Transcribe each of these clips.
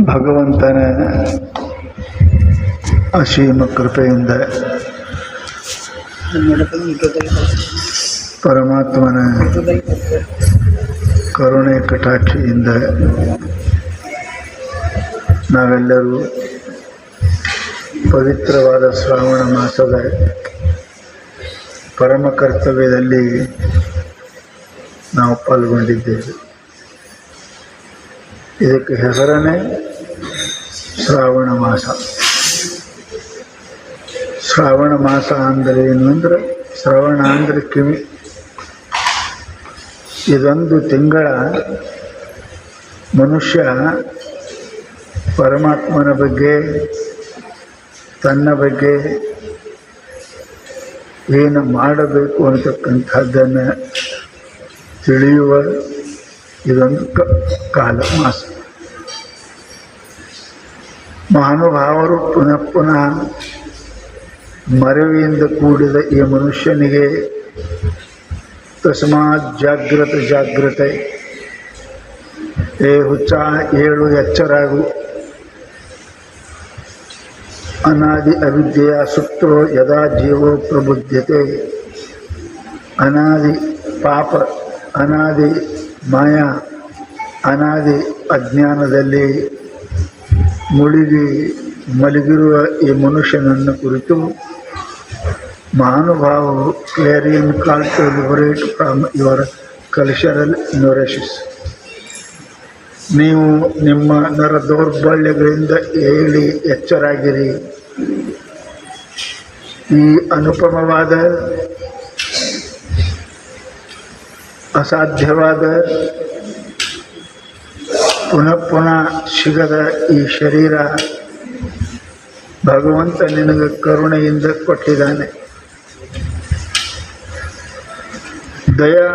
ಭಗವಂತನ ಅಸೀಮ ಕೃಪೆಯಿಂದ ಪರಮಾತ್ಮನ ಕರುಣೆ ಕಟಾಕ್ಷೆಯಿಂದ ನಾವೆಲ್ಲರೂ ಪವಿತ್ರವಾದ ಶ್ರಾವಣ ಮಾಸದ ಪರಮ ಕರ್ತವ್ಯದಲ್ಲಿ ನಾವು ಪಾಲ್ಗೊಂಡಿದ್ದೇವೆ. ಇದಕ್ಕೆ ಹೆಸರನೇ ಶ್ರಾವಣ ಮಾಸ. ಶ್ರಾವಣ ಮಾಸ ಅಂದರೆ ಏನು ಅಂದರೆ, ಶ್ರವಣ ಅಂದರೆ ಕಿವಿ. ಇದೊಂದು ತಿಂಗಳ ಮನುಷ್ಯ ಪರಮಾತ್ಮನ ಬಗ್ಗೆ, ತನ್ನ ಬಗ್ಗೆ ಏನು ಮಾಡಬೇಕು ಅಂತಕ್ಕಂಥದ್ದನ್ನು ತಿಳಿಯುವ ಇದೊಂದು ಕಾಲ ಮಾಸ. ಮಹಾನುಭಾವರು ಪುನಃ ಪುನಃ ಮರೆವಿಯಿಂದ ಕೂಡಿದ ಈ ಮನುಷ್ಯನಿಗೆ ತಸ್ಮಾತ್ ಜಾಗ್ರತೆ ಜಾಗ್ರತೆ, ಏ ಹುಚ್ಚ ಏಳು ಎಚ್ಚರಾಗು, ಅನಾದಿ ಅವಿದ್ಯೆಯ ಸುಪ್ತೋ ಯದಾ ಜೀವೋ ಪ್ರಬುದ್ಧತೆ. ಅನಾದಿ ಪಾಪ, ಅನಾದಿ ಮಾಯಾ, ಅನಾದಿ ಅಜ್ಞಾನದಲ್ಲಿ ಮುಳುಗಿ ಮಲಗಿರುವ ಈ ಮನುಷ್ಯನನ್ನು ಕುರಿತು ಮಹಾನುಭಾವರು clarion call to liberate from your cultural neurosis. ನೀವು ನಿಮ್ಮ ನರ ದೌರ್ಬಲ್ಯಗಳಿಂದ ಹೇಳಿ ಎಚ್ಚರಾಗಿರಿ. ಈ ಅನುಪಮವಾದ, ಅಸಾಧ್ಯವಾದ, ಪುನಃ ಪುನಃ ಸಿಗದ ಈ ಶರೀರ ಭಗವಂತ ನಿನಗೆ ಕರುಣೆಯಿಂದ ಕೊಟ್ಟಿದ್ದಾನೆ. ದಯಾ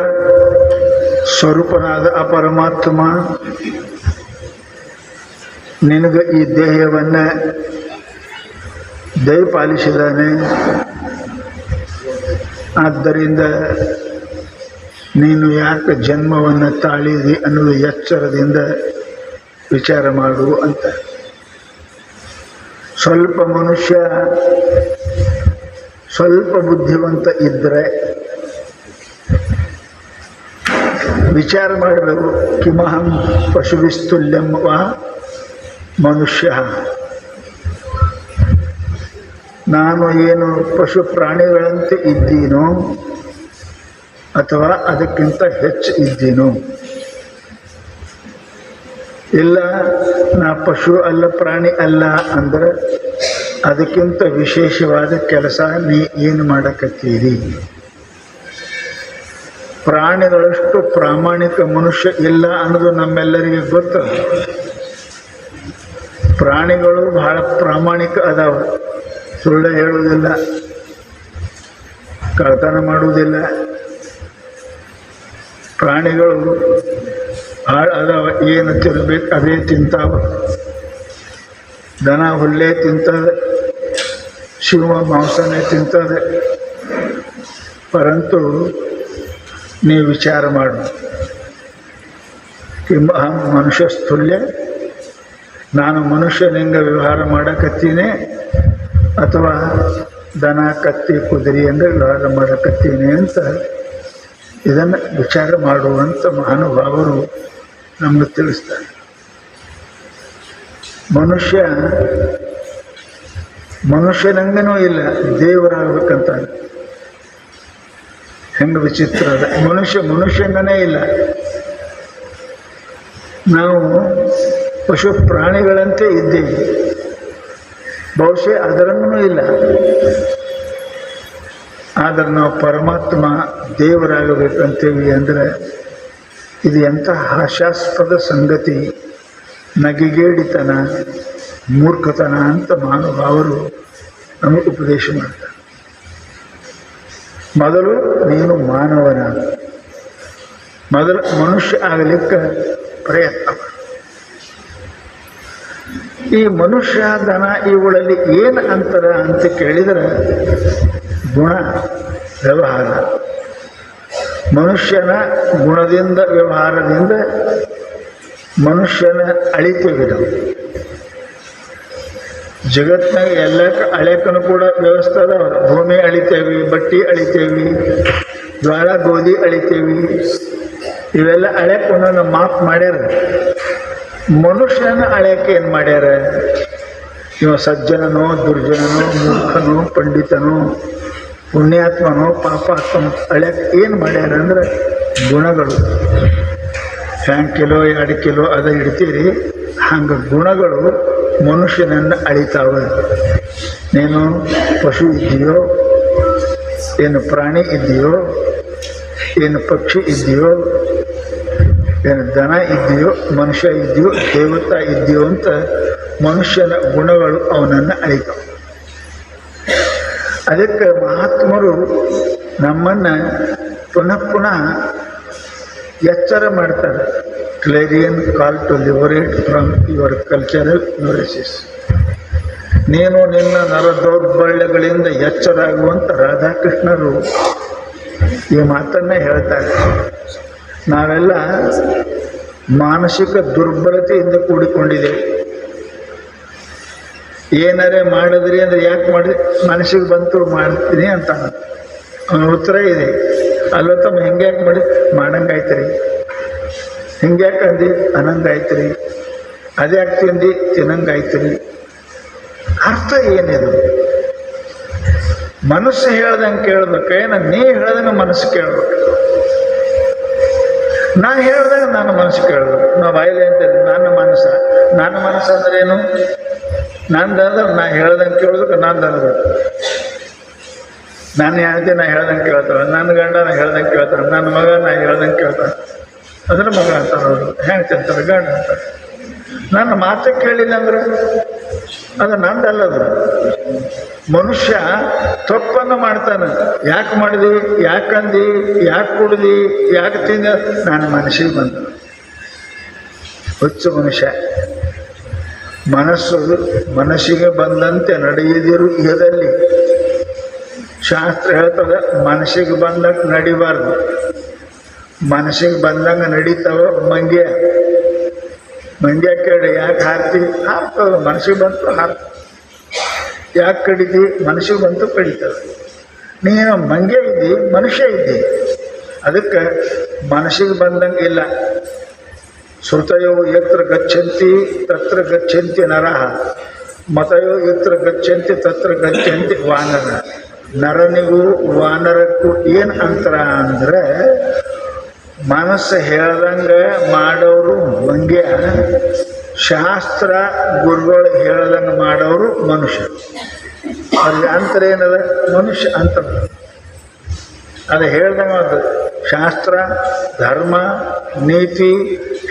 ಸ್ವರೂಪನಾದ ಆ ಪರಮಾತ್ಮ ನಿನಗೆ ಈ ದೇಹವನ್ನು ದಯಪಾಲಿಸಿದ್ದಾನೆ. ಆದ್ದರಿಂದ ನೀನು ಯಾಕೆ ಜನ್ಮವನ್ನು ತಾಳಿದಿ ಅನ್ನುವ ಎಚ್ಚರದಿಂದ ವಿಚಾರ ಮಾಡು ಅಂತ. ಸ್ವಲ್ಪ ಮನುಷ್ಯ ಸ್ವಲ್ಪ ಬುದ್ಧಿವಂತ ಇದ್ದರೆ ವಿಚಾರ ಮಾಡಬೇಕು. ಕಿಮಹಂ ಪಶುವಿಸ್ತುಲ್ಯಂ ವಾ ಮನುಷ್ಯ, ನಾನು ಏನು ಪಶು ಪ್ರಾಣಿಗಳಂತೆ ಇದ್ದೀನೋ ಅಥವಾ ಅದಕ್ಕಿಂತ ಹೆಚ್ಚು ಇದ್ದೀನೋ? ಇಲ್ಲ, ನಾ ಪಶು ಅಲ್ಲ, ಪ್ರಾಣಿ ಅಲ್ಲ ಅಂದರೆ ಅದಕ್ಕಿಂತ ವಿಶೇಷವಾದ ಕೆಲಸ ನೀ ಏನು ಮಾಡಕತ್ತೀರಿ? ಪ್ರಾಣಿಗಳಷ್ಟು ಪ್ರಾಮಾಣಿಕ ಮನುಷ್ಯ ಇಲ್ಲ ಅನ್ನೋದು ನಮ್ಮೆಲ್ಲರಿಗೆ ಗೊತ್ತು. ಪ್ರಾಣಿಗಳು ಬಹಳ ಪ್ರಾಮಾಣಿಕ ಅದಾವ, ಸುಳ್ಳು ಹೇಳುವುದಿಲ್ಲ, ಕಳ್ತನ ಮಾಡುವುದಿಲ್ಲ. ಪ್ರಾಣಿಗಳು ಭಾಳ ಅದಾವ, ಏನು ತಿನ್ನಬೇಕು ಅದೇ ತಿಂತಾವ. ದನ ಹುಲ್ಲೇ ತಿಂತದೆ, ಶಿವ ಮಾಂಸನೇ ತಿಂತದೆ. ಪರಂತು ನೀವು ವಿಚಾರ ಮಾಡು, ಕಿಂಬಹಂ ಮನುಷ್ಯ ಸ್ಥುಲ್ಯ, ನಾನು ಮನುಷ್ಯನಿಂದ ವ್ಯವಹಾರ ಮಾಡಕತ್ತೀನಿ ಅಥವಾ ದನ ಕತ್ತಿ ಕುದುರೆಯಿಂದ ವ್ಯವಹಾರ ಮಾಡಕತ್ತೀನಿ ಅಂತ ಇದನ್ನು ವಿಚಾರ ಮಾಡುವಂಥ ಮಹಾನುಭಾವರು ನಮಗೆ ತಿಳಿಸ್ತಾರೆ. ಮನುಷ್ಯನಂಗನೂ ಇಲ್ಲ, ದೇವರಾಗಬೇಕಂತ. ಹೆಂಗೆ ವಿಚಿತ್ರ ಅದ. ಮನುಷ್ಯನೇ ಇಲ್ಲ. ನಾವು ಪಶು ಪ್ರಾಣಿಗಳಂತೆ ಇದ್ದೀವಿ, ಬಹುಶಃ ಅದರಂಗೂ ಇಲ್ಲ. ಆದರೆ ನಾವು ಪರಮಾತ್ಮ ದೇವರಾಗಬೇಕಂತೇವಿ ಅಂದರೆ ಇದು ಎಂಥ ಹಾಸ್ಯಾಸ್ಪದ ಸಂಗತಿ, ನಗಿಗೇಡಿತನ, ಮೂರ್ಖತನ ಅಂತ ಮಹಾನುಭಾವರು ನಮಗೆ ಉಪದೇಶ ಮಾಡ್ತಾರೆ. ಮೊದಲು ನೀನು ಮಾನವನ, ಮೊದಲು ಮನುಷ್ಯ ಆಗಲಿಕ್ಕೆ ಪ್ರಯತ್ನ. ಈ ಮನುಷ್ಯ ದನ ಇವುಗಳಲ್ಲಿ ಏನು ಅಂತರ ಅಂತ ಕೇಳಿದರೆ ಗುಣ, ವ್ಯವಹಾರ. ಮನುಷ್ಯನ ಗುಣದಿಂದ ವ್ಯವಹಾರದಿಂದ ಮನುಷ್ಯನ ಅಳಿತೀವಿ ನಾವು. ಜಗತ್ನಾಗ ಎಲ್ಲಕ್ಕ ಅಳ್ಯಾಕನು ಕೂಡ ವ್ಯವಸ್ಥೆ ಅದಾವ. ಭೂಮಿ ಅಳಿತೇವಿ, ಬಟ್ಟಿ ಅಳಿತೇವಿ, ಜ್ವಾಳ ಗೋಧಿ ಅಳಿತೇವಿ. ಇವೆಲ್ಲ ಅಳ್ಯಾಕ ಒಂದೊಂದು ಮಾಪ್ ಮಾಡ್ಯಾರ. ಮನುಷ್ಯನ ಅಳ್ಯಾಕೆ ಏನು ಮಾಡ್ಯಾರ? ಇವ ಸಜ್ಜನನೋ ದುರ್ಜನನೋ ಮೂರ್ಖನೋ ಪಂಡಿತನೋ ಪುಣ್ಯಾತ್ಮನೋ ಪಾಪಾತ್ಮನೋ ಅಳ್ಯಾಕ ಏನು ಮಾಡ್ಯಾರ ಅಂದ್ರೆ ಗುಣಗಳು. ಹ್ಯಾಂಗೆ ಕಿಲೋ 2 ಕಿಲೋ ಅದ ಇಡ್ತೀರಿ, ಹಂಗೆ ಗುಣಗಳು ಮನುಷ್ಯನನ್ನು ಅಳಿತಾವೆ. ನೀನು ಪಶು ಇದ್ದೀಯೋ, ಏನು ಪ್ರಾಣಿ ಇದೆಯೋ, ಏನು ಪಕ್ಷಿ ಇದೆಯೋ, ಏನು ದನ ಇದೆಯೋ, ಮನುಷ್ಯ ಇದೆಯೋ, ದೇವತಾ ಇದೆಯೋ ಅಂತ ಮನುಷ್ಯನ ಗುಣಗಳು ಅವನನ್ನು ಅಳಿತಾವೆ. ಅದಕ್ಕೆ ಮಹಾತ್ಮರು ನಮ್ಮನ್ನು ಪುನಃ ಪುನಃ ಎಚ್ಚರ ಮಾಡ್ತಾರೆ. Clarion call to liberate from your cultural neurosis. ನೀನು ನಿನ್ನ ನರ ದೌರ್ಬಲ್ಯಗಳಿಂದ ಎಚ್ಚರಾಗುವಂಥ ರಾಧಾಕೃಷ್ಣರು ಈ ಮಾತನ್ನೇ ಹೇಳ್ತಾರೆ. ನಾವೆಲ್ಲ ಮಾನಸಿಕ ದುರ್ಬಲತೆಯಿಂದ ಕೂಡಿಕೊಂಡಿದ್ದೇವೆ. ಏನಾರೇ ಮಾಡಿದ್ರಿ ಅಂದರೆ ಯಾಕೆ ಮಾಡಿ ಮನಸ್ಸಿಗೆ ಬಂತು ಮಾಡ್ತೀನಿ ಅಂತ ಅವನ ಉತ್ತರ ಇದೆ. ಅಲ್ಲೋ ತಮ್ಮ ಹಿಂಗ್ಯಾಕೆ ಮಾಡಿ ಮಾಡಂಗಾಯ್ತು, ಹಿಂಗ್ಯಾಕೆ ಅಂದು ಅನ್ನಂಗಾಯ್ತು, ಅದ್ಯಾಕೆ ತಿಂದು ತಿನ್ನಂಗಾಯ್ತು. ಅರ್ಥ ಏನಿದು? ಮನಸ್ಸು ಹೇಳ್ದಂಗೆ ಕೇಳ್ಬೇಕು, ನೀ ಹೇಳ್ದಂಗೆ ಮನಸ್ಸು ಕೇಳ್ಬೇಕು. ನಾ ಹೇಳ್ದಾಗ ನನ್ನ ಮನಸ್ಸು ಕೇಳಬೇಕು. ನಾವು ಬಾಯಿಲೆ ಅಂತೇಳಿ ನನ್ನ ಮನಸ್ಸು ಅಂದ್ರೆ ಏನು? ನಂದಂದ್ರೆ ನಾ ಹೇಳ್ದಂಗೆ ಕೇಳೋದಕ್ಕೆ ನಂದು. ನಾನು ಹೆಂಡತಿ ನಾ ಹೇಳ್ದಂಗೆ ಕೇಳ್ತಾಳೆ, ನನ್ನ ಗಂಡ ನಾ ಹೇಳ್ದಂಗೆ ಕೇಳ್ತಾಳೆ, ನನ್ನ ಮಗ ನಾ ಹೇಳ್ದಂಗೆ ಕೇಳ್ತಾಳೆ. ಅದ್ರ ಮಗ ಅಂತಾರೆ ಅವರು, ಹೆಂಡ್ತಿ ಅಂತಾರೆ, ಗಂಡ ಅಂತಾರೆ. ನನ್ನ ಮಾತು ಕೇಳಿಲ್ಲ ಅಂದ್ರೆ ಅದು ನಂದಲ್ಲದು. ಮನುಷ್ಯ ತಪ್ಪನ್ನು ಮಾಡ್ತಾನೆ. ಯಾಕೆ ಮಾಡಿದಿ, ಯಾಕಂದು, ಯಾಕೆ ಕುಡ್ದು, ಯಾಕೆ ತಿಂದ, ನನ್ನ ಮನಸ್ಸಿಗೆ ಬಂದ. ಹುಚ್ಚು ಮನುಷ್ಯ. ಮನಸ್ಸಿಗೆ ಬಂದಂತೆ ನಡೆಯದಿರು ಇಹದಲ್ಲಿ. ಶಾಸ್ತ್ರ ಹೇಳ್ತದೆ ಮನಸ್ಸಿಗೆ ಬಂದಂಗೆ ನಡಿಬಾರ್ದು. ಮನಸ್ಸಿಗೆ ಬಂದಂಗೆ ನಡೀತಾವ ಮಂಗ್ಯ ಕೇಳಿ ಯಾಕೆ ಹಾರ್ತದೆ, ಮನಸ್ಸಿಗೆ ಬಂತು ಹಾರ್ತದೆ. ಯಾಕೆ ಕಡಿತಿ, ಮನಸ್ಸಿಗೆ ಬಂತು ಕಡಿತದೆ. ನೀನು ಮಂಗ್ಯ ಇದ್ದಿ, ಮನುಷ್ಯ ಇದ್ದಿ. ಅದಕ್ಕೆ ಮನಸ್ಸಿಗೆ ಬಂದಂಗೆ ಇಲ್ಲ. ಶ್ರುತಯೋ ಯತ್ರ ಗಚ್ಚಂತಿ ತತ್ರ ಗಚ್ಚಂತಿ ನರಃ, ಮತಯೋ ಯತ್ರ ಗಚ್ಚಂತಿ ತತ್ರ ಗಚ್ಚಂತಿ ವಾನರ. ನರನಿಗೂ ವಾನರಕ್ಕೂ ಏನು ಅಂತರ ಅಂದರೆ, ಮನಸ್ಸು ಹೇಳ್ದಂಗೆ ಮಾಡೋರು ಮಂಗ್ಯ, ಶಾಸ್ತ್ರ ಗುರುಗಳು ಹೇಳ್ದಂಗೆ ಮಾಡೋರು ಮನುಷ್ಯ. ಅಲ್ಲಿ ಅಂತರ ಏನದ? ಮನುಷ್ಯ ಅಂತರ. ಅದು ಹೇಳ್ದಂಗೆ ಅದು ಶಾಸ್ತ್ರ ಧರ್ಮ ನೀತಿ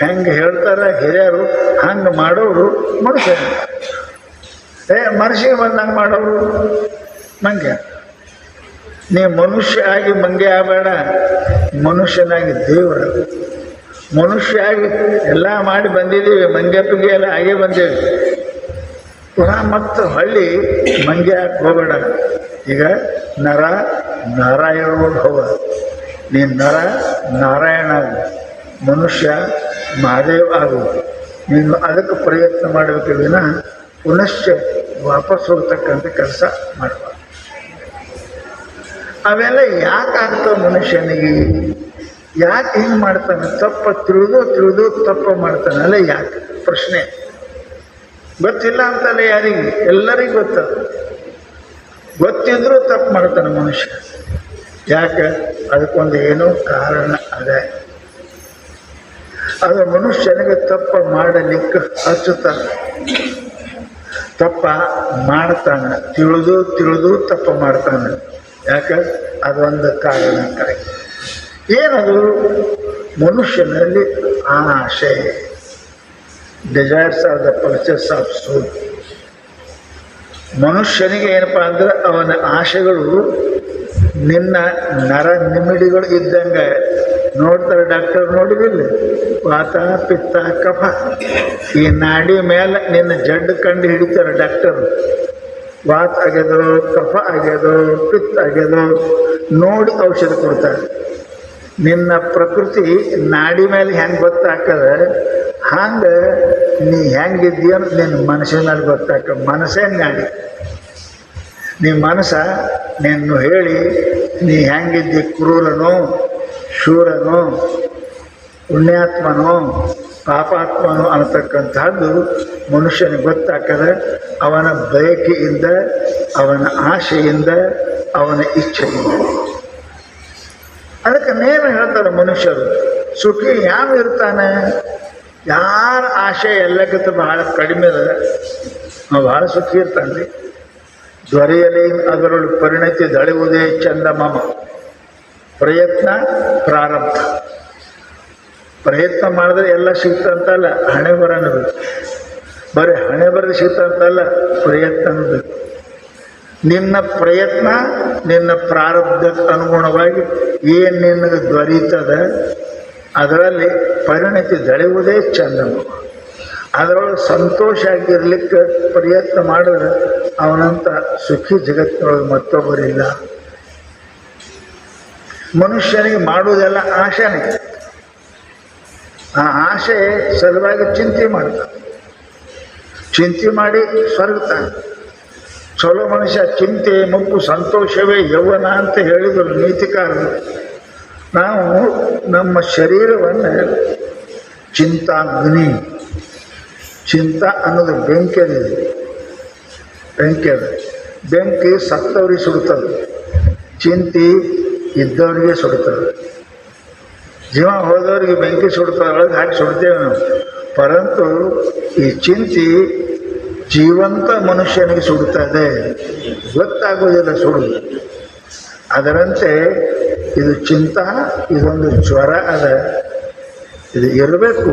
ಹೆಂಗೆ ಹೇಳ್ತಾರೆ ಹಿರಿಯರು, ಹಂಗೆ ಮಾಡೋರು ಮನುಷ್ಯ. ಮನಸ್ಸಿಗೆ ಬಂದಂಗೆ ಮಾಡೋರು ಮಂಗ್ಯ. ನೀ ಮನುಷ್ಯ ಆಗಿ ಮಂಗ್ಯ ಆಗಬೇಡ, ಮನುಷ್ಯನಾಗಿ ದೇವರ. ಮನುಷ್ಯ ಆಗಿ ಎಲ್ಲ ಮಾಡಿ ಬಂದಿದ್ದೀವಿ, ಮಂಗ್ಯಪ್ಪಿಗೆ ಎಲ್ಲ ಹಾಗೆ ಬಂದೇವಿ. ಪುನಃ ಮತ್ತು ಹಳ್ಳಿ ಮಂಗ್ಯ ಹೋಗಬೇಡ. ಈಗ ನರ ನಾರಾಯಣ ಭವ. ನೀನು ನರ ನಾರಾಯಣ ಆಗು, ಮನುಷ್ಯ ಮಹಾದೇವ್ ಆಗು. ನೀನು ಅದಕ್ಕೆ ಪ್ರಯತ್ನ ಮಾಡಬೇಕು ವಿನ ಪುನಶ್ಚ ವಾಪಸ್ ಹೋಗ್ತಕ್ಕಂಥ ಕೆಲಸ ಮಾಡಬಾರ್ದು. ಅವೆಲ್ಲ ಯಾಕೆ ಆಗ್ತಾವೆ ಮನುಷ್ಯನಿಗೆ? ಯಾಕೆ ಹಿಂಗೆ ಮಾಡ್ತಾನೆ? ತಿಳಿದು ತಪ್ಪು ಮಾಡ್ತಾನೆ ಅಲ್ಲ, ಯಾಕೆ? ಪ್ರಶ್ನೆ. ಗೊತ್ತಿಲ್ಲ ಅಂತಲ್ಲ ಯಾರಿಗೆ, ಎಲ್ಲರಿಗೂ ಗೊತ್ತದ. ಗೊತ್ತಿದ್ರೂ ತಪ್ಪು ಮಾಡ್ತಾನೆ ಮನುಷ್ಯ. ಯಾಕೆ? ಅದಕ್ಕೊಂದು ಏನೋ ಕಾರಣ ಅದೇ. ಅದು ಮನುಷ್ಯನಿಗೆ ತಪ್ಪ ಮಾಡಲಿಕ್ಕೆ ಹಚ್ಚುತ್ತಾನೆ, ತಪ್ಪ ಮಾಡ್ತಾನೆ. ತಿಳಿದು ತಪ್ಪ ಮಾಡ್ತಾನೆ. ಯಾಕೆ? ಅದೊಂದು ಕಾರಣಕ್ಕಾಗಿ. ಏನದು? ಮನುಷ್ಯನಲ್ಲಿ ಆಶೆ. Desires are the purchase of soul. ಮನುಷ್ಯನಿಗೆ ಏನಪ್ಪ ಅಂದ್ರೆ ಅವನ ಆಶೆಗಳು ನಿನ್ನ ನರ ನಿಮಿಡಿಗಳು ಇದ್ದಂಗೆ. ನೋಡ್ತಾರೆ ಡಾಕ್ಟರ್, ನೋಡಿದಿಲ್ಲ? ವಾತ ಪಿತ್ತ ಕಫ, ಈ ನಾಡಿ ಮೇಲೆ ನಿನ್ನ ಜಡ್ಡು ಕಂಡು ಹಿಡಿತಾರೆ ಡಾಕ್ಟರ್. ವಾತ ಆಗ್ಯದೋ, ಕಫ ಆಗ್ಯದೋ, ಪಿತ್ತ ಆಗ್ಯದೋ ನೋಡಿ ಔಷಧ ಕೊಡ್ತಾರೆ. ನಿನ್ನ ಪ್ರಕೃತಿ ನಾಡಿ ಮೇಲೆ ಹೆಂಗೆ ಗೊತ್ತಾಗ್ತದೆ ಹಂಗೆ ನೀ ಹೆಂಗಿದ್ದೀಯ ಅಂತ ನಿನ್ನ ಮನಸ್ಸಿನಲ್ಲಿ ಗೊತ್ತಾಕ. ಮನಸ್ಸೇ ಜ್ಞಾನಿ. ನೀ ಮನಸ್ಸ ನಿನ್ನು ಹೇಳಿ ನೀ ಹೆಂಗಿದ್ದಿ, ಕ್ರೂರನೋ ಶೂರನೋ ಪುಣ್ಯಾತ್ಮನೋ ಪಾಪಾತ್ಮನೋ ಅನ್ನತಕ್ಕಂಥದ್ದು ಮನುಷ್ಯನಿಗೆ ಗೊತ್ತಾಕದೆ ಅವನ ಬಯಕೆಯಿಂದ, ಅವನ ಆಶೆಯಿಂದ, ಅವನ ಇಚ್ಛೆಯಿಂದ. ಅದಕ್ಕೆ ನೇರ ಹೇಳ್ತಾರೆ ಮನುಷ್ಯರು, ಸುಖಿ ಯಾವ ಇರ್ತಾನೆ? ಯಾರ ಆಶೆ ಎಲ್ಲಕ್ಕಿಂತ ಬಹಳ ಕಡಿಮೆ ಅದ ನಾವು ಭಾಳ ಸುಖಿ ಇರ್ತಾನೆ. ದೊರೆಯಲಿ ಅದರೊಳಗೆ ಪರಿಣತಿ ದಳೆಯುವುದೇ ಚಂದಮಾಮ. ಪ್ರಯತ್ನ ಪ್ರಾರಬ್ಧ. ಪ್ರಯತ್ನ ಮಾಡಿದ್ರೆ ಎಲ್ಲ ಸಿಗ್ತಂತಲ್ಲ, ಹಣೆ ಬರನೂ ಬೇಕು. ಬರೀ ಹಣೆ ಬರೆದು ಸಿಗ್ತಂತಲ್ಲ, ಪ್ರಯತ್ನನೂ ಬೇಕು. ನಿನ್ನ ಪ್ರಯತ್ನ ನಿನ್ನ ಪ್ರಾರಬ್ಧಕ್ಕೆ ಅನುಗುಣವಾಗಿ ಏನು ನಿನಗೆ ದೊರೀತದೆ ಅದರಲ್ಲಿ ಪರಿಣತಿ ದಳೆಯುವುದೇ ಚಂದಮಾಮ. ಅದರೊಳಗೆ ಸಂತೋಷ ಆಗಿರ್ಲಿಕ್ಕೆ ಪ್ರಯತ್ನ ಮಾಡಿದ್ರೆ ಅವನಂತ ಸುಖಿ ಜಗತ್ತಿನೊಳಗೆ ಮತ್ತೊಬ್ಬರಿಲ್ಲ. ಮನುಷ್ಯನಿಗೆ ಮಾಡುವುದೆಲ್ಲ ಆಶೆನೇ. ಆ ಆಶೆ ಸಲುವಾಗಿ ಚಿಂತೆ ಮಾಡ್ತಾನೆ. ಚಿಂತೆ ಮಾಡಿ ಸ್ವರ್ಗ್ತಾನೆ. ಚಲೋ ಮನುಷ್ಯ ಚಿಂತೆ ಮುಪ್ಪು ಸಂತೋಷವೇ ಯೌವನ ಅಂತ ಹೇಳಿದರು ನೀತಿಕಾರರು. ನಾವು ನಮ್ಮ ಶರೀರವನ್ನು ಚಿಂತಾಗ್ನಿ, ಚಿಂತಾ ಅನ್ನೋದು ಬೆಂಕಿ ಅದಿದೆ. ಬೆಂಕಿ ಅದು. ಬೆಂಕಿ ಸತ್ತವರಿಗೆ ಸುಡುತ್ತದೆ, ಚಿಂತೆ ಇದ್ದವರಿಗೆ ಸುಡುತ್ತದೆ. ಜೀವ ಹೋದವರಿಗೆ ಬೆಂಕಿ ಸುಡ್ತದೆ, ಒಳಗೆ ಹಾಕಿ ಸುಡ್ತೇವೆ ನಾವು. ಪರಂತು ಈ ಚಿಂತೆ ಜೀವಂತ ಮನುಷ್ಯನಿಗೆ ಸುಡುತ್ತದೆ, ಗೊತ್ತಾಗೋದಿಲ್ಲ ಸುಡುವುದು. ಅದರಂತೆ ಇದು ಚಿಂತ, ಇದೊಂದು ಜ್ವರ ಅದ. ಇದು ಇರಬೇಕು.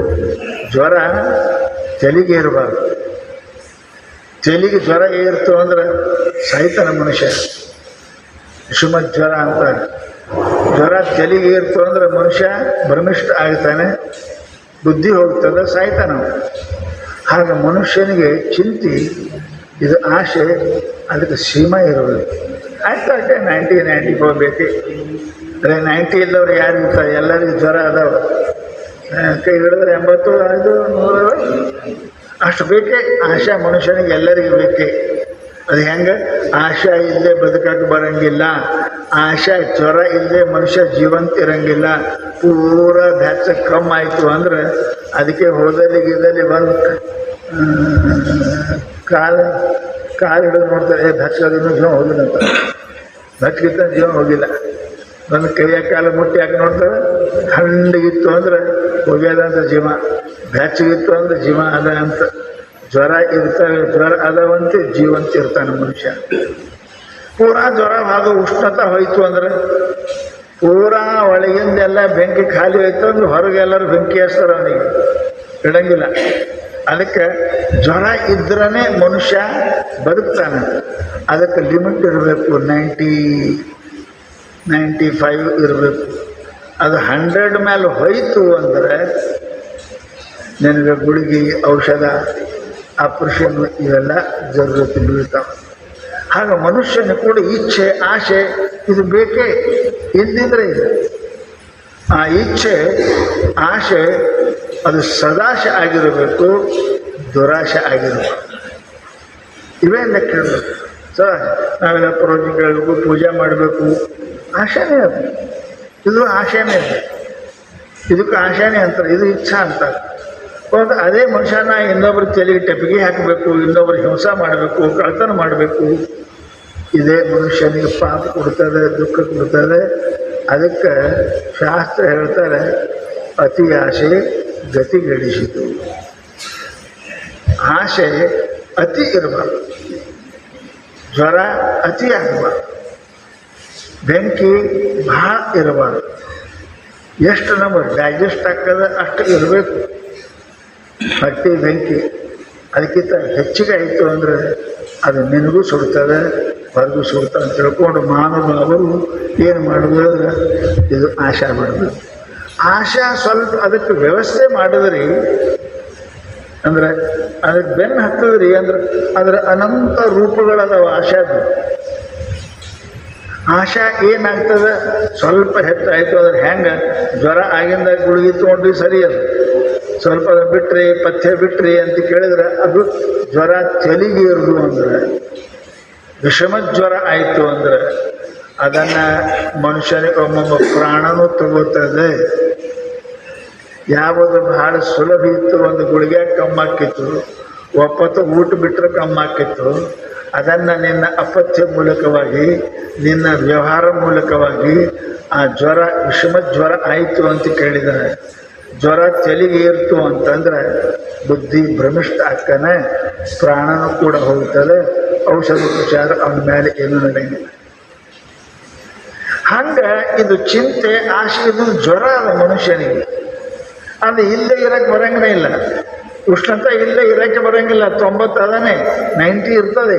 ಜ್ವರ ತಲೆಗೆ ಇರಬಾರ್ದು. ತಲೆಗೆ ಜ್ವರ ಏರ್ತು ಅಂದ್ರೆ ಸಾಯ್ತಾನ ಮನುಷ್ಯ. ವಿಷಮ ಜ್ವರ ಅಂತಾರೆ. ಜ್ವರ ತಲೆಗೆ ಏರ್ತು ಅಂದ್ರೆ ಮನುಷ್ಯ ಭ್ರಮಿಷ್ಠ ಆಗ್ತಾನೆ, ಬುದ್ಧಿ ಹೋಗ್ತದೆ, ಸಾಯ್ತಾನ. ಹಾಗೆ ಮನುಷ್ಯನಿಗೆ ಚಿಂತೆ, ಇದು ಆಸೆ, ಅದಕ್ಕೆ ಸೀಮಾ ಇರಬೇಕು. ಆಯ್ತು ಅಷ್ಟೇ 90 ಹೋಗ್ಬೇಕು. ಅದೇ 90 ಇಲ್ಲವ್ರು ಯಾರು ಇರ್ತಾರೆ? ಎಲ್ಲರಿಗೂ ಜ್ವರ ಅದಾವ. ಕೈ ಹಿಡಿದ್ರೆ 80, 5, 100 ಅಷ್ಟು ಬೇಕೇ. ಆಶಾ ಮನುಷ್ಯನಿಗೆ ಎಲ್ಲರಿಗೂ ಬೇಕೇ. ಅದು ಹೆಂಗೆ? ಆಶಾ ಇಲ್ಲದೆ ಬದುಕಕ್ಕೆ ಬರೋಂಗಿಲ್ಲ. ಆಶಾ ಜ್ವರ ಇಲ್ಲದೆ ಮನುಷ್ಯ ಜೀವಂತ ಇರೋಂಗಿಲ್ಲ. ಪೂರ ಬ್ಯಾಚ ಕಮ್ಮಿ ಆಯಿತು ಅಂದ್ರೆ ಅದಕ್ಕೆ ಹೋದಲ್ಲಿ ಗಿದಲ್ಲಿ ಬಂದು ಕಾಲು ಹಿಡಿದು ನೋಡ್ತಾರೆ, ಬೆಚ್ಚಗದಿನ್ನೂ ಜೀವ ಹೋಗಿಲ್ಲ ಅಂತ. ಬೆಚ್ಚಗಿತ್ತ ಜೀವ ಹೋಗಿಲ್ಲ. ಒಂದು ಕೈಯ ಕಾಲು ಮುಟ್ಟಿ ಹಾಕಿ ನೋಡ್ತಾರೆ, ಹಂಡಿಗಿತ್ತು ಅಂದ್ರೆ ಹೋಗ್ಯದಂತ ಜೀವ, ಬೆಚ್ಚಗಿತ್ತು ಅಂದ್ರೆ ಜೀವ ಅದ ಅಂತ. ಜ್ವರ ಇರ್ತವೆ, ಜ್ವರ ಅದಾವಂತೆ ಜೀವಂತ ಇರ್ತಾನೆ ಮನುಷ್ಯ. ಪೂರಾ ಜ್ವರ ಹಾಗೂ ಉಷ್ಣತೆ ಹೋಯ್ತು ಅಂದ್ರೆ, ಪೂರಾ ಒಳಗಿಂದೆಲ್ಲ ಬೆಂಕಿ ಖಾಲಿ ಹೋಯ್ತು ಅಂದ್ರೆ ಹೊರಗೆಲ್ಲರೂ ಬೆಂಕಿ ಹಚ್ತಾರೆ, ಅವನಿಗೆ ಇಡಂಗಿಲ್ಲ. ಅದಕ್ಕೆ ಜ್ವರ ಇದ್ರೇ ಮನುಷ್ಯ ಬದುಕ್ತಾನೆ. ಅದಕ್ಕೆ ಲಿಮಿಟ್ ಇರಬೇಕು. 90-95 ಇರಬೇಕು. ಅದು 100 ಮೇಲೆ ಹೋಯ್ತು ಅಂದರೆ ನಿನಗೆ ಗುಳಿಗೆ, ಔಷಧ, ಆಪರೇಷನ್ ಇವೆಲ್ಲ ಜರುರತಿ ಬೀಳ್ತಾವೆ. ಹಾಗೆ ಮನುಷ್ಯನ ಕೂಡ ಇಚ್ಛೆ, ಆಸೆ ಇದು ಬೇಕೇ. ಇಲ್ಲಿದ್ರೆ ಇದು ಆ ಇಚ್ಛೆ, ಆಸೆ ಅದು ಸದಾಶೆ ಆಗಿರಬೇಕು, ದುರಾಶೆ ಆಗಿರಬೇಕು. ಇವೇ ಲೆಕ್ಕ ಇರಬೇಕು. ನಾವೆಲ್ಲ ಪ್ರೋಜೆಕ್ಟ್ ಹೇಳಬೇಕು, ಪೂಜೆ ಮಾಡಬೇಕು, ಆಶೆನೇ ಅದು. ಇದು ಆಶೆನೇ ಅದು. ಇದಕ್ಕೆ ಆಶೆನೇ ಅಂತಾರೆ, ಇದು ಇಚ್ಛಾ ಅಂತಾರೆ. ಹೌದು, ಅದೇ ಮನುಷ್ಯನ ಇನ್ನೊಬ್ರ ತಲೆಗೆ ಟೆಪಿಗೆ ಹಾಕಬೇಕು, ಇನ್ನೊಬ್ರು ಹಿಂಸೆ ಮಾಡಬೇಕು, ಕಳ್ತನ ಮಾಡಬೇಕು. ಇದೇ ಮನುಷ್ಯನಿಗೆ ಪಾಪ ಕೊಡ್ತದೆ, ದುಃಖ ಕೊಡ್ತದೆ. ಅದಕ್ಕೆ ಶಾಸ್ತ್ರ ಹೇಳ್ತಾರೆ, ಅತಿ ಆಸೆ ಗತಿಗೆಡಿಸಿತು. ಆಸೆ ಅತಿ ಇರಬಾರ್ದು, ಜ್ವರ ಅತಿ ಆಗಬಾರ್ದು, ಬೆಂಕಿ ಭಾಳ ಇರಬಾರ್ದು. ಎಷ್ಟು ನಮಗೆ ಡೈಜೆಸ್ಟ್ ಆಗ್ತದೆ ಅಷ್ಟು ಇರಬೇಕು. ಹೊಟ್ಟೆ ಬೆಂಕಿ ಅದಕ್ಕಿಂತ ಹೆಚ್ಚಿಗೆ ಆಯಿತು ಅಂದರೆ ಅದು ನಿನಗೂ ಸುಡ್ತದೆ, ಹೊರಗೂ ಸುಡ್ತದೆ ಅಂತ ತಿಳ್ಕೊಂಡು ಮಹಾನುಭಾವರು ಏನು ಮಾಡಿದ್ರೆ ಇದು ಆಶಾ ಬಿಡೋದು. ಆಶಾ ಸ್ವಲ್ಪ ಅದಕ್ಕೆ ವ್ಯವಸ್ಥೆ ಮಾಡಿದ್ರಿ ಅಂದ್ರೆ, ಅದಕ್ಕೆ ಬೆನ್ನು ಹತ್ತದ್ರಿ ಅಂದ್ರೆ ಅದರ ಅನಂತ ರೂಪಗಳದಾವ ಆಶಾದು. ಆಶಾ ಏನಾಗ್ತದೆ, ಸ್ವಲ್ಪ ಹೆಚ್ಚಾಯಿತು ಅಂದ್ರೆ ಹೆಂಗೆ ಜ್ವರ ಆಗಿಂದ ಗುಳಿಗೆ ತೊಗೊಂಡ್ರಿ ಸರಿ, ಅದು ಸ್ವಲ್ಪ ಬಿಟ್ರಿ ಪಥ್ಯ ಬಿಟ್ರಿ ಅಂತ ಕೇಳಿದ್ರೆ ಅದು ಜ್ವರ ತಲೆಗೇರುದು ಅಂದ್ರೆ, ವಿಷಮ ಜ್ವರ ಆಯಿತು ಅಂದ್ರೆ ಅದನ್ನು ಮನುಷ್ಯನಿಗೆ ಒಮ್ಮೊಮ್ಮೆ ಪ್ರಾಣನೂ ತಗೋತದೆ. ಯಾವುದು ಬಹಳ ಸುಲಭ ಇತ್ತು, ಒಂದು ಗುಳಿಗೆ ಕಮ್ಮಾಕಿತ್ತು, ಒಪ್ಪತ್ತು ಊಟ ಬಿಟ್ಟರೆ ಕಮ್ಮಾಕಿತ್ತು, ಅದನ್ನು ನಿನ್ನ ಅಪಥ್ಯ ಮೂಲಕವಾಗಿ, ನಿನ್ನ ವ್ಯವಹಾರ ಮೂಲಕವಾಗಿ ಆ ಜ್ವರ ವಿಷಮ ಜ್ವರ ಆಯಿತು ಅಂತ ಕೇಳಿದರೆ, ಜ್ವರ ತಲೆಗೇರ್ತು ಅಂತಂದ್ರೆ ಬುದ್ಧಿ ಭ್ರಮಿಷ್ಠ ಅಕ್ಕನೆ, ಪ್ರಾಣನೂ ಕೂಡ ಹೋಗ್ತದೆ, ಔಷಧೋಪಚಾರ ಅವನ ಮೇಲೆ ಏನೂ ನಡೆಯಂಗಿಲ್ಲ. ಹಂಗೆ ಇದು ಚಿಂತೆ ಆಸೆ, ಇದು ಜ್ವರ ಅದ ಮನುಷ್ಯನಿಗೆ. ಅದು ಇಲ್ಲದೆ ಇರೋಕ್ಕೆ ಬರಂಗೇ ಇಲ್ಲ, ಉಷ್ಣತೆ ಇಲ್ಲದೆ ಇರೋಕ್ಕೆ ಬರೋಂಗಿಲ್ಲ. 90 ಅದನ್ನೇ 90 ಇರ್ತದೆ,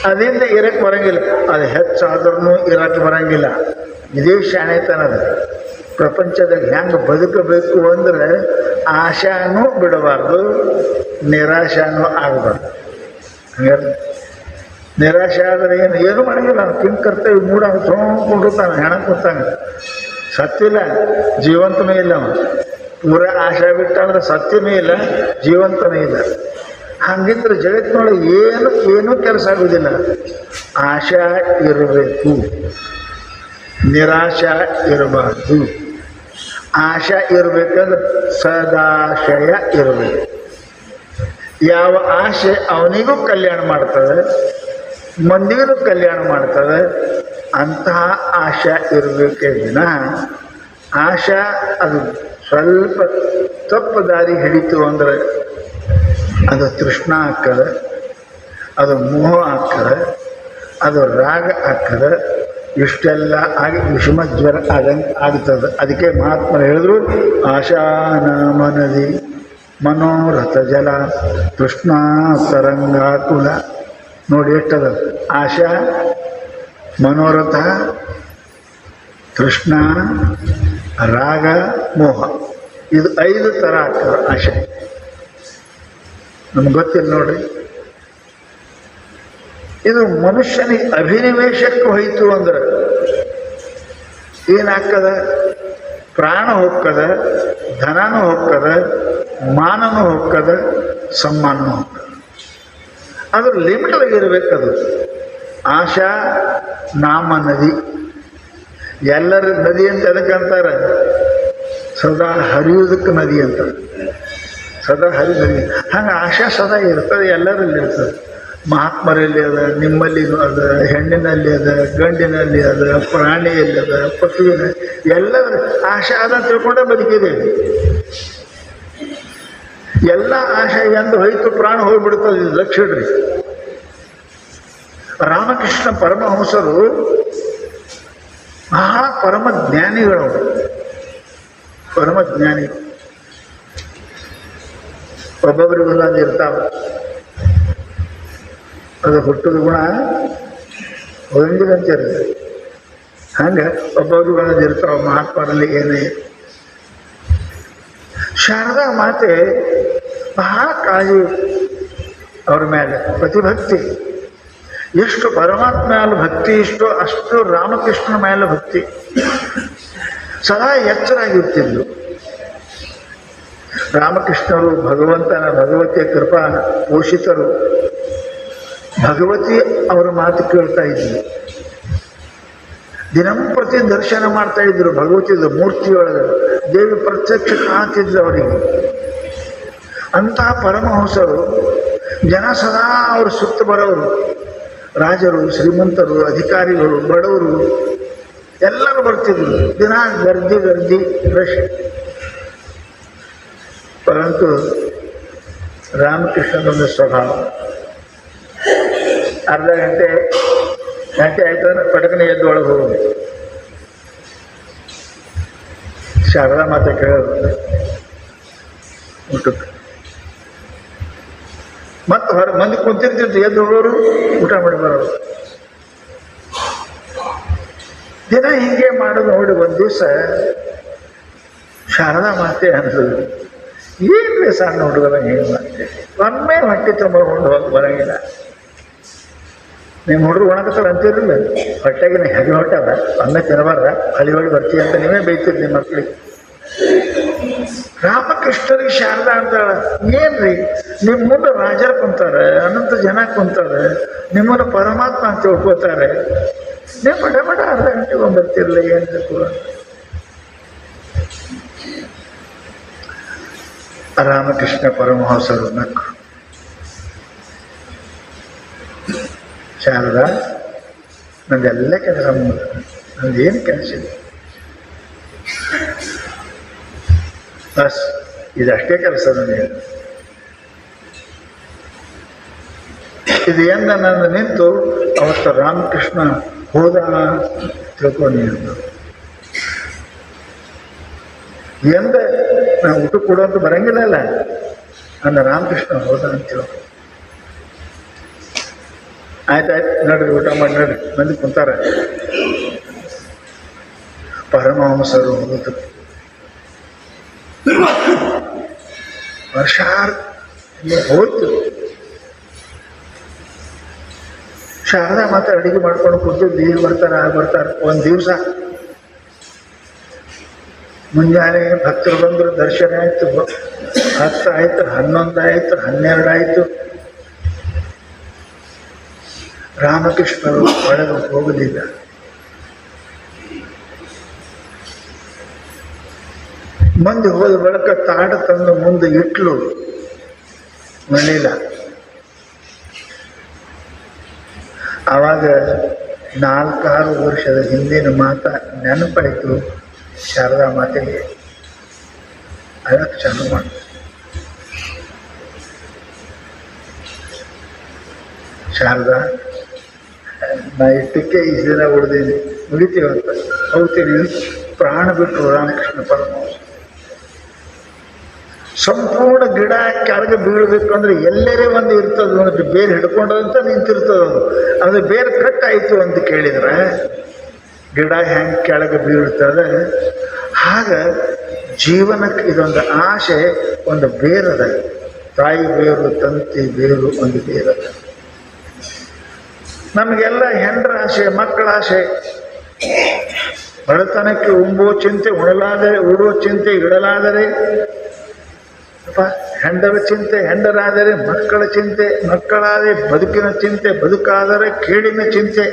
ಅದಿಂದ ಇರೋಕ್ಕೆ ಬರೋಂಗಿಲ್ಲ. ಅದು ಹೆಚ್ಚಾದ್ರೂ ಇರೋಕ್ಕೆ ಬರೋಂಗಿಲ್ಲ. ಇದೇ ಶಾಣೆತನದ. ಪ್ರಪಂಚದಾಗ ಹೆಂಗೆ ಬದುಕಬೇಕು ಅಂದರೆ ಆಶಾನೂ ಬಿಡಬಾರ್ದು, ನಿರಾಶಾನೂ ಆಗಬಾರ್ದು. ಹಂಗಾರೆ ನಿರಾಶೆ ಆದರೆ ಏನು ಮಾಡೋಂಗಿಲ್ಲ. ಅವ್ನು ಕಿಂಕರ್ತೇವೆ ಮೂಡ ತೊಗೊಂಡಿರ್ತಾನೆ, ಹೆಣ ಕೂತಾನೆ, ಸತ್ತಿಲ್ಲ, ಜೀವಂತನೂ ಇಲ್ಲ. ಅವನು ಪೂರ ಆಶಾ ಬಿಟ್ಟಂದ್ರೆ ಸತ್ಯನೂ ಇಲ್ಲ, ಜೀವಂತನೂ ಇಲ್ಲ. ಹಂಗಿದ್ರೆ ಜಗತ್ತಿನೊಳಗೆ ಏನೂ ಕೆಲಸ ಆಗೋದಿಲ್ಲ. ಆಶಾ ಇರಬೇಕು, ನಿರಾಶಾ ಇರಬಾರ್ದು. ಆಶಾ ಇರಬೇಕಂದ್ರೆ ಸದಾಶಯ ಇರಬೇಕು. ಯಾವ ಆಶೆ ಅವನಿಗೂ ಕಲ್ಯಾಣ ಮಾಡ್ತದೆ, ಮಂದಿಗೂ ಕಲ್ಯಾಣ ಮಾಡ್ತದೆ, ಅಂತಹ ಆಶಾ ಇರಬೇಕೇ ವಿನ ಆಶಾ ಅದು ಸ್ವಲ್ಪ ತಪ್ಪು ದಾರಿ ಹಿಡಿತು ಅಂದರೆ ಅದು ತೃಷ್ಣ ಆಗ್ತದೆ, ಅದು ಮೋಹ ಆಗ್ತದೆ, ಅದು ರಾಗ ಆಗ್ತದೆ. ಇಷ್ಟೆಲ್ಲ ಆಗಿ ವಿಷಮ ಜ್ವರ ಆದಂಗೆ ಆಗ್ತದೆ. ಅದಕ್ಕೆ ಮಹಾತ್ಮರು ಹೇಳಿದ್ರು, ಆಶಾನಾಮ ನದಿ ಮನೋರಥ ಜಲ ತೃಷ್ಣಾ ತರಂಗಾಕುಲ. ನೋಡಿ ಎಷ್ಟದ ಆಶಾ, ಮನೋರಥ, ತೃಷ್ಣ, ರಾಗ, ಮೋಹ. ಇದು 5 ಥರ ಆಗ್ತದೆ ಆಶೆ. ನಮ್ಗೆ ಗೊತ್ತಿಲ್ಲ ನೋಡ್ರಿ. ಇದು ಮನುಷ್ಯನಿಗೆ ಅಭಿನಿವೇಶಕ್ಕೆ ಹೋಯಿತು ಅಂದ್ರೆ ಏನಾಗ್ತದ? ಪ್ರಾಣ ಹೋಗ್ತದ, ಧನನೂ ಹೋಗ್ತದ, ಮಾನನೂ ಹೋಗ್ತದ, ಸಮ್ಮಾನನೂ ಹೋಗ್ತದೆ. ಅದ್ರ ಲಿಮಿಟ್ದಾಗಿರ್ಬೇಕದು. ಆಶಾ ನಾಮ ನದಿ. ಎಲ್ಲರ ನದಿ ಅಂತ ಎದಕ್ಕಂತಾರೆ? ಸದಾ ಹರಿಯುವುದಕ್ಕೆ ನದಿ ಅಂತ, ಸದಾ ಹರಿ ನದಿ. ಹಂಗೆ ಆಶಾ ಸದಾ ಇರ್ತದೆ, ಎಲ್ಲರಲ್ಲಿ ಇರ್ತದೆ. ಮಹಾತ್ಮರಲ್ಲಿ ಅದ, ನಿಮ್ಮಲ್ಲಿನೂ ಅದ, ಹೆಣ್ಣಿನಲ್ಲಿ ಅದ, ಗಂಡಿನಲ್ಲಿ ಅದ, ಪ್ರಾಣಿಯಲ್ಲಿ ಅದ, ಪಶುವಿನ ಎಲ್ಲರ ಆಶಾ ಅದ ತಿಳ್ಕೊಂಡೇ ಬದುಕಿದೆ. ಎಲ್ಲ ಆಶೆ ಎಂದು ಹೋಯ್ತು, ಪ್ರಾಣ ಹೋಗ್ಬಿಡ್ತದೆ. ಲಕ್ಷಡ್ರಿ. ರಾಮಕೃಷ್ಣ ಪರಮಹಂಸರು ಮಹಾ ಪರಮಜ್ಞಾನಿಗಳು, ಪರಮಜ್ಞಾನಿ. ಒಬ್ಬೊಬ್ಬರಿಗೆ ಒಂದೊಂದು ಇರ್ತಾವೆ. ಅದು ಹುಟ್ಟದ ಗುಣ ಒಂದಿರಂತಿರ. ಹಂಗೆ ಒಬ್ಬೊಬ್ರಿಗೆ ಒಂದೊಂದು ಇರ್ತಾವೆ. ಮಹಾತ್ಮರಲ್ಲಿ ಏನೇ ಶಾರದಾ ಮಾತೆ ಬಹಳ ಕಾಳಜಿ ಅವ್ರ ಮೇಲೆ, ಪ್ರತಿಭಕ್ತಿ. ಎಷ್ಟು ಪರಮಾತ್ಮ ಮೇಲೆ ಭಕ್ತಿ ಇಷ್ಟೋ ಅಷ್ಟು ರಾಮಕೃಷ್ಣನ ಮೇಲೆ ಭಕ್ತಿ. ಸದಾ ಎಚ್ಚರಾಗಿರ್ತಿದ್ಲು. ರಾಮಕೃಷ್ಣರು ಭಗವಂತನ, ಭಗವತಿಯ ಕೃಪಾ ಪೋಷಿತರು. ಭಗವತಿ ಅವರ ಮಾತು ಕೇಳ್ತಾ ಇದ್ದರು. ದಿನಂಪ್ರತಿ ದರ್ಶನ ಮಾಡ್ತಾ ಇದ್ರು ಭಗವತಿಯ ಮೂರ್ತಿಯೊಳಗೆ. ದೇವಿ ಪ್ರತ್ಯಕ್ಷ ಕಾಣ್ತಿದ್ರು ಅವರಿಗೆ. ಅಂತಹ ಪರಮಹಂಸರು. ಜನ ಸದಾ ಅವರು ಸುತ್ತ ಬರೋರು. ರಾಜರು, ಶ್ರೀಮಂತರು, ಅಧಿಕಾರಿಗಳು, ಬಡವರು ಎಲ್ಲರೂ ಬರ್ತಿದ್ರು. ದಿನ ಗರ್ದಿ ರಶ್. ಪರಂತು ರಾಮಕೃಷ್ಣನೊಂದು ಸ್ವಭಾವ. ಅರ್ಧ ಗಂಟೆ ಆಯ್ತು ಅಂದ್ರೆ ಪಟಕನೆ ಎದ್ದು ಒಳಗೆ ಹೋಗೋದು. ಶಾರದಾ ಮಾತೆ ಕೇಳೋದು ಊಟಕ್ಕೆ. ಮತ್ತು ಮಂದಿ ಕುಂತಿರ್ತಿತ್ತು, ಎದ್ದು ಹೋಗೋರು, ಊಟ ಮಾಡಿ ಬರೋರು. ದಿನ ಹೀಗೆ ಮಾಡೋದು ನೋಡಿ ಒಂದು ದಿವಸ ಶಾರದಾ ಮಾತೆ ಅಂದರು, ಏನ್ರಿ ಸಣ್ಣ ಹುಡುಗರ ಏನು ಮಾಡ್ತೀವಿ, ಒಮ್ಮೆ ಹೊಟ್ಟೆ ತುಂಬ ಕೊಂಡು ಹೋಗಿ ಬರೋಂಗಿಲ್ಲ. ನಿಮ್ಮ ಹುಡುಗರು ಒಣಗತ್ತಾರ ಅಂತಿರಲಿಲ್ಲ, ಹೊಟ್ಟೆಗಿನ ಹೆಗೆ ಹೊಟ್ಟದ ಒಮ್ಮೆ ತಿನ್ನಬಾರ್ದ, ಹಳಿ ಬರ್ತೀವಿ ಅಂತ ನೀವೇ ಬೈತೀರಿ ನಿಮ್ಮ ಮಕ್ಕಳಿಗೆ. ರಾಮಕೃಷ್ಣರಿಗೆ ಶಾರದಾ ಅಂತಾಳ, ಏನ್ರಿ ನಿಮ್ಮ ಮುಂದೆ ರಾಜರು ಕುಂತಾರೆ, ಅನಂತ ಜನ ಕುಂತಾರೆ, ನಿಮ್ಮನ್ನು ಪರಮಾತ್ಮ ಅಂತ ತಿಳ್ಕೊತಾರೆ, ನೀವು ಮಡ ಮಡ ಅರ್ಧ ಗಂಟೆಗೆ ಬರ್ತಿರ್ಲಿಲ್ಲ, ಏನ್ ಬೇಕು? ರಾಮಕೃಷ್ಣ ಪರಮಹಂಸರು ನಕ್ಕು, ಶಾರದಾ ನಂದೆಲ್ಲ ಕೆಲಸ ಮುಗಿದ, ನಂದೇನು ಕೆಲಸ ಇದೆ, ಬಸ್ ಇದಷ್ಟೇ ಕೆಲಸ ನನಗೆ. ಇದು ಎಂದ ನನ್ನ ನಿಂತು ಅವತ್ತು ರಾಮಕೃಷ್ಣ ಹೋದ ತಿಳ್ಕೊಂಡು ಎಂದ ನಾವು ಊಟ ಕೊಡೋಂತ ಬರಂಗಿಲ್ಲಲ್ಲ, ಅಂದ ರಾಮಕೃಷ್ಣ ಹೋದ ಅಂತ ತಿಳ್ಕೊ. ಆಯ್ತಾಯ್ತು ನಡ್ರಿ, ಊಟ ಮಾಡಿ ನಡ್ರಿ, ಮಂದಿ ಕುಂತಾರ. ಪರಮಹಂಸರು ಹೋದ್ರು. ವರ್ಷಾರ್ ಹೋಯ್ತು. ಶಾರದಾ ಮಾತ್ರ ಅಡಿಗೆ ಮಾಡ್ಕೊಂಡು ಕೂತಿದ್ದು, ಈಗ ಬರ್ತಾರೆ ಆಗ ಬರ್ತಾರೆ. ಒಂದು ದಿವಸ ಮುಂಜಾನೆ ಭಕ್ತರು ಬಂದರು, ದರ್ಶನ ಆಯಿತು, 10 ಆಯಿತು, 11 ಆಯಿತು, 12 ಆಯಿತು. ರಾಮಕೃಷ್ಣರು ಒಳಗೆ ಹೋಗಲಿಲ್ಲ. ಮಂದಿ ಹೋದ ಬಳಿಕ ತಾಡ ತಂದು ಮುಂದೆ ಇಟ್ಲು, ಮಣಿಲ್ಲ. ಆವಾಗ 4-6 ವರ್ಷದ ಹಿಂದಿನ ಮಾತ ನೆನಪಾಯಿತು ಶಾರದಾ ಮಾತೆಗೆ. ಅದಕ್ಕೆ ಚಾಲು ಮಾಡಿ, ಶಾರದಾ ನಾ ಇಷ್ಟಕ್ಕೆ ಈ ದಿನ ಉಳಿದೀನಿ, ಮುಗಿತೀವಂತ ಹೋಗ್ತೀನಿ. ಪ್ರಾಣ ಬಿಟ್ಟರು ರಾಮಕೃಷ್ಣ ಪರಮಹಂಸ. ಸಂಪೂರ್ಣ ಗಿಡ ಕೆಳಗೆ ಬೀಳಬೇಕು ಅಂದ್ರೆ ಎಲ್ಲರೇ ಒಂದು ಇರ್ತದೆ, ಒಂದು ಬೇರೆ ಹಿಡ್ಕೊಂಡಂತ ನಿಂತಿರ್ತದ. ಅದು ಬೇರೆ ಕಟ್ಟಾಯಿತು ಅಂತ ಕೇಳಿದ್ರೆ ಗಿಡ ಹೆಂಗೆ ಕೆಳಗೆ ಬೀಳ್ತದೆ, ಆಗ ಜೀವನಕ್ಕೆ ಇದೊಂದು ಆಸೆ, ಒಂದು ಬೇರದ. ತಾಯಿ ಬೇರು, ತಂತಿ ಬೇರು, ಒಂದು ಬೇರದ. ನಮಗೆಲ್ಲ ಹೆಂಡ್ರ ಆಸೆ, ಮಕ್ಕಳ ಆಸೆ, ಬಡತನಕ್ಕೆ ಉಂಬುವ ಚಿಂತೆ, ಉಡುವ ಚಿಂತೆ ಇಡಲಾದರೆ, ಹೆಂಡರ ಚಿಂತೆ ಹೆಂಡರಾದರೆ, ಮಕ್ಕಳ ಚಿಂತೆ ಮಕ್ಕಳಾದರೆ, ಬದುಕಿನ ಚಿಂತೆ ಬದುಕಾದರೆ, ಕೇಡಿನ ಚಿಂತೆ.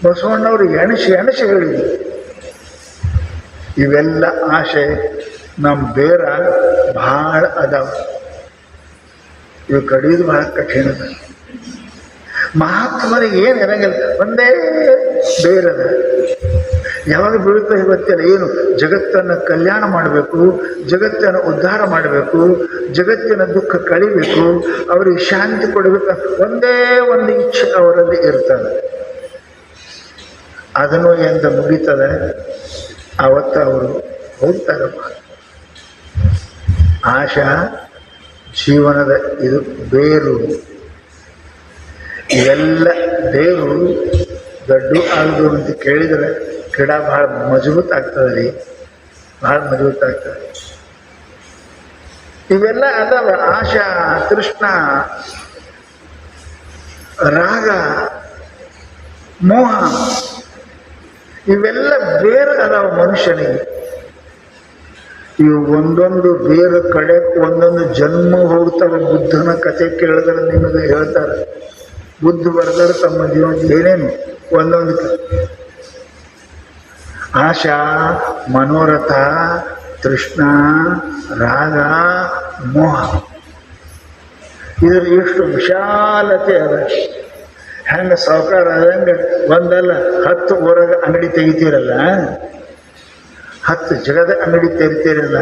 ಬಸವಣ್ಣವರು ಎಣಸಿ ಹೇಳಿದ್ರು. ಇವೆಲ್ಲ ಆಸೆ ನಮ್ಮ ಬೇರ ಭಾಳ ಅದಾವ. ಇವು ಕಡಿಯೋದು ಭಾಳ ಕಠಿಣ. ಮಹಾತ್ಮರಿಗೆ ಏನು ಇರಂಗಿಲ್ಲ, ಒಂದೇ ಬೇರದ. ಯಾವಾಗ ಬೀಳುತ್ತೆ ಗೊತ್ತಿಲ್ಲ. ಏನು ಜಗತ್ತನ್ನು ಕಲ್ಯಾಣ ಮಾಡಬೇಕು, ಜಗತ್ತನ್ನು ಉದ್ಧಾರ ಮಾಡಬೇಕು, ಜಗತ್ತಿನ ದುಃಖ ಕಳಿಬೇಕು, ಅವರಿಗೆ ಶಾಂತಿ ಕೊಡಬೇಕು, ಒಂದೇ ಒಂದು ಇಚ್ಛೆ ಅವರಲ್ಲಿ ಇರ್ತದೆ. ಅದನ್ನು ಎಂದು ಮುಗಿತದೆ, ಅವತ್ತು ಅವರು ಹೋಗ್ತಾರಪ್ಪ. ಆಶಾ ಜೀವನದ ಇದು ಬೇರು. ಇವೆಲ್ಲ ಬೇರು ದೊಡ್ಡ ಆಗುದು ಅಂತ ಕೇಳಿದರೆ ಗಿಡ ಭಾಳ ಮಜಬೂತ್ ಆಗ್ತದೆ ರೀ, ಭಾಳ ಮಜಬೂತ್ ಆಗ್ತದೆ. ಇವೆಲ್ಲ ಅದಾವ. ಆಶಾ, ತೃಷ್ಣ, ರಾಗ, ಮೋಹ, ಇವೆಲ್ಲ ಬೇರೆ ಅದಾವ ಮನುಷ್ಯನಿಗೆ. ಇವು ಒಂದೊಂದು ಬೇರೆ ಕಡೆ ಒಂದೊಂದು ಜನ್ಮ ಹೋಗ್ತಾವ. ಬುದ್ಧನ ಕಥೆ ಕೇಳಿದ್ರೆ ನಿಮಗೆ ಹೇಳ್ತಾರೆ, ಬುದ್ಧ ಬರೆದರೆ ತಮ್ಮ ಜೀವನ ಏನೇನು ಒಂದೊಂದು ಆಶಾ, ಮನೋರಥ, ತೃಷ್ಣ, ರಾಗ, ಮೋಹ, ಇದ್ರ ಎಷ್ಟು ವಿಶಾಲತೆ ಅದ. ಹೆಂಗೆ ಸಾವುಕಾರ ಹೆಂಗೆ ಒಂದಲ್ಲ 10 ಊರಾಗ ಅಂಗಡಿ ತೆಗಿತೀರಲ್ಲ, 10 ಜಗದ ಅಂಗಡಿ ತೆಗಿತೀರಲ್ಲ,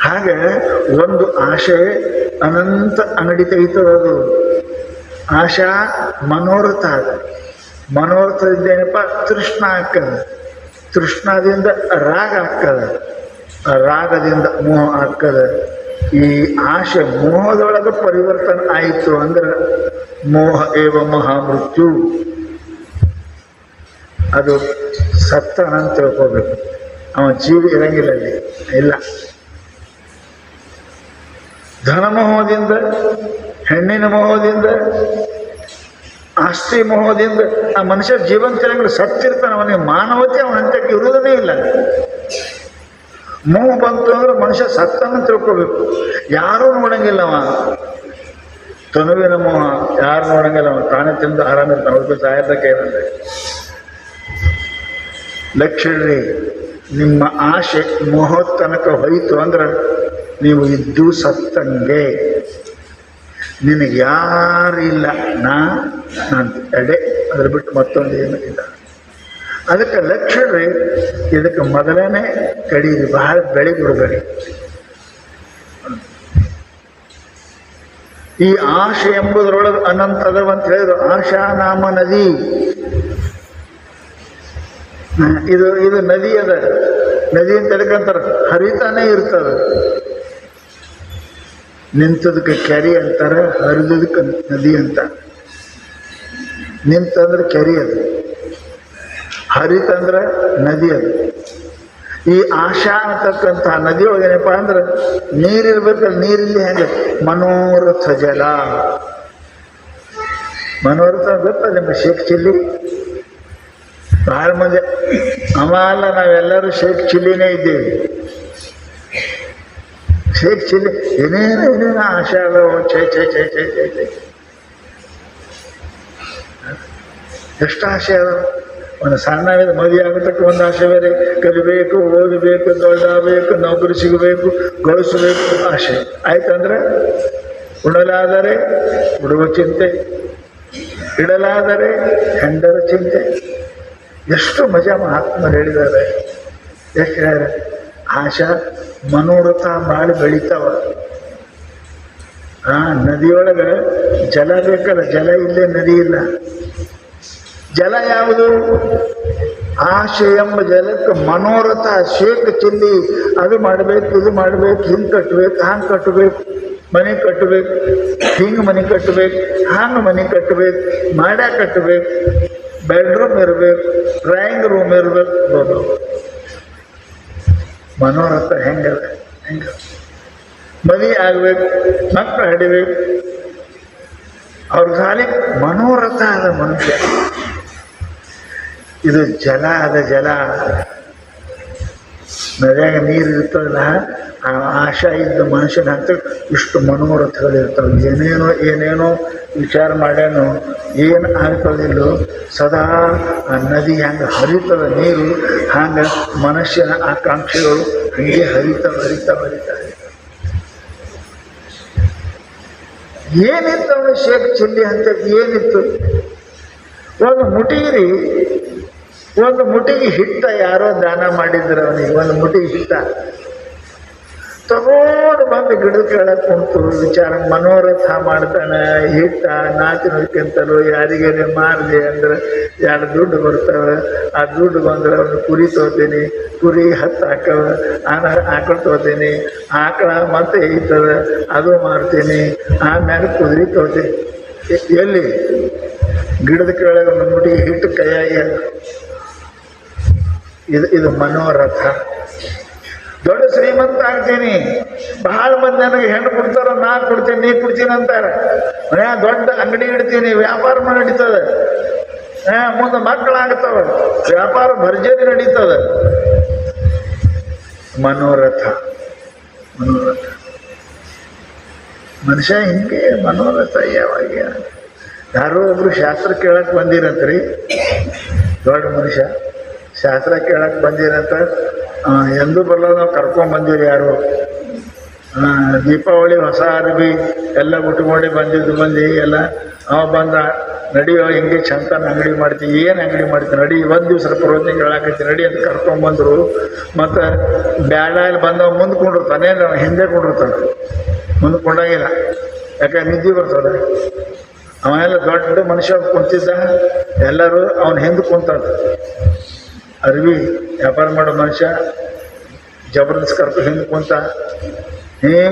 ಹಾಗೆ ಒಂದು ಆಶೆ ಅನಂತ ಅಂಗಡಿ ತೆಗಿತದದು. ಆಶಾ ಮನೋರಥ ಅದ. ಮನೋರಥದಿಂದ ಏನಪ್ಪ, ತೃಷ್ಣ ಆಗ್ತದೆ, ತೃಷ್ಣದಿಂದ ರಾಗ ಆಗ್ತದೆ, ರಾಗದಿಂದ ಮೋಹ ಆಗ್ತದೆ. ಈ ಆಶೆ ಮೋಹದೊಳಗೆ ಪರಿವರ್ತನೆ ಆಯಿತು ಅಂದ್ರೆ ಮೋಹ ಏವ ಮಹಾಮೃತ್ಯು. ಅದು ಸತ್ತನಂತ ತಿಳ್ಕೋಬೇಕು. ಅವ ಜೀವಿ ಇರಂಗಿಲ್ಲ ಅಲ್ಲಿ, ಇಲ್ಲ. ಧನ ಮೋಹದಿಂದ, ಹೆಣ್ಣಿನ ಮೋಹದಿಂದ, ಆಸ್ತಿ ಮೋಹದಿಂದ ಆ ಮನುಷ್ಯ ಜೀವನ ತಿರಂಗಿಲ್ಲ, ಸತ್ತಿರ್ತಾನೆ. ಅವನಿಗೆ ಮಾನವತೆ ಅವನ ಹಂತಕ್ಕೆ ಇರುವುದನ್ನೇ ಇಲ್ಲ. ಮೋಹ ಬಂತು ಅಂದ್ರೆ ಮನುಷ್ಯ ಸತ್ತನ್ನು ತಿಳ್ಕೋಬೇಕು. ಯಾರೂ ನೋಡಂಗಿಲ್ಲ ಅವ, ತನುವಿನ ಮೋಹ ಯಾರು ನೋಡಂಗಿಲ್ಲ. ಅವ ತಾನೇ ತಿಂದು ಆರಾಮಿರ್ತಾನೆ, ಅವ್ರಿಗೆ ಸಾಯದಕ್ಕೆ ಇರುತ್ತೆ. ಲಕ್ಷ್ಮೀ ನಿಮ್ಮ ಆಶೆ ಮೋಹ ತನಕ ಹೋಯಿತು ಅಂದ್ರೆ ನೀವು ಇದ್ದು ಸತ್ತಂಗೆ. ನಿನಗೆ ಯಾರಿಲ್ಲ, ನಾನು ಎಡೆ, ಅದ್ರ ಬಿಟ್ಟು ಮತ್ತೊಂದು ಏನೂ ಇಲ್ಲ. ಅದಕ್ಕೆ ಲಕ್ಷ್ಮೀ ಇದಕ್ಕೆ ಮೊದಲನೇ ಕಡೀರಿ, ಬಹಳ ಬೆಳೆಬಿಡಬೇಡಿ. ಈ ಆಶೆ ಎಂಬುದರೊಳಗೆ ಅನಂತ ಅದವಂತ ಹೇಳಿದ್ರು. ಆಶಾ ನಾಮ ನದಿ, ಇದು ನದಿ ಅದ. ನದಿ ಅಂತ ಹೇಳ್ಕಂತಾರೆ, ಹರಿತಾನೆ ಇರ್ತದೆ. ನಿಂತದಕ್ಕೆ ಕೆರೆ ಅಂತಾರೆ, ಹರಿದದಕ್ಕೆ ನದಿ ಅಂತ. ನಿಂತಂದ್ರೆ ಕೆರೆ ಅದು, ಹರಿತಂದ್ರೆ ನದಿ ಅದು. ಈ ಆಶಾ ಅಂತಕ್ಕಂಥ ನದಿ ಒಳಗೇನಪ್ಪ ಅಂದ್ರೆ ನೀರಿರ್ಬೇಕಲ್ಲ, ನೀರಿಲ್ಲಿ ಹೆಂಗೆ ಮನೋರಥ ಜಲ. ಮನೋರಥ ಗೊತ್ತ ನಿಮ್ಮ ಶೇಖ್ ಚಿಲ್ಲಿ? ಭಾಳ ಮಂದಿ ಅವ ಅಲ್ಲ, ನಾವೆಲ್ಲರೂ ಶೇಖ್ ಚಿಲ್ಲಿನೇ ಇದ್ದೀವಿ. ಶೇಖ್ ಚಿಲ್ಲಿ ಏನೇನು ಆಶೆ ಅದ. ಛೇ ಛೇ ಛೇ ಛೇ ಛೇ ಛೇ, ಎಷ್ಟು ಆಸೆ ಅದ. ಒಂದು ಸಣ್ಣ ಮದುವೆ ಆಗತಕ್ಕ ಒಂದು ಆಸೆ ಬೇರೆ, ಕಲಿಬೇಕು, ಓದಬೇಕು, ದೊಡ್ಡಬೇಕು, ನೌಕರಿ ಸಿಗಬೇಕು, ಗಳಿಸಬೇಕು ಆಸೆ. ಆಯ್ತಂದ್ರೆ ಉಡಲಾದರೆ ಉಡುವ ಚಿಂತೆ, ಇಡಲಾದರೆ ಹೆಂಡರ ಚಿಂತೆ. ಎಷ್ಟು ಮಜಾ ಮಹಾತ್ಮರು ಹೇಳಿದ್ದಾರೆ. ಎಷ್ಟು ಹೇಳ್ಯಾರ? ಆಶಾ ಮನೋರಥ ಬಾಳಿ ಬೆಳಿತಾವ. ನದಿಯೊಳಗೆ ಜಲ ಬೇಕಲ್ಲ, ಜಲ ಇಲ್ಲೇ ನದಿ ಇಲ್ಲ. ಜಲ ಯಾವುದು? ಆಶೆ ಎಂಬ ಜಲಕ್ಕೆ ಮನೋರಥ ಶೇಖ ಚಿಲ್ಲಿ. ಅದು ಮಾಡಬೇಕು, ಇದು ಮಾಡಬೇಕು, ಹಿಂಗೆ ಕಟ್ಟಬೇಕು, ಹಂಗೆ ಕಟ್ಟಬೇಕು, ಮನೆ ಕಟ್ಟಬೇಕು, ಹಿಂಗೆ ಮನೆ ಕಟ್ಟಬೇಕು, ಹಂಗೆ ಮನೆ ಕಟ್ಟಬೇಕು, ಮಾಡ್ಯಾ ಕಟ್ಟಬೇಕು, ಬೆಡ್ರೂಮ್ ಇರಬೇಕು, ಡ್ರಾಯಿಂಗ್ ರೂಮ್ ಇರಬೇಕು. ಮನೋರಥ ಹೆಂಗದ? ಹೆಂಗೆ ಮದುವೆ ಆಗಬೇಕು, ಮಕ್ಕಳು ಹಡಿಬೇಕು, ಅವ್ರ ಖಾಲಿ ಮನೋರಥ ಅದ ಮನುಷ್ಯ. ಇದು ಜಲ ಅದ. ಜಲ ನದಿಯಾಗ ನೀರು ಇರ್ತದಲ್ಲ, ಆ ಆಶಾ ಇದ್ದ ಮನುಷ್ಯನ ಅಂತ ಇಷ್ಟು ಮನೋರಥಗಳಿರ್ತಾವೆ. ಏನೇನೋ ವಿಚಾರ ಮಾಡ್ಯಾನೋ, ಏನು ಆಗ್ತದಿಲ್ಲೋ, ಸದಾ ಆ ನದಿ ಹೆಂಗೆ ಹರಿತದ ನೀರು, ಹಂಗೆ ಮನುಷ್ಯನ ಆಕಾಂಕ್ಷೆಗಳು ಹಂಗೆ ಹರಿತಾವೆ. ಏನಿತ್ತು ಅವನು ಶೇಖ್ ಚಿಲ್ಲಿ ಅಂತ? ಏನಿತ್ತು? ಒಂದು ಮುಟಿಗೆ ಹಿಟ್ಟ ಯಾರೋ ದಾನ ಮಾಡಿದ್ರು ಅವನಿಗೆ. ಒಂದು ಮುಟಿಗೆ ಹಿಟ್ಟ ತಗೊಂಡು ಬಂದು ಗಿಡದ ಕೆಳಗೆ ಕುಂತು ವಿಚಾರ ಮನೋರಥ ಮಾಡ್ತಾನೆ. ಹಿಟ್ಟ ನಾಚಿನಕ್ಕಿಂತಲೂ ಯಾರಿಗೇನೆ ಮಾರಿದೆ ಅಂದ್ರೆ 2 ದುಡ್ಡು ಬರ್ತವೆ. ಆ ದುಡ್ಡು ಬಂದ್ರೆ ಅವನು ಕುರಿ ತೋತೀನಿ, ಕುರಿ 10 ಹಾಕವ, ಆಕಳು ತೋತೀನಿ, ಆಕಳ ಮತ್ತೆ ಈತದ, ಅದು ಮಾರ್ತೀನಿ, ಆಮ್ಯಾಗ ಕುದುರೆ ತೋತೀನಿ. ಎಲ್ಲಿ? ಗಿಡದ ಕೆಳಗೆ ಒಂದು ಮುಟಿಗೆ ಹಿಟ್ಟು ಕೈಯಾಗಿ. ಇದು ಮನೋರಥ. ದೊಡ್ಡ ಶ್ರೀಮಂತ ಆಗ್ತೀನಿ, ಬಹಳ ಮಂದಿ ನನಗೆ ಹೆಣ್ಣು ಕೊಡ್ತಾರ, ನಾ ಕೊಡ್ತೀನಿ, ನೀ ಕೊಡ್ತೀನಿ ಅಂತಾರೆ. ದೊಡ್ಡ ಅಂಗಡಿ ಇಡ್ತೀನಿ, ವ್ಯಾಪಾರ ನಡೀತದೆ, ಮುಂದೆ ಮಕ್ಕಳಾಗ್ತವ, ವ್ಯಾಪಾರ ಭರ್ಜರಿ ನಡೀತದೆ. ಮನೋರಥ. ಮನುಷ್ಯ ಹಿಂಗೆ ಮನೋರಥ. ಯಾವಾಗ ಯಾರೋ ಒಬ್ರು ಶಾಸ್ತ್ರ ಕೇಳಕ್ಕೆ ಬಂದಿರಂತ್ರಿ, ದೊಡ್ಡ ಮನುಷ್ಯ ಶಾಸ್ತ್ರ ಕೇಳಕ್ಕೆ ಬಂದಿರಂತ. ಎಂದೂ ಬರಲ್ಲ, ನಾವು ಕರ್ಕೊಂಡು ಬಂದಿರಿ. ಯಾರು ದೀಪಾವಳಿ ಹೊಸ ಅರ್ಬಿ ಎಲ್ಲ ಉಟ್ಕೊಂಡು ಬಂದಿದ್ದು ಮಂದಿ ಎಲ್ಲ. ಅವ ಬಂದ, ನಡಿಯೋ ಹಿಂಗೆ ಚಂತನ ಅಂಗಡಿ ಮಾಡ್ತೀವಿ. ಏನು ಅಂಗಡಿ ಮಾಡ್ತೀವಿ ನಡಿ, ಒಂದು ದಿವ್ಸ ಪ್ರವಚನ ಹೇಳಾಕೈತಿ ನಡಿ ಅಂತ ಕರ್ಕೊಂಡ್ಬಂದರು. ಮತ್ತು ಬ್ಯಾಡ ಇಲ್ಲಿ ಬಂದವ ಮುಂದೆ ಕೊಂಡಿರ್ತಾನೆ, ಹಿಂದೆ ಕೊಂಡಿರ್ತಾನೆ, ಮುಂದೆ ಕೊಂಡಾಗಿಲ್ಲ. ಯಾಕೆ ನಿದ್ದೆ ಬರ್ತದೆ. ಅವನೆಲ್ಲ ದೊಡ್ಡ ಮನುಷ್ಯ ಕುಂತಿದ್ದ, ಎಲ್ಲರೂ ಅವನ ಹಿಂದೆ ಕುಂತಾರ. ಅರ್ವಿ ವ್ಯಾಪಾರ ಮಾಡೋ ಮನುಷ್ಯ ಜಬರ್ದಸ್ತ್ ಕರ್ಕೊಂಡು ಹಿಂದೆ ಕುಂತ.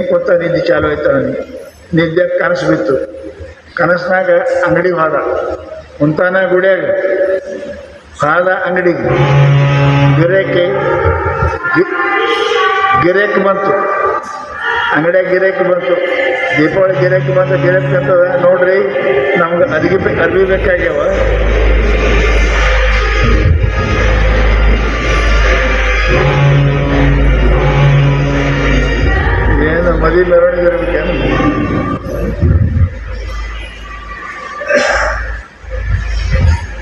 ಕುಂತ ನಿದ್ದೆ ಚಾಲು ಆಯ್ತು ಅವನಿಗೆ. ನಿದ್ದೆ ಕನಸು ಬಿತ್ತು. ಕನಸಿನಾಗ ಅಂಗಡಿಗೆ ಹೋದ, ಕುಂತಾನ ಗುಡಿಯಾಗ ಹೋದ ಅಂಗಡಿಗೆ. ಗಿರೇಕಿ ಬಂತು, ಅಂಗಡಿಯಾಗ ಗಿರೇಕಿ ಬಂತು. ದೀಪಾವಳಿ ಗಿರೇಕಿ ಬಂತು. ಗಿರೇಕಿ ಅಂತದ, ನೋಡ್ರಿ ನಮ್ಗೆ ಅರ್ವಿ ಬೇಕಾಗ್ಯಾವ, ಮದುವೆ ಮೆರವಣಿಗೆ ಇರ್ಬೇಕೇನು?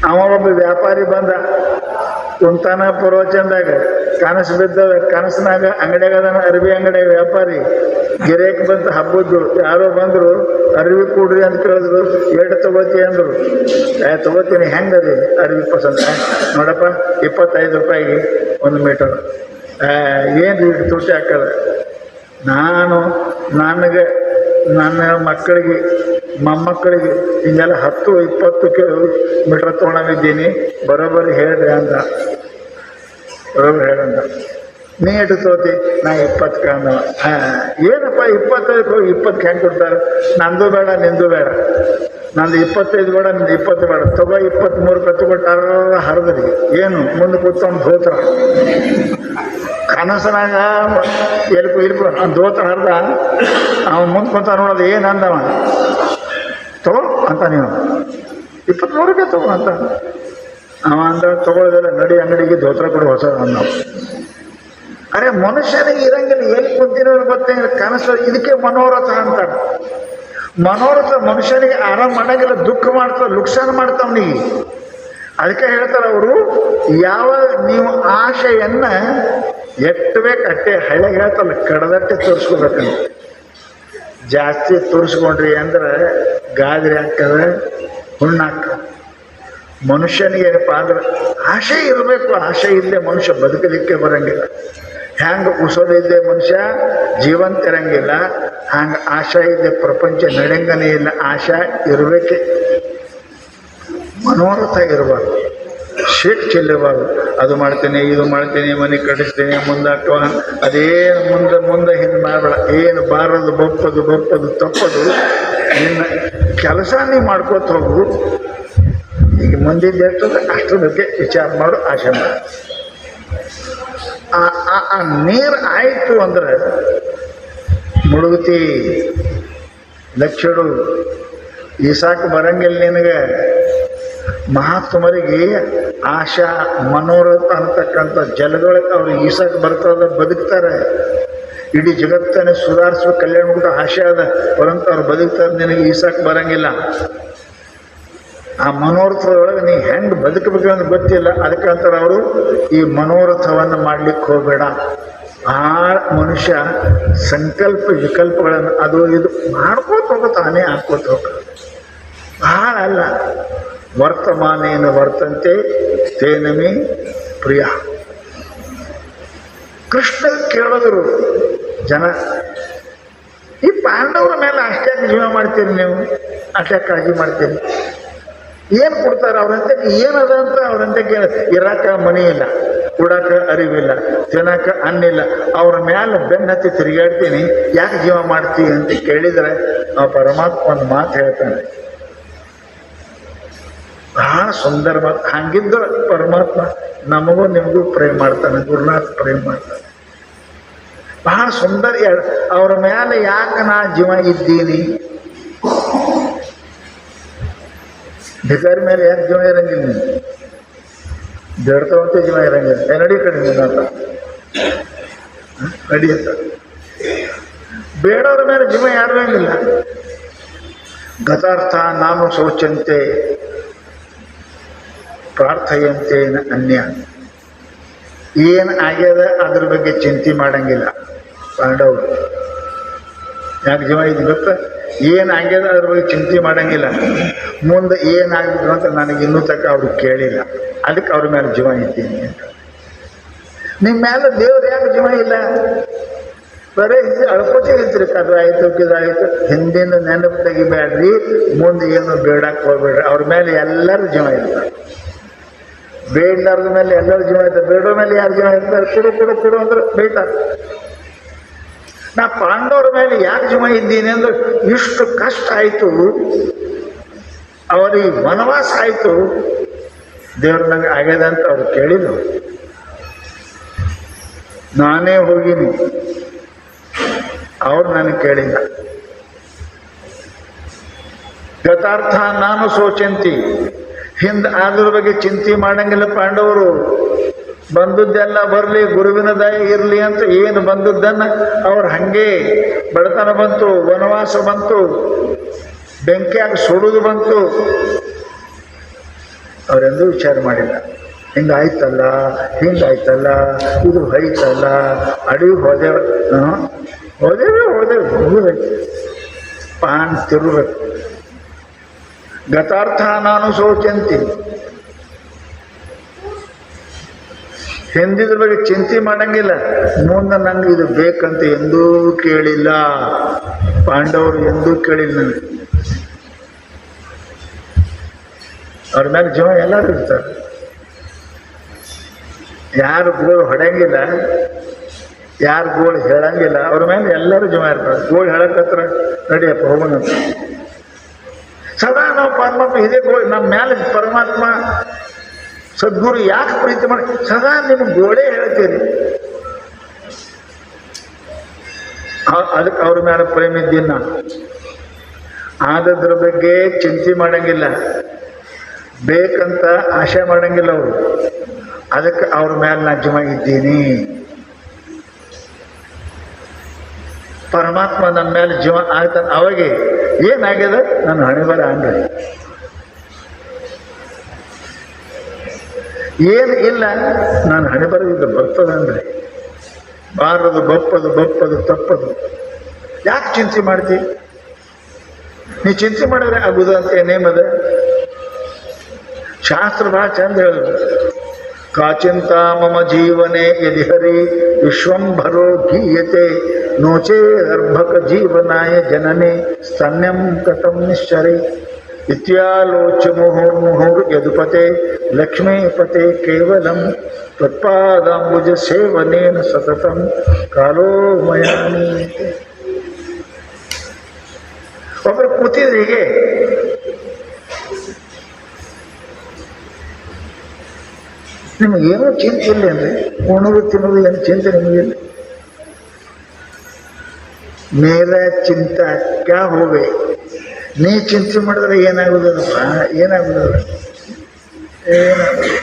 ಅವ ಒಬ್ಬ ವ್ಯಾಪಾರಿ ಬಂದ, ಕುಂತಾನ ಪೂರ್ವಚಂದಾಗ, ಕನಸು ಬಿದ್ದವ, ಕನಸಿನಾಗ ಅಂಗಡಿಯಾಗ ಅರಬಿ ಅಂಗಡಿ ವ್ಯಾಪಾರಿ. ಗಿರೇಕ್ ಬಂತ ಹಬ್ಬದ್ದು, ಯಾರೋ ಬಂದರು, ಅರವಿ ಕೊಡ್ರಿ ಅಂತ ಕೇಳಿದ್ರು. ಎಷ್ಟು ತಗೋತಿ ಅಂದರು. ತಗೋತೀನಿ. ಹೆಂಗರಿ ಅರವಿ ಪಸಂದ? ನೋಡಪ್ಪ 25 ರೂಪಾಯಿಗೆ 1 ಮೀಟರ್. ಏನು ರೀ ತುಟ್ಟಿ ಹಾಕದ? ನನಗೆ ನನ್ನ ಮಕ್ಕಳಿಗೆ ಮೊಮ್ಮಕ್ಕಳಿಗೆ ಹಿಂಗೆಲ್ಲ 10-20 ಮೀಟ್ರ್ ತೊಗೊಂಡಿದ್ದೀನಿ, ಬರೋಬ್ಬರಿ ಹೇಳ್ರಿ ಅಂದ. ಬರೋಬ್ಬರಿ ಹೇಳಂದ. ನೀ ಎಷ್ಟು ತಗೋತಿ? ನಾ 20 ಅಂದವ. ಏನಪ್ಪ 25 20 ಹೆಂಗೆ ಕೊಡ್ತಾರೆ? ನಂದು ಬೇಡ ನಿಂದು ಬೇಡ, ನಂದು 25 ಬೇಡ, ನಿಂದು 20 ಬೇಡ, ತಗೋ 23 ರೂಪಾಯಿ ತಗೊಟ್ಟಾರ. ಹರಿದ್ರಿ ಏನು ಮುಂದೆ ಕೂತ್ಕೊಂಡು ಧೋತ್ರ ಕನಸನಾಗ ಇಲ್ಪ ಧೋತ್ರ ಹರಿದ. ಅವನು ಮುಂದೆ ಕೂತ ನೋಡೋದು ಏನು ಅಂದವ, ತಗೋ ಅಂತ. ನೀವು 23 ರೂಪಾಯಿ ತಗೋ ಅಂತ ಅವ ಅಂದ. ತಗೊಳ್ಳೋದಿಲ್ಲ, ನಡಿ ಅಂಗಡಿಗೆ ಧೋತ್ರ ಕೊಡು ಹೊಸ ಅಂದವ. ಅರೆ ಮನುಷ್ಯನಿಗೆ ಇರಂಗಿಲ್ಲ, ಎಲ್ಲಿ ಕುಂತಿರೋರು ಗೊತ್ತೇನಿಲ್ಲ ಕನಸು. ಇದಕ್ಕೆ ಮನೋರಥ ಅಂತಾರೆ. ಮನೋರಥ ಮನುಷ್ಯನಿಗೆ ಆರಾಮ ಮಾಡಂಗಿಲ್ಲ, ದುಃಖ ಮಾಡ್ತಾವ, ಲುಕ್ಸಾನ ಮಾಡ್ತಾವನಿಗೆ. ಅದಕ್ಕೆ ಹೇಳ್ತಾರೆ ಅವರು, ಯಾವಾಗ ನೀವು ಆಶೆಯನ್ನು ಎಷ್ಟು ಬೇಕು ಅಟ್ಟೆ, ಹಳ್ಳಿಗೆ ಹೇಳ್ತಲ್ಲ, ಕಡದಟ್ಟೆ ತೋರಿಸ್ಕೋಬೇಕಂತ. ಜಾಸ್ತಿ ತೋರಿಸ್ಕೊಂಡ್ರಿ ಅಂದ್ರೆ ಗಾದ್ರಿ ಹಾಕದ, ಹುಣ್ಣು ಹಾಕದ. ಮನುಷ್ಯನಿಗೆ ಏನಪ್ಪ ಅಂದ್ರೆ ಆಶೆ ಇರಬೇಕು. ಆಶೆ ಇಲ್ಲದೆ ಮನುಷ್ಯ ಬದುಕಲಿಕ್ಕೆ ಬರಂಗಿಲ್ಲ. ಹ್ಯಾಂಗೆ ಉಸೋದಿಲ್ಲದೆ ಮನುಷ್ಯ ಜೀವಂತ ಇರಂಗಿಲ್ಲ, ಹಂಗೆ ಆಶಾ ಇಲ್ಲದೆ ಪ್ರಪಂಚ ನಡೆಂಗನೇ ಇಲ್ಲ. ಆಶಾ ಇರಬೇಕೆ, ಮನೋರಥ ಇರಬಾರ್ದು, ಶೇಕ್ ಚೆಲ್ಲಬಾರ್ದು. ಅದು ಮಾಡ್ತೀನಿ, ಇದು ಮಾಡ್ತೀನಿ, ಮನೆ ಕಟ್ಟಿಸ್ತೀನಿ, ಮುಂದಾಕುವ, ಅದೇನು ಮುಂದೆ ಹಿಂದೆ ಮಾಡಬೇಡ. ಏನು ಬಾರದು ಬಪ್ಪದು ತಪ್ಪದು, ನಿನ್ನ ಕೆಲಸ ನೀ ಮಾಡ್ಕೋತ ಹೋಗು. ಈಗ ಮುಂದಿದ್ದು ಇರ್ತದೆ ಅಷ್ಟರ ಬಗ್ಗೆ ವಿಚಾರ ಮಾಡು, ಆಶೆ ಮಾಡು. ಆ ನೀರು ಆಯಿತು ಅಂದ್ರೆ ಮುಳುಗುತ್ತಿ, ಲಕ್ಷಡು ಈಸಾಕು ಬರಂಗಿಲ್ಲ ನಿನಗೆ. ಮಹಾತ್ಮರಿಗೆ ಆಶಾ ಮನೋರಥ ಅಂತಕ್ಕಂಥ ಜಲದೊಳಗೆ ಅವ್ರು ಈಸಾಕು ಬರ್ತದ, ಬದುಕ್ತಾರೆ. ಇಡೀ ಜಗತ್ತನ್ನೇ ಸುಧಾರಿಸ್ಬೇಕು, ಕಲ್ಯಾಣ ಮುಗಿದ ಆಶೆ ಅದ, ಪರಂತು ಅವ್ರು ಬದುಕ್ತಾರೆ. ನಿನಗೆ ಈಸಾಕು ಬರಂಗಿಲ್ಲ. ಆ ಮನೋರಥದೊಳಗೆ ನೀ ಹೆಂಗೆ ಬದುಕಬೇಕು ಅಂತ ಗೊತ್ತಿಲ್ಲ. ಅದಕ್ಕಂತಾರೆ ಅವರು, ಈ ಮನೋರಥವನ್ನು ಮಾಡಲಿಕ್ಕೆ ಹೋಗಬೇಡ. ಆ ಮನುಷ್ಯ ಸಂಕಲ್ಪ ವಿಕಲ್ಪಗಳನ್ನು ಅದು ಇದು ಮಾಡ್ಕೋತ ಹೋಗೋ, ತಾನೇ ಹಾಕ್ಕೋತ ಹೋಗ. ಭಾಳ ಅಲ್ಲ, ವರ್ತಮಾನೇನ ವರ್ತಂತೆ ತೇನಮಿ ಪ್ರಿಯ. ಕೃಷ್ಣ ಕೇಳಿದ್ರು ಜನ, ಈ ಪಾಂಡವರ ಮೇಲೆ ಅಷ್ಟೇ ಜೀವ ಮಾಡ್ತೀರಿ ನೀವು, ಅಷ್ಟೇ ಕಾಳಜಿ ಮಾಡ್ತೀರಿ. ಏನು ಕೊಡ್ತಾರೆ ಅವ್ರಂತೆ? ಏನದ ಅಂತ ಅವ್ರಂತೆ ಇರಾಕ ಮನೆ ಇಲ್ಲ, ಕುಡಾಕ ಅರಿವಿಲ್ಲ, ತಿನ್ನಕ ಅನ್ನಿಲ್ಲ, ಅವ್ರ ಮ್ಯಾಲೆ ಬೆನ್ನ ಹತ್ತಿ ತಿರುಗಾಡ್ತೀನಿ, ಯಾಕೆ ಜೀವ ಮಾಡ್ತೀವಿ ಅಂತ ಕೇಳಿದರೆ ಆ ಪರಮಾತ್ಮ ಒಂದು ಮಾತು ಹೇಳ್ತಾನೆ, ಬಹಳ ಸುಂದರ ಮಾತು. ಹಂಗಿದ್ದ ಪರಮಾತ್ಮ ನಮಗೂ ನಿಮಗೂ ಪ್ರೇಮ ಮಾಡ್ತಾನೆ, ಗುರುನಾಥ್ ಪ್ರೇಮ ಮಾಡ್ತಾನೆ. ಬಹಳ ಸುಂದರ. ಅವ್ರ ಮೇಲೆ ಯಾಕೆ ನಾ ಜೀವ ಇದ್ದೀನಿ? ಭಿಕಾರಿ ಮೇಲೆ ಯಾಕೆ ಜೀವ ಇರಂಗಿಲ್ಲ? ನೀವು ಬೇಡ್ತಾವಂತೆ ಜೀವ ಇರಂಗಿಲ್ಲ. ನಡಿ ಕಡಿಮೆ ಅಂತ ನಡಿಯುತ್ತ. ಬೇಡವ್ರ ಮೇಲೆ ಜೀವ ಯಾರು ಇರಂಗಿಲ್ಲ. ಗತಾರ್ಥ ನಾನು ಶೋಚಂತೆ ಪ್ರಾರ್ಥಯಂತೆ ಅನ್ಯ. ಏನು ಆಗ್ಯದ ಅದ್ರ ಬಗ್ಗೆ ಚಿಂತೆ ಮಾಡಂಗಿಲ್ಲ ಪಾಂಡವರು. ಯಾಕೆ ಜೀವ ಇದು ಗೊತ್ತ? ಏನು ಆಗ್ಯದ ಅದ್ರ ಬಗ್ಗೆ ಚಿಂತೆ ಮಾಡಂಗಿಲ್ಲ. ಮುಂದೆ ಏನಾಗಬೇಕು ಅಂತ ನನಗೆ ಇನ್ನೂ ತಕ್ಕ ಅವ್ರು ಕೇಳಿಲ್ಲ, ಅದಕ್ಕೆ ಅವ್ರ ಮೇಲೆ ಜೀವ ಇದ್ದೀನಿ ಅಂತ. ನಿಮ್ಮ ಮೇಲೆ ದೇವ್ರು ಯಾಕೆ ಜೀವ ಇಲ್ಲ? ಬರೀ ಅಳ್ಕೋತಿ ಇರ್ತೀರಿ, ಕದಾಯಿತು ಕಿದಾಯಿತು. ಹಿಂದಿನ ನೆನಪು ತೆಗಿಬೇಡ್ರಿ, ಮುಂದೆ ಏನು ಬೇಡಕ್ಕೆ ಹೋಗ್ಬೇಡ್ರಿ. ಅವ್ರ ಮೇಲೆ ಎಲ್ಲರೂ ಜೀವ ಇರ್ತಾರೆ. ಬೇಡಲಾರ್ದ ಮೇಲೆ ಎಲ್ಲರೂ ಜೀವ ಇರ್ತಾರೆ. ಬೇಡೋ ಮೇಲೆ ಯಾರು ಜೀವ ಇರ್ತಾರೆ? ಕೊಡು ಕೊಡು ಕೊಡು ಅಂದ್ರೆ ಬೈತಾರೆ. ನಾ ಪಾಂಡವ್ರ ಮೇಲೆ ಯಾಕೆ ಜೀವ ಇದ್ದೀನಿ ಅಂದ್ರೆ ಇಷ್ಟು ಕಷ್ಟ ಆಯಿತು, ಅವರಿಗೆ ವನವಾಸ ಆಯಿತು, ದೇವ್ರು ನಂಗೆ ಆಗ್ಯದ ಅಂತ ಅವ್ರು ಕೇಳಿದ್ರು. ನಾನೇ ಹೋಗಿನಿ, ಅವ್ರು ನನಗೆ ಕೇಳಿಲ್ಲ. ಗತಾರ್ಥ ನಾನು ಶೋಚಂತಿ, ಹಿಂದೆ ಅದ್ರ ಬಗ್ಗೆ ಚಿಂತೆ ಮಾಡಂಗಿಲ್ಲ ಪಾಂಡವರು. ಬಂದದ್ದೆಲ್ಲ ಬರಲಿ, ಗುರುವಿನ ದಯ ಇರಲಿ ಅಂತ ಏನು ಬಂದದ್ದನ್ನು ಅವ್ರು ಹಂಗೆ ಬಡತನ ಬಂತು, ವನವಾಸ ಬಂತು, ಬೆಂಕಿಯಾಗಿ ಸುಡುವುದು ಬಂತು, ಅವರೆಂದೂ ವಿಚಾರ ಮಾಡಿಲ್ಲ. ಹಿಂಗಾಯ್ತಲ್ಲ, ಹಿಂಗಾಯ್ತಲ್ಲ, ಇದು ಹೋಯ್ತಲ್ಲ, ಅಡವಿ ಹೋದೇವೆ ಹೋಗ್ಬೇಕು, ಪಾನ್ ತಿರುಬೇಕು. ಗತಾರ್ಥ ನಾನು ಶೋಚಂತಿ, ಹಿಂದಿದ್ರ ಬಗ್ಗೆ ಚಿಂತೆ ಮಾಡಂಗಿಲ್ಲ. ಮುಂದೆ ನಂಗೆ ಇದು ಬೇಕಂತ ಎಂದೂ ಕೇಳಿಲ್ಲ. ಪಾಂಡವರು ಎಂದೂ ಕೇಳಿಲ್ಲ ನನಗೆ. ಅವ್ರ ಮೇಲೆ ಜೀವ ಎಲ್ಲರೂ ಇರ್ತಾರೆ. ಯಾರು ಗೋಳು ಹೊಡೆಯಂಗಿಲ್ಲ, ಯಾರು ಗೋಳು ಹೇಳಂಗಿಲ್ಲ, ಅವ್ರ ಮೇಲೆ ಎಲ್ಲರೂ ಜೀವ ಇರ್ತಾರೆ. ಗೋಳು ಹೇಳಕತ್ರ ನಡಿಯಪ್ಪ ಹೋಗೋಣ. ಸದಾ ನಾವು ಪರಮಾತ್ಮ ಇದೇ ಗೋಳು ನಮ್ಮ ಮೇಲೆ ಪರಮಾತ್ಮ ಸದ್ಗುರು ಯಾಕೆ ಪ್ರೀತಿ ಮಾಡಿ ಸದಾ ನಿಮ್ಗೆ ಗೋಳೇ ಹೇಳ್ತೀರಿ. ಅದಕ್ಕೆ ಅವ್ರ ಮೇಲೆ ಪ್ರೇಮ ಇದ್ದೀನಿ ನಾನು. ಆದದ್ರ ಬಗ್ಗೆ ಚಿಂತೆ ಮಾಡಂಗಿಲ್ಲ, ಬೇಕಂತ ಆಶೆ ಮಾಡಂಗಿಲ್ಲ ಅವರು. ಅದಕ್ಕೆ ಅವ್ರ ಮೇಲೆ ನಾ ಜೀವ ಇದ್ದೀನಿ. ಪರಮಾತ್ಮ ನನ್ನ ಮೇಲೆ ಜೀವ ಆಗ್ತಾನೆ. ಅವಾಗೆ ಏನಾಗ್ಯದ, ನನ್ನ ಹಣೆ ಬರ ಅಂದ್ರೆ ಏನು ಇಲ್ಲ, ನಾನು ಹಣೆ ಬರದಿದ್ದು ಬರ್ತದಂದ್ರೆ ಬಾರದು, ಬಪ್ಪದು ಬಪ್ಪದು ತಪ್ಪದು. ಯಾಕೆ ಚಿಂತೆ ಮಾಡ್ತಿ? ನೀ ಚಿಂತೆ ಮಾಡಿದ್ರೆ ಆಗುದು ಅಂತ ಏನೇಮದ. ಶಾಸ್ತ್ರ ಭಾಳ ಚಂದ ಹೇಳಿದ್ರು. ಕಾಚಿಂತ ಮಮ ಜೀವನೆ ಯದಿ ಹರಿ ವಿಶ್ವಂಭರೋ ಗೀಯತೆ ನೋಚೇ ಅರ್ಭಕ ಜೀವನಾಯ ಜನನೆ ಸ್ತನ್ಯಂ ಕಥಂ ನಿಶ್ಚರೆ ಇತ್ಯಾಲೋಚ ಮುಹುರ್ಮುಹುರ್ ಯದುಪತೆ ಲಕ್ಷ್ಮೀಪತೆ ಕೇವಲಂ ತತ್ಪಾದಾಂಬುಜ ಸೇವನೇನ ಸತತಂ ಕಾಲೋ ಮಯಾನೀಯತೆ. ಒಬ್ಬರು ಕೂತಿದ್ರೆ ಹೀಗೆ, ನಿಮಗೇನೋ ಚಿಂತೆ ಇಲ್ಲ ಅಂದರೆ ಉಣೋದು ತಿನ್ನೋದು ಏನು ಚಿಂತೆ ನಿಮಗಿಲ್ಲ. ಮೇರ ಚಿಂತ ಕ್ಯಾ ಹೋವೆ, ನೀ ಚಿಂತೆ ಮಾಡಿದ್ರೆ ಏನಾಗುದಪ್ಪ, ಏನಾಗುದಲ್ಲ, ಏನಾಗುದು.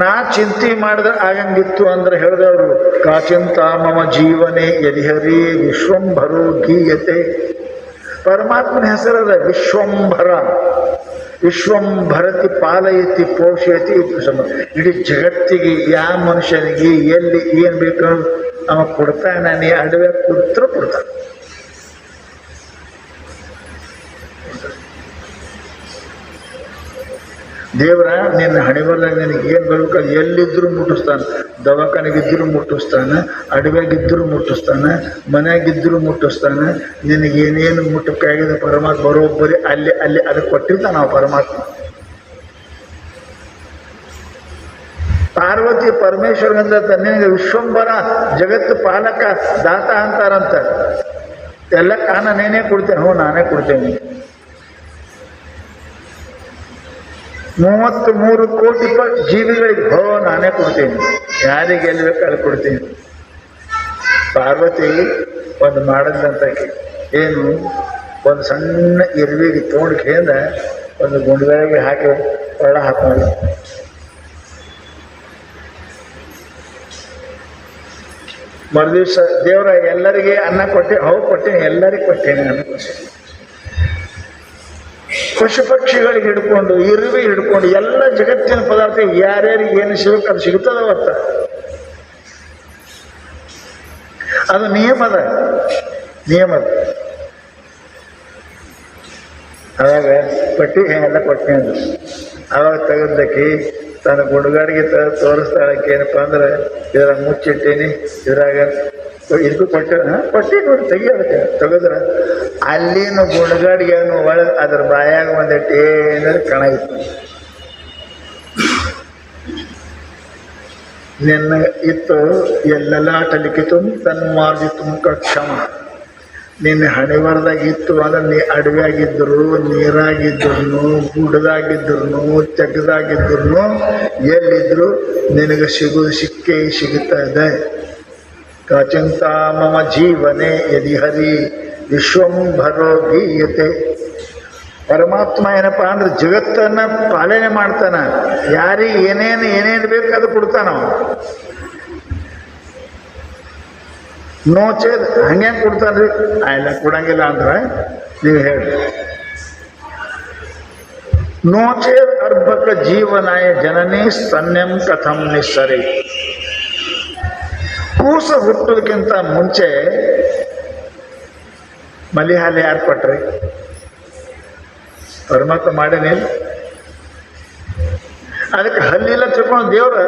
ನಾ ಚಿಂತೆ ಮಾಡಿದ್ರೆ ಆಗಂಗಿತ್ತು ಅಂದ್ರೆ ಹೇಳಿದವರು. ಕಾಚಿಂತ ಮಮ ಜೀವನೆ ಯದಿಹರಿ ವಿಶ್ವಂಭರೋ ಗೀಯತೆ. ಪರಮಾತ್ಮನ ಹೆಸರದ ವಿಶ್ವಂಭರ. ವಿಶ್ವಂಭರತಿ ಪಾಲಯತಿ ಪೋಷಯತಿ. ಇಡೀ ಜಗತ್ತಿಗೆ ಯಾವ ಮನುಷ್ಯನಿಗೆ ಎಲ್ಲಿ ಏನು ಬೇಕು ಅವ ಕೊಡ್ತಾನೆ. ನೀ ಅಡವೆ ಕೂತ್ರು ಕೊಡ್ತಾನೆ. ದೇವರ ನಿನ್ನ ಹಣೆಬರದಾಗ ನಿನಗೆ ಏನು ಬರ್ಬೇಕು ಅದು ಎಲ್ಲಿದ್ದರೂ ಮುಟ್ಟಿಸ್ತಾನೆ. ದವಾಖಾನೆಗಿದ್ದರೂ ಮುಟ್ಟಿಸ್ತಾನೆ, ಅಡವೆಗಿದ್ದರೂ ಮುಟ್ಟಿಸ್ತಾನೆ, ಮನೆಯಾಗಿದ್ದರೂ ಮುಟ್ಟಿಸ್ತಾನೆ. ನಿನಗೇನೇನು ಮುಟ್ಟಕ್ಕಾಗಿದೆ ಪರಮಾತ್ಮ ಬರೋಬ್ಬರಿ ಅಲ್ಲಿ ಅಲ್ಲಿ ಅದಕ್ಕೆ ಕೊಟ್ಟಿರ್ತಾನೆ ನಾವು ಪರಮಾತ್ಮ. ಪಾರ್ವತಿ ಪರಮೇಶ್ವರಗಂತ ನಿನಗೆ ವಿಶ್ವಂಬರ ಜಗತ್ತು ಪಾಲಕ ದಾತ ಅಂತಾರಂತ. ಎಲ್ಲ ಕಾರಣ ನೇನೇ ಕೊಡ್ತೇನೆ. ಹ್ಞೂ ನಾನೇ ಕೊಡ್ತೇನೆ. 33 ಕೋಟಿ ಜೀವಿಗಳಿಗೆ ಹೋ ನಾನೇ ಕೊಡ್ತೀನಿ. ಯಾರಿಗೆ ಎಲ್ಲಿ ಬೇಕು ಅಲ್ಲಿ ಕೊಡ್ತೀನಿ. ಪಾರ್ವತಿ ಒಂದು ಮಾಡಿದಂತಕ್ಕೆ ಏನು, ಒಂದು ಸಣ್ಣ ಇರುವಿಗೆ ತೊಗೊಂಡ್ಕೇಂದ ಒಂದು ಗುಂಡಗಳಿಗೆ ಹಾಕಿ ಒಳ ಹಾಕೊಂಡು ಮರುದಿವ್ಸ ದೇವರ ಎಲ್ಲರಿಗೆ ಅನ್ನ ಕೊಟ್ಟೆ. ಹೌದು ಕೊಟ್ಟೇನೆ, ಎಲ್ಲರಿಗೂ ಕೊಟ್ಟೇನೆ ಅನ್ನ. ಪಶು ಪಕ್ಷಿಗಳಿಗೆ ಹಿಡ್ಕೊಂಡು ಇರುವೆ ಹಿಡ್ಕೊಂಡು ಎಲ್ಲ ಜಗತ್ತಿನ ಪದಾರ್ಥ ಯಾರ್ಯಾರಿಗೆ ಏನು ಸಿಗಬೇಕು ಅದು ಸಿಗುತ್ತದೆ. ಅವತ್ತ ಅದು ನಿಯಮದ. ಅವಾಗ ಪಟ್ಟಿ ಎಲ್ಲ ಕೊಟ್ಟೆ ಅದು. ಅವಾಗ ತೆಗೆದಕ್ಕೆ ತನ್ನ ಗುಂಡುಗಾಡಿಗೆ ತೋರಿಸ್ತಾಳಕ್ಕೆ ಏನಪ್ಪ ಅಂದ್ರೆ ಇದರ ಮುಚ್ಚಿಟ್ಟೀನಿ, ಇದ್ರಾಗ ಇದಕ್ಕೂ ಕೊಟ್ಟೆ ನೋಡಿ ತೆಗಿಯೋದಕ್ಕೆ ತೆಗೆದ್ರೆ ಅಲ್ಲಿನ ಗುಂಡುಗಾಡಿಗೆ ಒಳಗೆ ಅದ್ರ ಬಾಯಾಗ ಒಂದಿಟ್ಟು ಏನಾದ್ರು ಕಾಣಾಗಿತ್ತು. ನಿನ್ನ ಇತ್ತು ಎಲ್ಲೆಲ್ಲ ಟಲಿಕಿತು ತನ್ಮಾರ್ಜಿ ತುಮಕ ಕ್ಷಮ. ನಿನ್ನ ಹಣೆಬರದಾಗ ಇತ್ತು ಅಂದ್ರೆ ನೀ ಅಡವಿಯಾಗಿದ್ದರು, ನೀರಾಗಿದ್ರು, ಗುಡ್ಡದಾಗಿದ್ರು, ತೆಗ್ದಾಗಿದ್ರು, ಎಲ್ಲಿದ್ರು ನಿನಗೆ ಸಿಕ್ಕೇ ಸಿಗುತ್ತದೆ. ಕಾಚಿಂತ ಮಮ ಜೀವನೆ ಯದಿ ಹರಿ ವಿಶ್ವಂಭರೋ ಗೀಯತೆ. ಪರಮಾತ್ಮ ಏನಪ್ಪ ಅಂದ್ರೆ ಜಗತ್ತನ್ನ ಪಾಲನೆ ಮಾಡ್ತಾನ. ಯಾರಿಗೆ ಏನೇನು ಬೇಕು ಅದು ಕೊಡ್ತಾನ. ನೋಚೇದ್ ಹಂಗೆ ಕೊಡ್ತಾನ್ರಿ, ಎಲ್ಲ ಕೊಡಂಗಿಲ್ಲ ಅಂದ್ರೆ ನೀವು ಹೇಳಿ. ನೋಚೇದ್ ಅರ್ಭಕ ಜೀವನಾಯ ಜನನಿ ಸ್ತನ್ಯಂ ಕಥಂ ನಿಸ್ಸರಿ. ಕೂಸ ಹುಟ್ಟೋದಕ್ಕಿಂತ ಮುಂಚೆ ಮಲಿ ಹಾಲು ಯಾರು ಕೊಟ್ರಿ? ಪರಮಾತ್ಮ ಮಾಡೇನಿಲ್ಲ. ಅದಕ್ಕೆ ಹಲ್ಲಿಲ್ಲ ತಿಳ್ಕೊಂಡು ದೇವ್ರ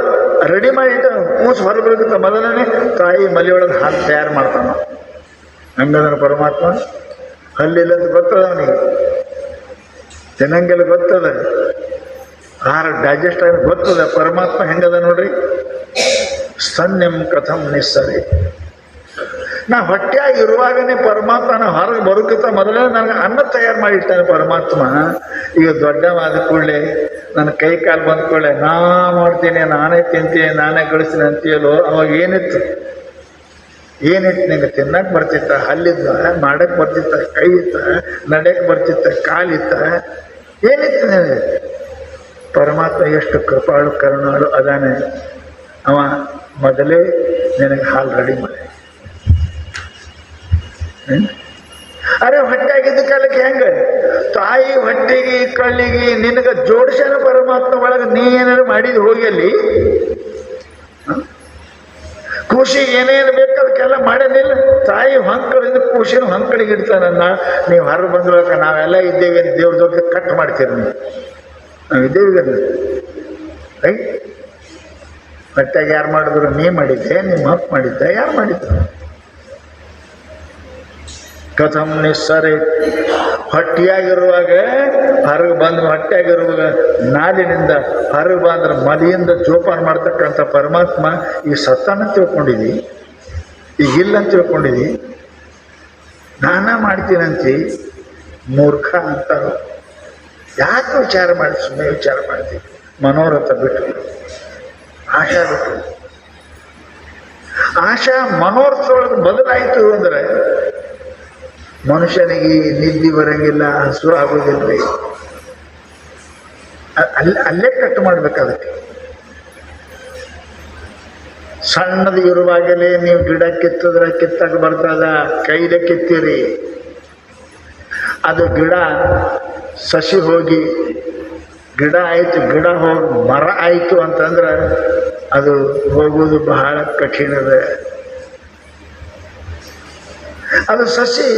ರೆಡಿ ಮಾಡಿಟ್ಟು ಕೂಸು ಹೊರಬರ್ಬೇಕಿಂತ ಮೊದಲನೇ ತಾಯಿ ಮಲಿಯೊಳಗೆ ಹಾಲು ತಯಾರು ಮಾಡ್ತಾನ. ಹಂಗಂದ್ರೆ ಪರಮಾತ್ಮ ಹಲ್ಲಿಲ್ಲ ಅಂತ ಗೊತ್ತದ ಅವನಿಗೆ, ತಿನ್ನಂಗೆಲ್ಲ ಗೊತ್ತದ, ಆಹಾರ ಡೈಜೆಸ್ಟ್ ಆಗಿ ಗೊತ್ತದ. ಪರಮಾತ್ಮ ಹೆಂಗದ ನೋಡ್ರಿ. ಸ್ತನ್ಯಂ ಕಥಂ ನಿಸ್ಸರಿ. ನಾ ಹೊಟ್ಟೆಯಾಗಿ ಇರುವಾಗನೇ ಪರಮಾತ್ಮ ನಾ ಹೊರಗೆ ಬರೋಕ್ಕಿಂತ ಮೊದಲೇ ನನಗೆ ಅನ್ನ ತಯಾರು ಮಾಡಿರ್ತಾನೆ ಪರಮಾತ್ಮ. ಈಗ ದೊಡ್ಡವಾದ ಕೂಡಲೇ ನನ್ನ ಕೈ ಕಾಲು ಬಂದ ಕೂಡಲೇ ನಾ ಮಾಡ್ತೀನಿ, ನಾನೇ ತಿಂತೀನಿ, ನಾನೇ ಗಳಿಸ್ತೀನಿ ಅಂತೀಯಲ್ಲೋ. ಅವಾಗ ಏನಿತ್ತು ನಿಂಗೆ ತಿನ್ನಕ್ಕೆ ಬರ್ತಿತ್ತ? ಹಲ್ಲಿದ್ದ, ಮಾಡಕ್ಕೆ ಬರ್ತಿತ್ತ, ಕೈ ಇತ್ತ, ನಡೆಯಕ್ಕೆ ಬರ್ತಿತ್ತ, ಕಾಲಿತ್ತ, ಏನಿತ್ತು ನನಗೆ? ಪರಮಾತ್ಮ ಎಷ್ಟು ಕೃಪಾಳು ಕರುಣಾಳು ಅದಾನೆ. ಅವ ಮೊದಲೇ ನಿನಗೆ ಹಾಲು ರೆಡಿ ಮಾಡಿ. ಅರೆ ಹೊಟ್ಟೆಯಾಗಿದ್ದ ಕಾಲಕ್ಕೆ ಹೆಂಗ ತಾಯಿ ಹೊಟ್ಟೆಗೆ ಕಳ್ಳಿಗೆ ನಿನಗೆ ಜೋಡಿಸ್ಯಾನ ಪರಮಾತ್ಮ ಒಳಗೆ. ನೀ ಏನಾರು ಮಾಡಿದ್ ಹೋಗಿ ಅಲ್ಲಿ ಖುಷಿಗೆ ಏನೇನು ಬೇಕು ಅದಕ್ಕೆಲ್ಲ ಮಾಡೋದಿಲ್ಲ. ತಾಯಿ ಹೊಂಕಳಿಂದ ಖುಷಿನ ಹೊಂಕಳಿಗೆ ಇಡ್ತಾನನ್ನ. ನೀವು ಹೊರ ಬಂದ್ರಕ ನಾವೆಲ್ಲ ಇದ್ದೇವೆ, ದೇವ್ರ ದೊಡ್ಡ ಕಟ್ ಮಾಡ್ತೀರಿ. ನಾವು ಇದ್ದೇವೆ ರೈಟ್. ಹೊಟ್ಟೆಗೆ ಯಾರು ಮಾಡಿದ್ರು? ನೀ ಮಾಡಿದ್ದೆ, ನಿಮ್ಮ ಅಪ್ಪ ಮಾಡಿದ್ದೆ, ಯಾರು ಮಾಡಿದ್ರು? ಕಥಂ ನಿಸ್ಸರಿ. ಹೊಟ್ಟೆಯಾಗಿರುವಾಗ ಹೊರಗೆ ಬಂದು, ಹೊಟ್ಟೆಯಾಗಿರುವಾಗ ನಾಲಿನಿಂದ ಹೊರಗೆ ಬಂದ್ರೆ ಮಲಿಯಿಂದ ಜೋಪಾನ ಮಾಡ್ತಕ್ಕಂಥ ಪರಮಾತ್ಮ ಈ ಸತ್ತನ್ನ ತಿಳ್ಕೊಂಡಿದ್ದಿ, ಈಗ ಇಲ್ಲ ಅಂತ ತಿಳ್ಕೊಂಡಿದ್ದಿ, ನಾನಾ ಮಾಡ್ತೀನಂತಿ ಮೂರ್ಖ ಅಂತಾರೆ. ಯಾಕೆ ವಿಚಾರ ಮಾಡಿ? ಸುಮ್ಮನೆ ವಿಚಾರ ಮಾಡ್ತೀವಿ. ಮನೋರಥ ಬಿಟ್ಟು, ಆಶಾ ಬಿಟ್ಟು. ಆಶಾ ಮನೋರಥದೊಳಗೆ ಬದಲಾಯಿತು ಅಂದರೆ ಮನುಷ್ಯನಿಗೆ ನಿದ್ದೆ ಬರಂಗಿಲ್ಲ, ಹಸು ಆಗೋದಿಲ್ಲ. ಅಲ್ಲೇ ಕಟ್ ಮಾಡ್ಬೇಕು. ಅದಕ್ಕೆ ಸಣ್ಣದು ಇರುವಾಗಲೇ ನೀವು ಗಿಡ ಕಿತ್ತಿದ್ರೆ ಕಿತ್ತಾಗ ಬರ್ತದ, ಕೈಲೇ ಕಿತ್ತೀರಿ. ಅದು ಗಿಡ ಸಸಿ ಹೋಗಿ ಗಿಡ ಆಯಿತು, ಗಿಡ ಹೋಗಿ ಮರ ಆಯಿತು ಅಂತಂದ್ರೆ ಅದು ಹೋಗುವುದು ಬಹಳ ಕಠಿಣದ. ಅದು ಸಸಿ,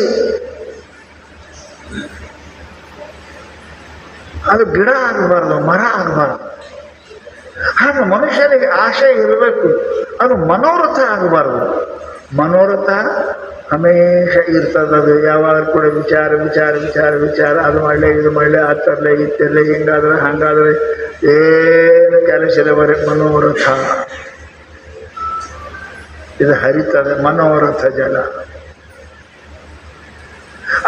ಅದು ಗಿಡ ಆಗಬಾರ್ದು, ಮರ ಆಗಬಾರ್ದು. ಹಾಗೆ ಮನುಷ್ಯನಿಗೆ ಆಶೆ ಇರಬೇಕು, ಅದು ಮನೋರಥ ಆಗಬಾರ್ದು. ಮನೋರಥ ಹಮೇಶ ಇರ್ತದದು. ಯಾವಾಗ ಕೂಡ ವಿಚಾರ ವಿಚಾರ ವಿಚಾರ ವಿಚಾರ, ಅದು ಮಾಡಲೇ, ಇದು ಮಾಡಲೇ, ಆ ತರಲೆ, ಈ ತರಲೆ, ಹಿಂಗಾದ್ರೆ ಹಂಗಾದ್ರೆ, ಏನು ಕೆಲಸ ಇಲ್ಲ, ಬರೀ ಮನೋರಥ. ಇದು ಹರಿತದೆ ಮನೋರಥ ಜಲ.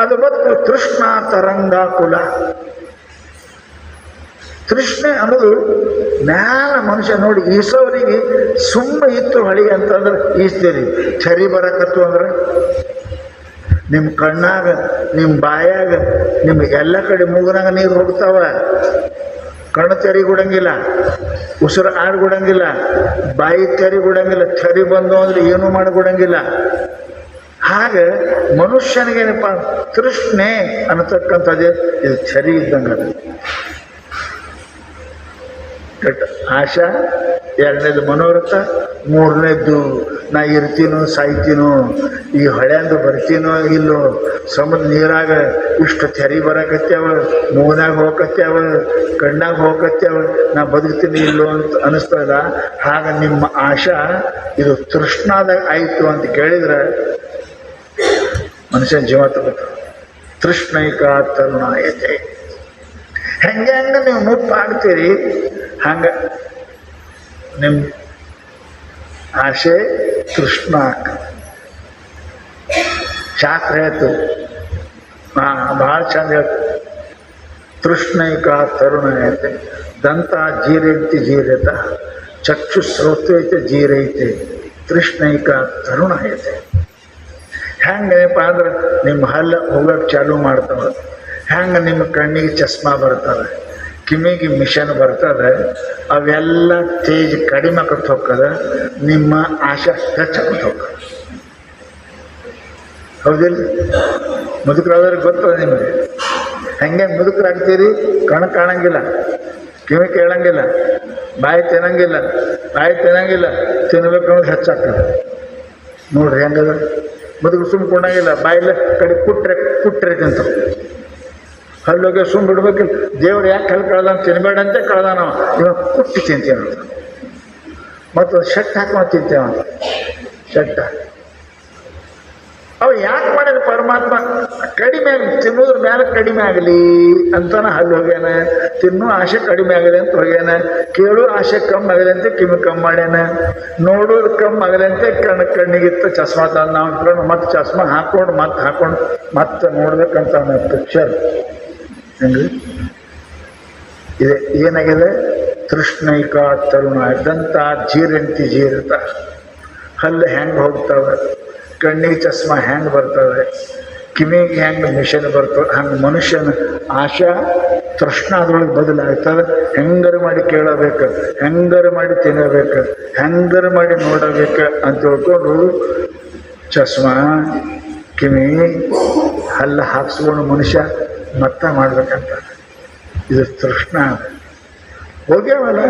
ಅದು ಮತ್ತು ತೃಷ್ಣ ತರಂಗಾಕುಲ. ತೃಷ್ಣೆ ಅನ್ನೋದು ಮ್ಯಾಲ ಮನುಷ್ಯ ನೋಡಿ ಈಸೋರಿಗೆ ಸುಮ್ಮ ಇತ್ತು ಹೊಳಿ ಅಂತಂದ್ರೆ ಈಸ್ತೀರಿ. ಚರಿ ಬರಕತ್ತು ಅಂದ್ರೆ ನಿಮ್ಮ ಕಣ್ಣಾಗ, ನಿಮ್ಮ ಬಾಯಾಗ, ನಿಮ್ಮ ಎಲ್ಲ ಕಡೆ ಮೂಗನಾಗ ನೀರು ಹೋಗ್ತಾವ. ಕಣ್ಣು ತೆರಿಗುಡಂಗಿಲ್ಲ, ಉಸಿರು ಆಡ್ಗುಡಂಗಿಲ್ಲ, ಬಾಯಿ ತೆರಿಗುಡಂಗಿಲ್ಲ. ಚರಿ ಬಂದು ಅಂದ್ರೆ ಏನೂ ಮಾಡಿಕೊಡಂಗಿಲ್ಲ. ಹಾಗೆ ಮನುಷ್ಯನಿಗೇನಪ್ಪ ತೃಷ್ಣೆ ಅನ್ನತಕ್ಕಂಥದ್ದೇ ಇದು ಚರಿ ಇದ್ದಂಗೆ. ಅದು ಆಶಾ, ಎರಡನೇದು ಮನೋರಥ, ಮೂರನೇದ್ದು ನಾ ಇರ್ತೀನೋ ಸಾಯ್ತೀನೋ, ಈ ಹೊಳೆಂದು ಬರ್ತೀನೋ ಇಲ್ಲೋ, ಸಮುದ್ರ ನೀರಾಗ ಇಷ್ಟು ತೆರಿ ಬರಕತ್ಯಾವ, ಮೂಗ್ನಾಗ ಹೋಗಕತ್ಯಾವ, ಕಣ್ಣಾಗ ಹೋಗಕತ್ಯಾವ, ನಾ ಬದುಕ್ತೀನಿ ಇಲ್ಲೋ ಅಂತ ಅನಿಸ್ತದ. ಆಗ ನಿಮ್ಮ ಆಶಾ ಇದು ತೃಷ್ಣಾದಾಗ ಆಯಿತು ಅಂತ ಕೇಳಿದ್ರೆ ಮನುಷ್ಯನ ಜೀವ ತಗೋತ. ತೃಷ್ಣೈಕ ತರುಣಾಯತೆ. ಹೆಂಗೆ ನೀವು ಮುಪ್ಪಾಗ್ತೀರಿ ಹಂಗೆ ನಿಮ್ಮ ಆಶೆ ತೃಷ್ಣ. ಶಾಸ್ತ್ರ ಹೇಳ್ತು, ಭಾಳ ಚಂದ ಹೇಳ್ತು. ತೃಷ್ಣೈಕ ತರುಣಾಯತೆ. ದಂತ ಜೀರೈತಿ ಜೀರತ, ಚಕ್ಷು ಶ್ರೋತೈತೆ ಜೀರೈತೆ, ತೃಷ್ಣೈಕ ತರುಣಾಯತೆ. ಹೆಂಗಪ್ಪ ಅಂದ್ರೆ ನಿಮ್ಮ ಹಲ್ಲು ಹೋಗಕ್ಕೆ ಚಾಲು ಮಾಡ್ತಾವ. ಹೆಂಗೆ ನಿಮ್ಮ ಕಣ್ಣಿಗೆ ಚಸ್ಮಾ ಬರ್ತದೆ, ಕಿವಿಗೆ ಮಿಷನ್ ಬರ್ತದೆ, ಅವೆಲ್ಲ ತೇಜ್ ಕಡಿಮೆ ಆಕತ್ ಹೋಗ್ತದ, ನಿಮ್ಮ ಆಶೆ ಹೆಚ್ಚಾಕತ್ ಹೋಗ್ತದೆ. ಹೌದಿಲ್ಲ? ಮುದುಕರಾದ್ರೆ ಗೊತ್ತದ ನಿಮಗೆ. ಹೆಂಗೆ ಮುದುಕರಾಗ್ತೀರಿ? ಕಣ್ಣು ಕಾಣಂಗಿಲ್ಲ, ಕಿವಿ ಕೇಳಂಗಿಲ್ಲ, ಬಾಯಿ ತಿನ್ನಂಗಿಲ್ಲ, ತಿನ್ಬೇಕನ್ನೋದು ಹೆಚ್ಚಾಗ್ತದೆ. ನೋಡ್ರಿ ಹೆಂಗದ. ಮುದುಕರು ಸುಮ್ಮ ಕೊಂಡಂಗಿಲ್ಲ, ಬಾಯಿಲ್ಲ ಕಡೆ ಕುಟ್ರೆ ತಿಂತ. ಹಲ್ಲೋಗಿ ಸುಮ್ಮ ಬಿಡ್ಬೇಕಿಲ್ಲ. ದೇವ್ರು ಯಾಕೆ ಹಲ್ಲು ಕಳ್ದಾನ? ತಿನ್ಬೇಡ ಅಂತ ಕಳ್ದಾನ. ಇವಾಗ ಕುಟ್ಟಿ ತಿಂತೀವ ಮತ್ತು ಶೆಟ್ ಹಾಕೊಂಡು ತಿಂತೇವ. ಶೆಟ್ಟ ಅವು ಯಾಕೆ ಮಾಡಿದ ಪರಮಾತ್ಮ? ಕಡಿಮೆ ತಿನ್ನೋದ್ರ ಮೇಲೆ ಕಡಿಮೆ ಆಗಲಿ ಅಂತಾನೆ ಹಲ್ಲು ಹೋಗ್ಯಾನ. ತಿನ್ನೋ ಆಸೆ ಕಡಿಮೆ ಆಗಲಿ ಅಂತ ಹೋಗ್ಯಾನ. ಕೇಳೋ ಆಸೆ ಕಮ್ಮಿ ಆಗಲಿ ಅಂತ ಕಿವಿ ಕಮ್ಮಿ ಮಾಡ್ಯಾನ. ನೋಡೋದು ಕಮ್ಮಿ ಆಗಲಿ ಅಂತ ಕಣ್ಣಿಗಿತ್ತ ಚಸ್ಮಾ ತಂದು ನಾವು ಇಟ್ಕೊಂಡು ಮತ್ತೆ ಚಸ್ಮಾ ಹಾಕೊಂಡು ಮತ್ತೆ ನೋಡ್ಬೇಕಂತ ಪಿಕ್ಚರ್. ಹೆಂಗ್ರಿ ಇದೆ ಏನಾಗಿದೆ? ತೃಷ್ಣೈಕ ತರುಣ ದಂತ ಜೀರಂತಿ ಜೀರತ. ಹಲ್ಲು ಹೆಂಗೆ ಹೋಗ್ತವೆ, ಕಣ್ಣಿಗೆ ಚಸ್ಮಾ ಹೆಂಗೆ ಬರ್ತವೆ, ಕಿವಿಗೆ ಹೆಂಗೆ ಮಿಷನ್ ಬರ್ತವೆ, ಹಂಗೆ ಮನುಷ್ಯನ ಆಶಾ ತೃಷ್ಣಾದೊಳಗೆ ಬದಲಾಗ್ತದೆ. ಹೆಂಗಾರು ಮಾಡಿ ಕೇಳಬೇಕು, ಹೆಂಗಾರು ಮಾಡಿ ತಿನ್ನಬೇಕು, ಹೆಂಗಾರು ಮಾಡಿ ನೋಡಬೇಕು ಅಂತ ತಿಳ್ಕೊಂಡು ಚಸ್ಮಾ ಕಿವಿ ಹಲ್ಲು ಹಾಕ್ಸ್ಕೊಂಡು ಮನುಷ್ಯ ಮತ್ತೆ ಮಾಡ್ಬೇಕಂತ. ಇದು ತೃಷ್ಣ. ಹೋಗ್ಯಾವಲ್ಲ,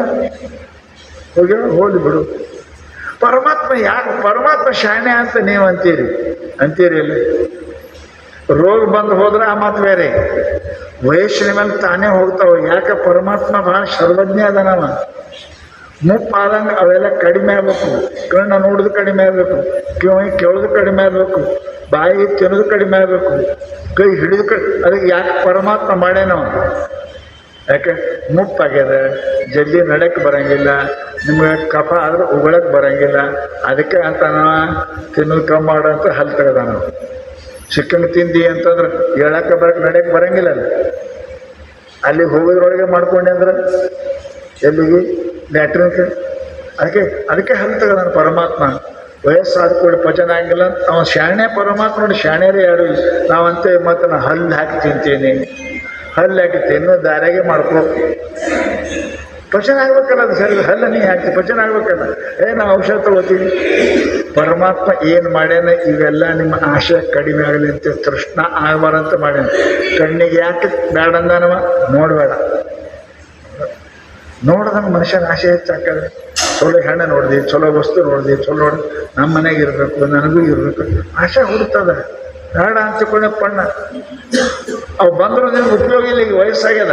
ಹೋಗ್ಲಿ ಬಿಡು. ಪರಮಾತ್ಮ ಯಾಕೆ ಪರಮಾತ್ಮ ಶಾಣೆ ಅಂತ ನೀವು ಅಂತೀರಿ ಇಲ್ಲ? ರೋಗ ಬಂದು ಹೋದ್ರೆ ಆ ಮಾತು ಬೇರೆ. ವಯಸ್ಸಿನ ಮೇಲೆ ತಾನೇ ಹೋಗ್ತಾವೆ. ಯಾಕೆ? ಪರಮಾತ್ಮ ಭಾಳ ಸರ್ವಜ್ಞ ಅದನವ. ಮುಪ್ಪಾದಂಗೆ ಅವೆಲ್ಲ ಕಡಿಮೆ ಆಗಬೇಕು. ಕಣ್ಣು ನೋಡೋದು ಕಡಿಮೆ ಆಗಬೇಕು, ಕಿವಿ ಕೇಳೋದು ಕಡಿಮೆ ಆಗಬೇಕು, ಬಾಯಿ ತಿನ್ನೋದು ಕಡಿಮೆ ಆಗಬೇಕು, ಕೈ ಹಿಡಿದು ಅದಕ್ಕೆ ಯಾಕೆ ಪರಮಾತ್ಮ ಮಾಡ್ಯಾನವ? ಯಾಕೆ? ಮುಪ್ಪಾಗ್ಯದ, ಜಲ್ದಿ ನಡೆಯಕ್ಕೆ ಬರೋಂಗಿಲ್ಲ, ನಿಮ್ಗೆ ಕಫ ಆದ್ರೆ ಉಗಳಕ್ಕೆ ಬರೋಂಗಿಲ್ಲ. ಅದಕ್ಕೆ ಅಂತ ತಿನ್ನೋದು ಕಮ್ಮಿ ಮಾಡೋಂತ ಹಲ್ಲು ತೆಗೆದ. ನಾವು ಚಿಕನ್ ತಿಂದಿ ಅಂತಂದ್ರೆ ಹೇಳಕ್ಕೆ ನಡೆಯಕ್ಕೆ ಬರೋಂಗಿಲ್ಲ. ಅಲ್ಲಿಗೆ ಹೋಗೋದ್ರೊಳಗೆ ಮಾಡ್ಕೊಂಡೆ ಅಂದ್ರೆ ಎಲ್ಲಿಗೆ? ಲ್ಯಾಟ್ರಿನ್ಗೆ. ಅದಕ್ಕೆ ಹಲ್ಲು ತೆಗೆದಾನ ಪರಮಾತ್ಮ. ವಯಸ್ಸಾದ ಕೂಡ ಪಚನ ಆಗಿಲ್ಲ ಅಂತ ಅವ ಶಾಣೆ. ಪರಮಾತ್ಮ ನೋಡಿ, ಶಾಣ್ಯರೇ ಯಾರು ಇಲ್ಲ. ನಾವಂತೆ ಮತ್ತು ನಾ ಹಲ್ಲು ಹಾಕಿ ತಿಂತೀನಿ, ಹಲ್ಲು ಹಾಕಿ ತಿನ್ನೋ ದಾರಿಯಾಗೆ ಮಾಡ್ಕೊ. ಪಚನ ಆಗ್ಬೇಕಲ್ಲ, ಅದು ಸರಿ. ಹಲ್ಲು ನೀ ಹಾಕಿ ಪಚನ ಆಗ್ಬೇಕಲ್ಲ. ನಾವು ಔಷಧ ತಗೋತೀವಿ. ಪರಮಾತ್ಮ ಏನು ಮಾಡ್ಯಾನ? ಇವೆಲ್ಲ ನಿಮ್ಮ ಆಶೆ ಕಡಿಮೆ ಆಗಲಿ ಅಂತ, ತೃಷ್ಣ ಆಗಬಾರಂತ ಮಾಡ್ಯಾನ. ಕಣ್ಣಿಗೆ ಯಾಕೆ ಬೇಡ ಅಂದಾನವ? ನೋಡಬೇಡ. ನೋಡ್ದಂಗೆ ಮನುಷ್ಯನ ಆಸೆ ಹೆಚ್ಚಾಕದೆ. ಚಲೋ ಹೆಣ್ಣು ನೋಡಿದೆ, ಚಲೋ ವಸ್ತು ನೋಡಿದೆ, ಚಲೋ ನೋಡಿ ನಮ್ಮ ಮನೆಗೆ ಇರಬೇಕು, ನನಗೂ ಇರಬೇಕು ಆಸೆ ಹುಡ್ತದ. ಬೇಡ ಅಂತಕೊಂಡೆ ಪಣ್ಣ ಅವು ಬಂದರೂ ನಿಮ್ಗೆ ಉಪಯೋಗ ಇಲ್ಲ. ಈಗ ವಯಸ್ಸಾಗ್ಯದ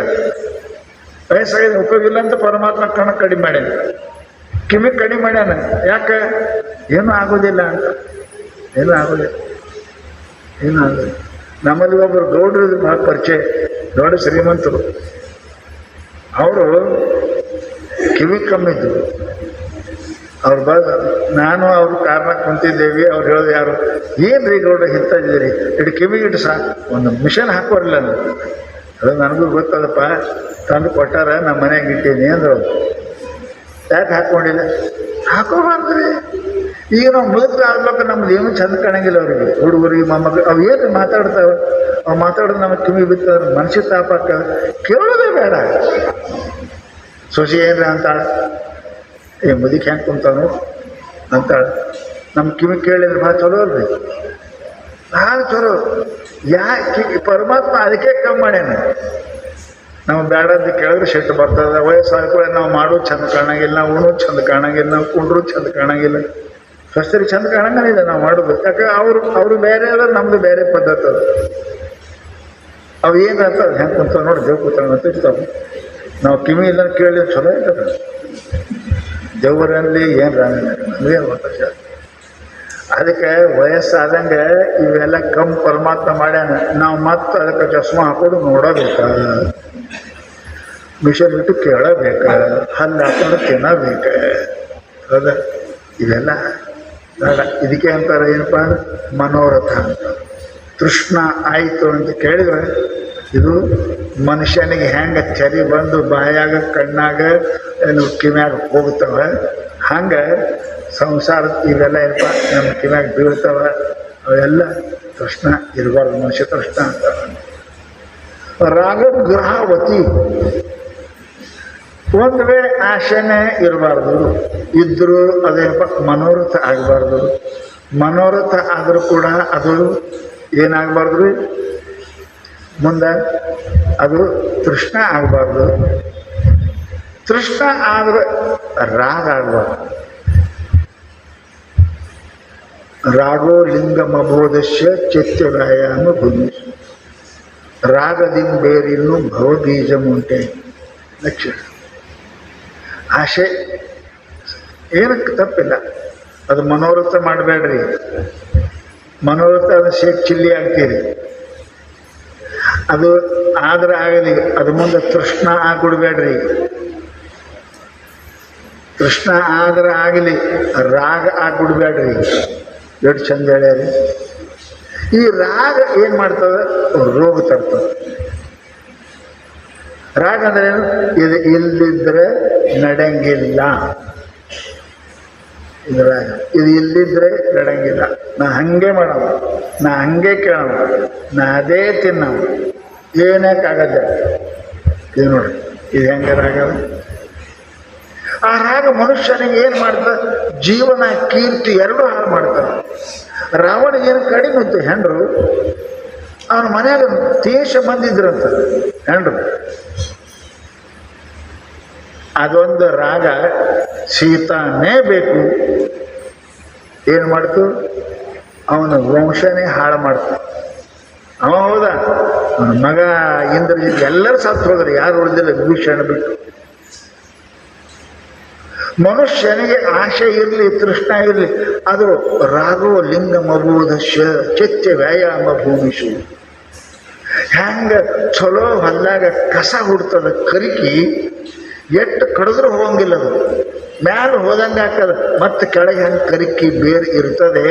ಉಪಯೋಗ ಇಲ್ಲ ಅಂತ ಪರಮಾತ್ಮ ಕಣ್ಣು ಕಡಿಮೆ ಮಾಡ್ಯಾನ, ಕಿವಿ ಕಡಿಮೆ ಮಾಡ್ಯಾನ. ಯಾಕೆ? ಏನೂ ಆಗೋದಿಲ್ಲ ಅಂತ. ಏನೂ ಆಗೋದಿಲ್ಲ. ನಮ್ಮಲ್ಲಿ ಒಬ್ಬರು ಗೌಡ್ರದ್ದು ಭಾಳ ಪರಿಚಯ, ದೊಡ್ಡ ಶ್ರೀಮಂತರು. ಅವರು ಕಿವಿ ಕಮ್ಮಿದ್ದು. ಅವ್ರು ನಾನು ಅವರು ಕಾರ್ನಾಗ ಕುಂತಿದ್ದೇವೆ. ಅವ್ರು ಹೇಳೋದು, ಯಾರು ಏನು ರೀ ಗೌಡ ಹಿಡ್ತಾಯಿದ್ದೀರಿ, ಇಟ್ಟು ಕಿವಿಗೆ ಇಟ್ಟು ಒಂದು ಮಿಷನ್ ಹಾಕೋರಿಲ್ಲ. ಅದು ನನಗೂ ಗೊತ್ತದಪ್ಪ, ತಂದು ಕೊಟ್ಟಾರ, ನಮ್ಮ ಮನೆಯಾಗ ಇಟ್ಟೀನಿ ಅಂದರು. ಯಾಕೆ ಹಾಕ್ಕೊಂಡಿಲ್ಲ? ಹಾಕೋಬಾರ್ದ್ರಿ. ಈಗ ನಾವು ಮುದುಕರು ಆಗ್ಬೇಕು, ನಮ್ದು ಏನೂ ಚಂದ ಕಾಣಂಗಿಲ್ಲ ಅವ್ರಿಗೆ, ಹುಡುಗರಿಗೆ ಮೊಮ್ಮಕ್ಕಳು. ಅವು ಏನು ಮಾತಾಡ್ತಾವೆ, ಅವು ಮಾತಾಡೋದು ನಮಗೆ ಕಿವಿ ಬಿತ್ತವ್ರು, ಮನುಷ್ಯ ತಾಪಕ್ಕ ಕೇಳೋದೇ ಬೇಡ. ಸೊಸೆ ಏನ್ರಿ ಅಂತಾಳೆ, ಮುದುಕಿ ಹೆಂಗೆ ಕುಂತಾನು ಅಂತಾಳೆ. ನಮ್ಮ ಕಿವಿ ಕೇಳಿದ್ರೆ ಭಾಳ ಚಲೋ ಅಲ್ರಿ, ಭಾಳ ಚಲೋ. ಪರಮಾತ್ಮ ಅದಕ್ಕೆ ಕಮ್ಮಿ ಮಾಡ್ಯಾನ. ನಾವು ಬೇಡ ಅಂತ ಕೇಳಿದ್ರೆ ಸಿಟ್ಟು ಬರ್ತದೆ. ವಯಸ್ಸಾದ ನಾವು ಮಾಡೋದು ಚಂದ ಕಾಣಂಗಿಲ್ಲ, ನಾವು ಉಣೋದು ಚಂದ ಕಾಣಂಗಿಲ್ಲ, ನಾವು ಕುಂಡ್ರೋದು ಚಂದ ಕಾಣಂಗಿಲ್ಲ, ಸ್ವಸ್ಥರಿಗೆ ಚಂದ ಕಾಣಂಗಿಲ್ಲ ನಾವು ಮಾಡೋದು. ಯಾಕೆ? ಅವರು ಬೇರೆ ಅದ, ನಮ್ಮದು ಬೇರೆ ಪದ್ಧತಿ ಅದು. ಅವು ಏನು ಅಂತ ಹೆಂಗೆ ಕುಂತಾವ ನೋಡಿ, ದೇವ್ ಕೂತಾವ ಅಂತ ಇರ್ತಾವೆ. ನಾವು ಕಿವಿ ಇಲ್ಲ ಕೇಳಿ ಚಲೋ ಇರ್ತದೆ. ದೇವರಲ್ಲಿ ಏನು ನಮಗೇನು ಗೊತ್ತ. ಅದಕ್ಕೆ ವಯಸ್ಸಾದಂಗೆ ಇವೆಲ್ಲ ಕಮ್ಮಿ ಪರಮಾತ್ಮ ಮಾಡ್ಯಾನ. ನಾವು ಮತ್ತೆ ಅದಕ್ಕೆ ಚಸ್ಮಾ ಹಾಕೋದು ನೋಡಬೇಕ, ಮಿಷನ್ ಇಟ್ಟು ಕೇಳಬೇಕ, ಹಲ್ಲು ಹಾಕೊಂಡು ತಿನ್ನಬೇಕ. ಹೌದ? ಇವೆಲ್ಲ ಬೇಡ. ಇದಕ್ಕೆ ಅಂತಾರೆ ಏನಪ್ಪ? ಮನೋರಥ ಅಂತ. ತೃಷ್ಣ ಆಯಿತು ಅಂತ ಕೇಳಿದ್ರೆ ಇದು ಮನುಷ್ಯನಿಗೆ ಹೆಂಗೆ ಚರಿ ಬಂದು ಬಾಯಾಗ ಕಣ್ಣಾಗ ಕಿವ್ಯಾಗ ಹೋಗ್ತವೆ, ಹಂಗೆ ಸಂಸಾರ ಇವೆಲ್ಲ ಏನಪ್ಪ ನಮ್ಮ ಕಿವ್ಯಾಗ ಬೀಳ್ತವೆ. ಅವೆಲ್ಲ ತೃಷ್ಣ ಇರಬಾರ್ದು. ಮನುಷ್ಯ ತೃಷ್ಣ ಅಂತ ರಾಗಗ್ರಹವತಿ. ಒಂದು ವೇಳೆ ಆಶೆನೇ ಇರಬಾರ್ದು, ಇದ್ದರೂ ಅದೇನಪ್ಪ ಮನೋರಥ ಆಗಬಾರ್ದು. ಮನೋರಥ ಆದರೂ ಕೂಡ ಅದು ಏನಾಗಬಾರ್ದು, ಮುಂದೆ ಅದು ತೃಷ್ಣ ಆಗಬಾರ್ದು. ತೃಷ್ಣ ಆದರೆ ರಾಗ ಆಗಬಾರ್ದು. ರಾಗೋ ಲಿಂಗಮಬೋಧಸ್ಯ ಚಿತ್ತ ವ್ಯಾಯಾಮ ಭೂಮಿ. ರಾಗದಿಂಬೇರಿನ್ನು ಭವಬೀಜಮುಂಟೆ. ಲಕ್ಷ್ಯ ಆಶೆ ಏನಕ್ಕೆ ತಪ್ಪಿಲ್ಲ, ಅದು ಮನೋರಥ ಮಾಡಬೇಡ್ರಿ. ಮನೋರಥ ಅದು ಶೇಕ್ ಚಿಲ್ಲಿ ಆಗ್ತೀರಿ, ಅದು ಆದ್ರೆ ಆಗಲಿ, ಅದು ಮುಂದೆ ತೃಷ್ಣ ಆಗಿಬಿಡ್ಬೇಡ್ರಿ. ತೃಷ್ಣ ಆದ್ರೆ ಆಗಲಿ, ರಾಗ ಆಗಿಬಿಡ್ಬೇಡ್ರಿ. ಎಷ್ಟು ಚಂದ ಹೇಳ್ಯಾರಿ. ಈ ರಾಗ ಏನು ಮಾಡ್ತದೆ, ರೋಗ ತರ್ತದೆ. ರಾಗ ಅಂದ್ರೆ ಏನು, ಇದು ಇಲ್ಲದಿದ್ದರೆ ನಡೆಯಂಗಿಲ್ಲ. ಇದು ರಾಗ, ಇದು ಇಲ್ಲಿದ್ರೆ ನಡೆಯಂಗಿಲ್ಲ. ನಾ ಹಂಗೆ ಮಾಡೋಣ, ನಾ ಹಂಗೆ ಕೇಳೋಣ, ನಾ ಅದೇ ತಿನ್ನೋಣ, ಏನಕ್ಕಾಗತ್ತೆ. ಇದು ನೋಡಿ, ಇದು ಹೆಂಗೆ ರಾಗ. ಆ ರಾಗ ಮನುಷ್ಯನಿಗೆ ಏನು ಮಾಡ್ತದೆ, ಜೀವನ ಕೀರ್ತಿ ಎರಡೂ ಹಾಳು ಮಾಡ್ತಾರೆ. ರಾವಣಿಗೇನು ಕಡಿಮೆ ಇತ್ತು ಹೆಂಡ್ರು, ಅವನ ಮನೆಯಾಗ ದೇಶ ಬಂದಿದ್ರಂತ ಹೆಂಡ್ರು. ಅದೊಂದು ರಾಗ ಸೀತಾನೇ ಬೇಕು, ಏನು ಮಾಡ್ತು, ಅವನ ವಂಶನೇ ಹಾಳು ಮಾಡ್ತು. ಅವ ಹೌದ, ಅವನ ಮಗ ಇಂದ್ರಜಿತ್ ಎಲ್ಲರೂ ಸತ್ತು ಹೋದ್ರೆ, ಯಾರು ಉಳಿದಿಲ್ಲ ವಿಭೀಷಣ ಬಿಟ್ಟು. ಮನುಷ್ಯನಿಗೆ ಆಶೆ ಇರಲಿ, ತೃಷ್ಣ ಇರಲಿ, ಅದು ರಾಗೋ ಲಿಂಗಮಬೋಧಸ್ಯ ಚಿತ್ತ ವ್ಯಾಯಾಮ ಭೂಮಿಷು. ಹೆಂಗೆ ಚಲೋ ಹೊಲ್ದಾಗ ಕಸ ಹುಡ್ತದ ಕರಿಕಿ, ಎಷ್ಟು ಕಡಿದ್ರೂ ಹೋಗಂಗಿಲ್ಲ, ಅದು ಮ್ಯಾಲೆ ಹೋದಂಗೆ ಹಾಕದ, ಮತ್ತೆ ಕೆಳಗೆ ಹಂಗೆ ಕರಿಕಿ ಬೇರೆ ಇರ್ತದೆ.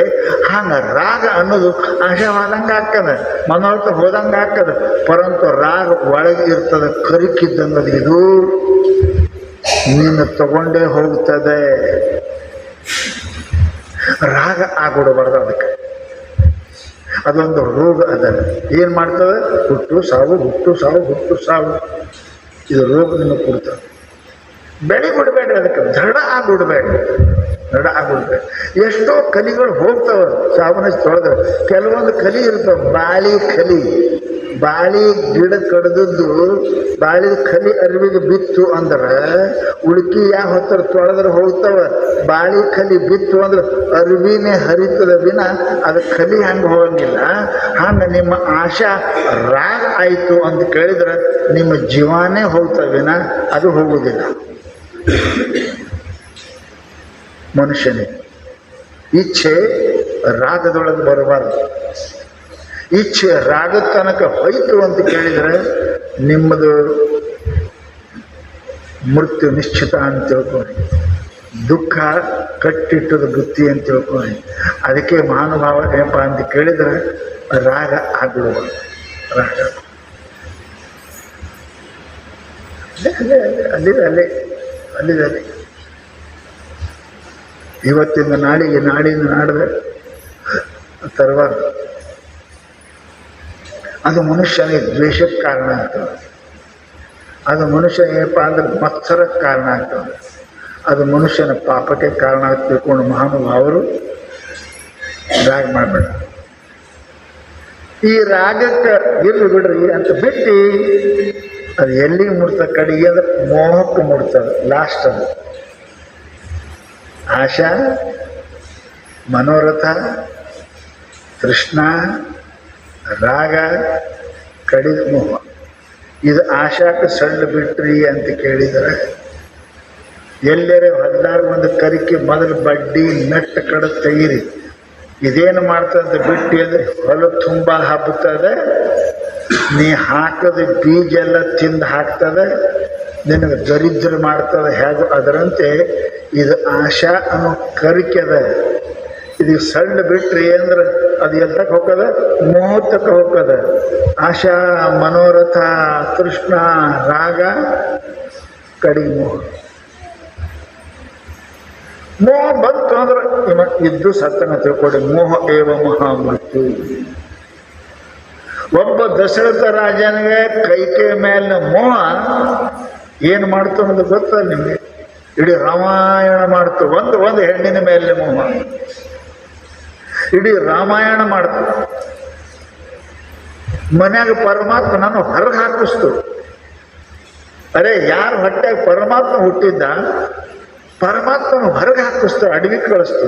ಹಂಗೆ ರಾಗ ಅನ್ನೋದು ಆಶಾವಾದಂಗೆ ಹಾಕದ, ಮನೋರ್ಥ ಹೋದಂಗೆ ಹಾಕದ. ಪರಂತು ರಾಗ ಒಳಗೆ ಇರ್ತದೆ, ಕರಿಕಿದ್ದಂಗೆ ಅದು. ಇದು ನೀನು ತಗೊಂಡೇ ಹೋಗ್ತದೆ. ರಾಗ ಆಗ್ಬಿಡಬಾರ್ದು, ಅದಕ್ಕೆ ಅದೊಂದು ರೋಗ ಅದ. ಏನು ಮಾಡ್ತದೆ, ಹುಟ್ಟು ಸಾವು, ಹುಟ್ಟು ಸಾವು, ಹುಟ್ಟು ಸಾವು. ಇದು ರೋಗ ನಿಮಗೆ ಕೊಡ್ತದೆ. ಬೆಳೆ ಬಿಡಬೇಡ್ರಿ, ಅದಕ್ಕೆ ದೃಢ ಆಗ್ಬಿಡ್ಬೇಡ, ದೃಢ ಆಗ್ಬಿಡ್ಬೇಡ. ಎಷ್ಟೋ ಕಲಿಗಳು ಹೋಗ್ತಾವ ಸಾವನ್ನ ತೊಳೆದ್ರೆ. ಕೆಲವೊಂದು ಕಲಿ ಇರ್ತಾವ, ಬಾಳಿ ಕಲಿ. ಬಾಳಿ ಗಿಡ ಕಡ್ದದ್ದು ಬಾಳಿ ಕಲಿ ಅರಿವಿಗೆ ಬಿತ್ತು ಅಂದ್ರೆ ಉಳುಕಿ ಯಾವ ಹೊತ್ತರ ತೊಳೆದ್ರೆ ಹೋಗ್ತಾವ. ಬಾಳಿ ಕಲಿ ಬಿತ್ತು ಅಂದ್ರೆ ಅರಿವಿನೇ ಹರಿತದ ವಿನ ಅದು ಕಲಿ ಹಂಗೆ ಹೋಗಂಗಿಲ್ಲ. ಹಂಗೆ ನಿಮ್ಮ ಆಶಾ ರಾಗ ಆಯಿತು ಅಂತ ಕೇಳಿದ್ರೆ ನಿಮ್ಮ ಜೀವನೇ ಹೋಗ್ತವೆ ವಿನ ಅದು ಹೋಗುವುದಿಲ್ಲ. ಮನುಷ್ಯನಿಗೆ ಇಚ್ಛೆ ರಾಗದೊಳಗೆ ಬರಬಾರ್ದು. ಇಚ್ಛೆ ರಾಗದ ತನಕ ಹೋಯ್ತು ಅಂತ ಕೇಳಿದರೆ ನಿಮ್ಮದು ಮೃತ್ಯು ನಿಶ್ಚಿತ ಅಂತ ತಿಳ್ಕೊಳ್ಳಿ. ದುಃಖ ಕಟ್ಟಿಟ್ಟದ ಬುತ್ತಿ ಅಂತ ತಿಳ್ಕೊಳ್ಳಿ. ಅದಕ್ಕೆ ಮಹಾನುಭಾವ ಏನಪ್ಪ ಅಂತ ಕೇಳಿದರೆ ರಾಗ ಆಗ್ಬಿಡುವ. ರಾಗ ಅಲ್ಲಿದೆ. ಇವತ್ತಿಂದ ನಾಳಿಗೆ, ನಾಳಿಂದ ನಾಡಿದ್ರೆ ತರಬಾರ್ದು. ಅದು ಮನುಷ್ಯನಿಗೆ ದ್ವೇಷಕ್ಕೆ ಕಾರಣ ಆಗ್ತದೆ. ಅದು ಮನುಷ್ಯ ಏನಪ್ಪ ಅಂದ್ರೆ ಮತ್ಸರಕ್ಕೆ ಕಾರಣ ಆಗ್ತದೆ. ಅದು ಮನುಷ್ಯನ ಪಾಪಕ್ಕೆ ಕಾರಣ ಅಂತ ತಿಳ್ಕೊಂಡು ಮಹಾನುಭಾವರು ರಾಗ ಮಾಡಬೇಡ. ಈ ರಾಗಕ್ಕೆ ಇರ್ಲಿ ಬಿಡ್ರಿ ಅಂತ ಬಿಟ್ಟು ಅದು ಎಲ್ಲಿಗೆ ಮುಡ್ತದೆ, ಕಡೆಗೆ ಅಂದ್ರೆ ಮೋಹಕ್ಕೆ ಮುಡ್ತದೆ. ಲಾಸ್ಟ್ ಅದು ಆಶಾ, ಮನೋರಥ, ತೃಷ್ಣ, ರಾಗ, ಕಡಿದ ಮೋಹ. ಇದು ಆಶಾಕ್ಕೆ ಸಣ್ಣ ಬಿಟ್ರಿ ಅಂತ ಕೇಳಿದರೆ ಎಲ್ಲರೇ ಹೊಲ್ದಾಗ ಒಂದು ಕರಿಕೆ ಮೊದಲು ಬಡ್ಡಿ ನೆಟ್ಟು ಕಡ ತೆಗೀರಿ. ಇದೇನು ಮಾಡ್ತದೆ ಬಿಟ್ಟು ಅಂದರೆ ಹೊಲ ತುಂಬ ಹಬ್ಬುತ್ತದೆ, ನೀ ಹಾಕದ ಬೀಜ ಎಲ್ಲ ತಿಂದು ಹಾಕ್ತದೆ, ನಿನಗೆ ದರಿದ್ರ ಮಾಡ್ತದೆ. ಹೇಗೆ ಅದರಂತೆ ಇದು ಆಶಾ ಅನ್ನೋ ಕರಿಕೆದ. ಇದು ಸಣ್ಣ ಬಿಟ್ರಿ ಅಂದ್ರೆ ಅದು ಎದ್ದಕ್ಕೆ ಹೋಗ್ತದ, ಮೋಹತ್ತಕ್ಕೆ ಹೋಗ್ತದ. ಆಶಾ, ಮನೋರಥ, ತೃಷ್ಣ, ರಾಗ, ಕಡಿ ಮೋಹ. ಮೋಹ ಬಂತು ಅಂದ್ರೆ ಇದ್ದು ಸತ್ತನ ತಿಳ್ಕೊಡಿ. ಮೋಹ ಏವ ಮಹಾಮೃತ್ಯು. ಒಬ್ಬ ದಶರಥ ರಾಜನಿಗೆ ಕೈಕೆ ಮೇಲಿನ ಮೋಹ ಏನು ಮಾಡ್ತು ಅನ್ನೋದು ಗೊತ್ತಲ್ಲ ನಿಮಗೆ. ಇಡೀ ರಾಮಾಯಣ ಮಾಡ್ತು. ಒಂದು ಹೆಣ್ಣಿನ ಮೇಲಿನ ಮೋಹ ಇಡೀ ರಾಮಾಯಣ ಮಾಡ್ತು. ಮನ್ಯಾಗ ಪರಮಾತ್ಮ ನಾನು ಹೊರಗೆ ಹಾಕಿಸ್ತು. ಅರೆ ಯಾರು ಹೊಟ್ಟೆಗೆ ಪರಮಾತ್ಮ ಹುಟ್ಟಿದ್ದ, ಪರಮಾತ್ಮನ ಹೊರಗೆ ಹಾಕಿಸ್ತು, ಅಡವಿ ಕಳಿಸ್ತು.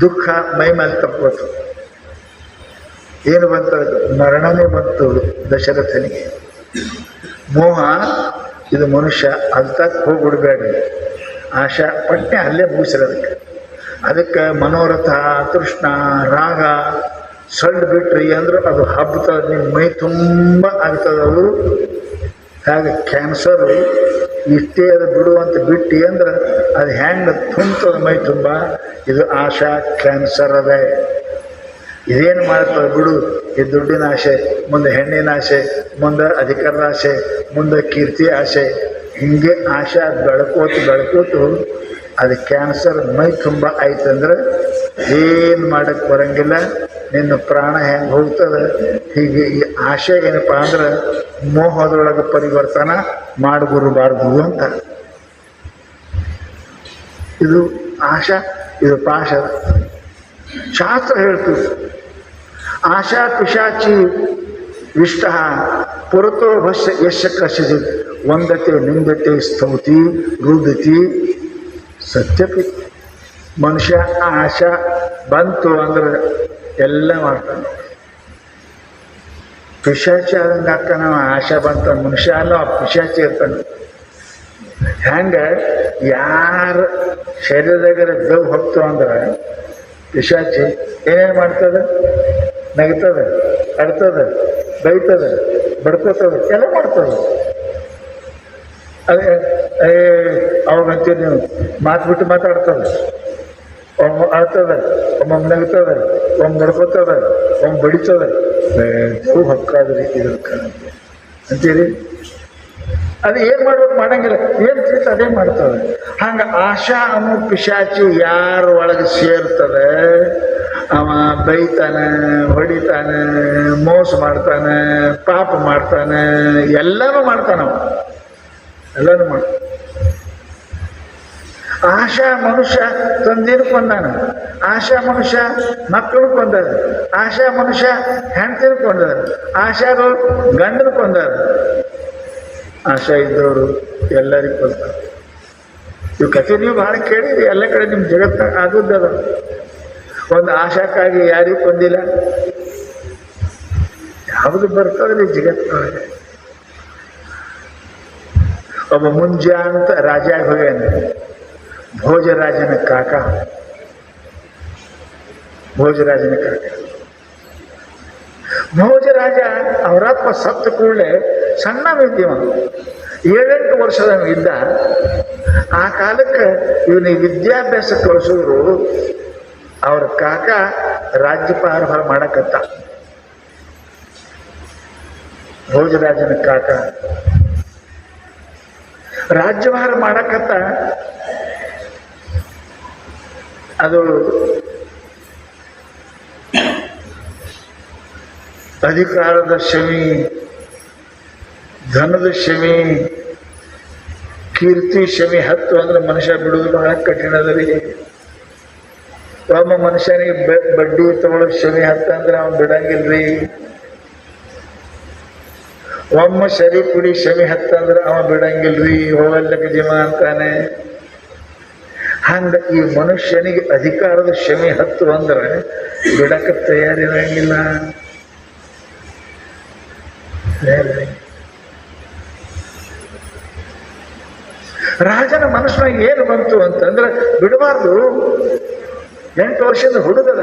ದುಃಖ ಮೈ ಮೇಲೆ ತಪ್ಪೋತು. ಏನು ಬಂತು? ಮರಣನೇ ಬಂತು ದಶರಥನಿಗೆ. ಮೋಹ ಇದು ಮನುಷ್ಯ ಅಲ್ತಕ್ಕೆ ಹೋಗ್ಬಿಡ್ಬೇಡ್ರಿ. ಆಶಾ ಪಟ್ನೆ ಅಲ್ಲೇ ಮುಗಿಸಿರೋದಕ್ಕೆ. ಅದಕ್ಕೆ ಮನೋರಥ, ತೃಷ್ಣ, ರಾಗ ಸೊಳ್ಳು ಬಿಟ್ರಿ ಅಂದ್ರೆ ಅದು ಹಬ್ಬತದ, ನಿಮ್ಮ ಮೈ ತುಂಬ ಆಗ್ತದೆ. ಅದು ಹಾಗೆ ಕ್ಯಾನ್ಸರು ಇಷ್ಟೇ ಅದು ಬಿಡುವಂತ ಬಿಟ್ಟು ಅಂದ್ರೆ ಅದು ಹೆಂಗೆ ತುಂಬ್ತದೆ ಮೈ ತುಂಬ. ಇದು ಆಶಾ ಕ್ಯಾನ್ಸರ್ ಅದೇ. ಇದೇನು ಮಾಡ್ತದೆ ಬಿಡು. ಈ ದುಡ್ಡಿನ ಆಸೆ, ಮುಂದೆ ಹೆಣ್ಣಿನ ಆಸೆ, ಮುಂದೆ ಅಧಿಕಾರದ ಆಸೆ, ಮುಂದೆ ಕೀರ್ತಿ ಆಸೆ, ಹಿಂಗೆ ಆಶೆ ಬೆಳ್ಕೋತು ಅದು ಕ್ಯಾನ್ಸರ್ ಮೈ ತುಂಬ ಆಯ್ತಂದ್ರೆ ಏನು ಮಾಡೋಕ್ಕೆ ಬರಂಗಿಲ್ಲ. ನಿನ್ನ ಪ್ರಾಣ ಹೆಂಗೆ ಹೋಗ್ತದೆ. ಹೀಗೆ ಈ ಆಶೆ ಏನಪ್ಪ ಅಂದ್ರೆ ಮೋಹದೊಳಗೆ ಪರಿವರ್ತನ ಮಾಡಿಬಿಡಬಾರ್ದು ಅಂತ. ಇದು ಆಶಾ, ಇದು ಪಾಶ. ಶಾಸ್ತ್ರ ಹೇಳ್ತೀವಿ, ಆಶಾ ಪಿಶಾಚಿ ವಿಷ್ಟ ಪುರತೋ ಭಸ್ಯ ಯಶ ಕಸಿದಿ ವಂದತೆ ನಿಂದತೆ ಸ್ತೌತಿ ರುದತಿ ಸತ್ಯಪಿ. ಮನುಷ್ಯ ಆಶಾ ಬಂತು ಅಂದ್ರೆ ಎಲ್ಲ ಮಾಡ್ತಾನೆ. ಪಿಶಾಚಿ ಆದಂಗೆ ಹಾಕ ನಾವು ಆಶಾ ಬಂತ ಮನುಷ್ಯ ಅಲ್ಲ, ಪಿಶಾಚಿ ಇರ್ತಾನೆ. ಹೆಂಗೆ ಯಾರ ಶರೀರದಾಗ ಬೆವ್ ಹೋಗ್ತು ಅಂದ್ರೆ ಪಿಶಾಚಿ ಏನೇನು ಮಾಡ್ತದೆ? ನಗ್ತದೆ, ಅಡ್ತದೆ, ಬೈತದೆ, ಬಡ್ಕೋತದೆ, ಎಲ್ಲ ಮಾಡ್ತದೆ. ಅದೇ ಅವಾಗಂತೀವಿ ನೀವು ಮಾತು ಬಿಟ್ಟು ಮಾತಾಡ್ತದೆ. ಒಮ್ಮೆ ಅಳ್ತದೆ, ಒಮ್ಮೊಮ್ಮೆ ನಗ್ತದೆ, ಒಮ್ಮೆ ಬಡ್ಕೋತದೆ, ಒಮ್ಮೆ ಬಡಿತದೆ. ಬೆವ್ ಹೊಕ್ಕಾದ್ರಿ ಇದಕ್ಕೆ ಅಂತೀರಿ. ಅದು ಏನು ಮಾಡ್ಬೇಕು? ಮಾಡಂಗಿಲ್ಲ. ಏನು ತಿಳಿತ ಅದೇ ಮಾಡ್ತದೆ. ಹಂಗೆ ಆಶಾ ಅನ್ನೋ ಪಿಶಾಚಿ ಯಾರ ಒಳಗೆ ಸೇರ್ತದೆ ಅವ ಬೈತಾನೆ, ಹೊಡಿತಾನೆ, ಮೋಸ ಮಾಡ್ತಾನೆ, ಪಾಪ ಮಾಡ್ತಾನೆ, ಎಲ್ಲನೂ ಮಾಡ್ತಾನವ, ಎಲ್ಲನೂ ಮಾಡ್ತಾನೆ. ಆಶಾ ಮನುಷ್ಯ ತಂದಿನ ಕೊಂದಾನ, ಆಶಾ ಮನುಷ್ಯ ಮಕ್ಕಳು ಕೊಂದಾರ, ಆಶಾ ಮನುಷ್ಯ ಹೆಂಡತಿನ ಕೊಂದಾರ, ಆಶಾಗಳು ಗಂಡನ ಕೊಂದಾರ. ಆಶಾ ಇದ್ದವರು ಎಲ್ಲರಿಗೂ ಕೊಡ್ತಾರೆ. ಇವು ಕಥೆ ನೀವು ಭಾಳ ಕೇಳಿರಿ, ಎಲ್ಲ ಕಡೆ ನಿಮ್ಮ ಜಗತ್ತಾಗ ಆದದ್ದದ. ಒಂದು ಆಶಾಕ್ಕಾಗಿ ಯಾರಿಗೂ ಕೊಂದಿಲ್ಲ. ಯಾವುದು ಬರ್ತದ್ರಿ ಜಗತ್ತಿನೊಳಗೆ. ಒಬ್ಬ ಮುಂಜ ಅಂತ ರಾಜ ಹೋಗ್ಯಾನ, ಭೋಜರಾಜನ ಕಾಕ. ಭೋಜರಾಜನ ಕಾಕ ಭೋಜರಾಜ ಅವರಪ್ಪ ಸತ್ತ ಕೂಡಲೇ ಸಣ್ಣ ವಿದ್ಯಮ 7-8 ವರ್ಷದ ಇದ್ದ. ಆ ಕಾಲಕ್ಕೆ ಇವನಿಗೆ ವಿದ್ಯಾಭ್ಯಾಸ ಕಳಿಸಿದ್ರು. ಅವ್ರ ಕಾಕ ರಾಜ್ಯಪಾರ ಮಾಡಕತ್ತ. ಭೋಜರಾಜನ ಕಾಕ ರಾಜ್ಯಭಾರ ಮಾಡಕತ್ತ. ಅದು ಅಧಿಕಾರದ ಶಮಿ, ಧನದ ಶಮಿ, ಕೀರ್ತಿ ಶಮಿ ಹತ್ತು ಅಂದ್ರೆ ಮನುಷ್ಯ ಬಿಡುವುದು ಬಹಳ ಕಠಿಣ ಅದರಿ. ಒಬ್ಬ ಮನುಷ್ಯನಿಗೆ ಬಡ್ಡಿ ತಗೊಳ್ಳೋ ಶಮಿ ಹತ್ತಂದ್ರೆ ಅವ್ನು ಬಿಡಂಗಿಲ್ರಿ. ಒಮ್ಮ ಸರಿ ಕುಡಿ ಶಮಿ ಹತ್ತಂದ್ರೆ ಅವ ಬಿಡಂಗಿಲ್ರಿ, ಹೋಗಲ್ಲಕ್ಕೆ ಜೀವ ಅಂತಾನೆ. ಹಂಗ ಈ ಮನುಷ್ಯನಿಗೆ ಅಧಿಕಾರದ ಶಮಿ ಹತ್ತು ಅಂದ್ರೆ ಬಿಡಕ್ಕೆ ತಯಾರಿರಂಗಿಲ್ಲ. ರಾಜನ ಮನಸ್ಸಿನಾಗ ಏನು ಬಂತು ಅಂತಂದ್ರೆ ಬಿಡಬಾರ್ದು. 8 ವರ್ಷದ ಹುಡುಗರ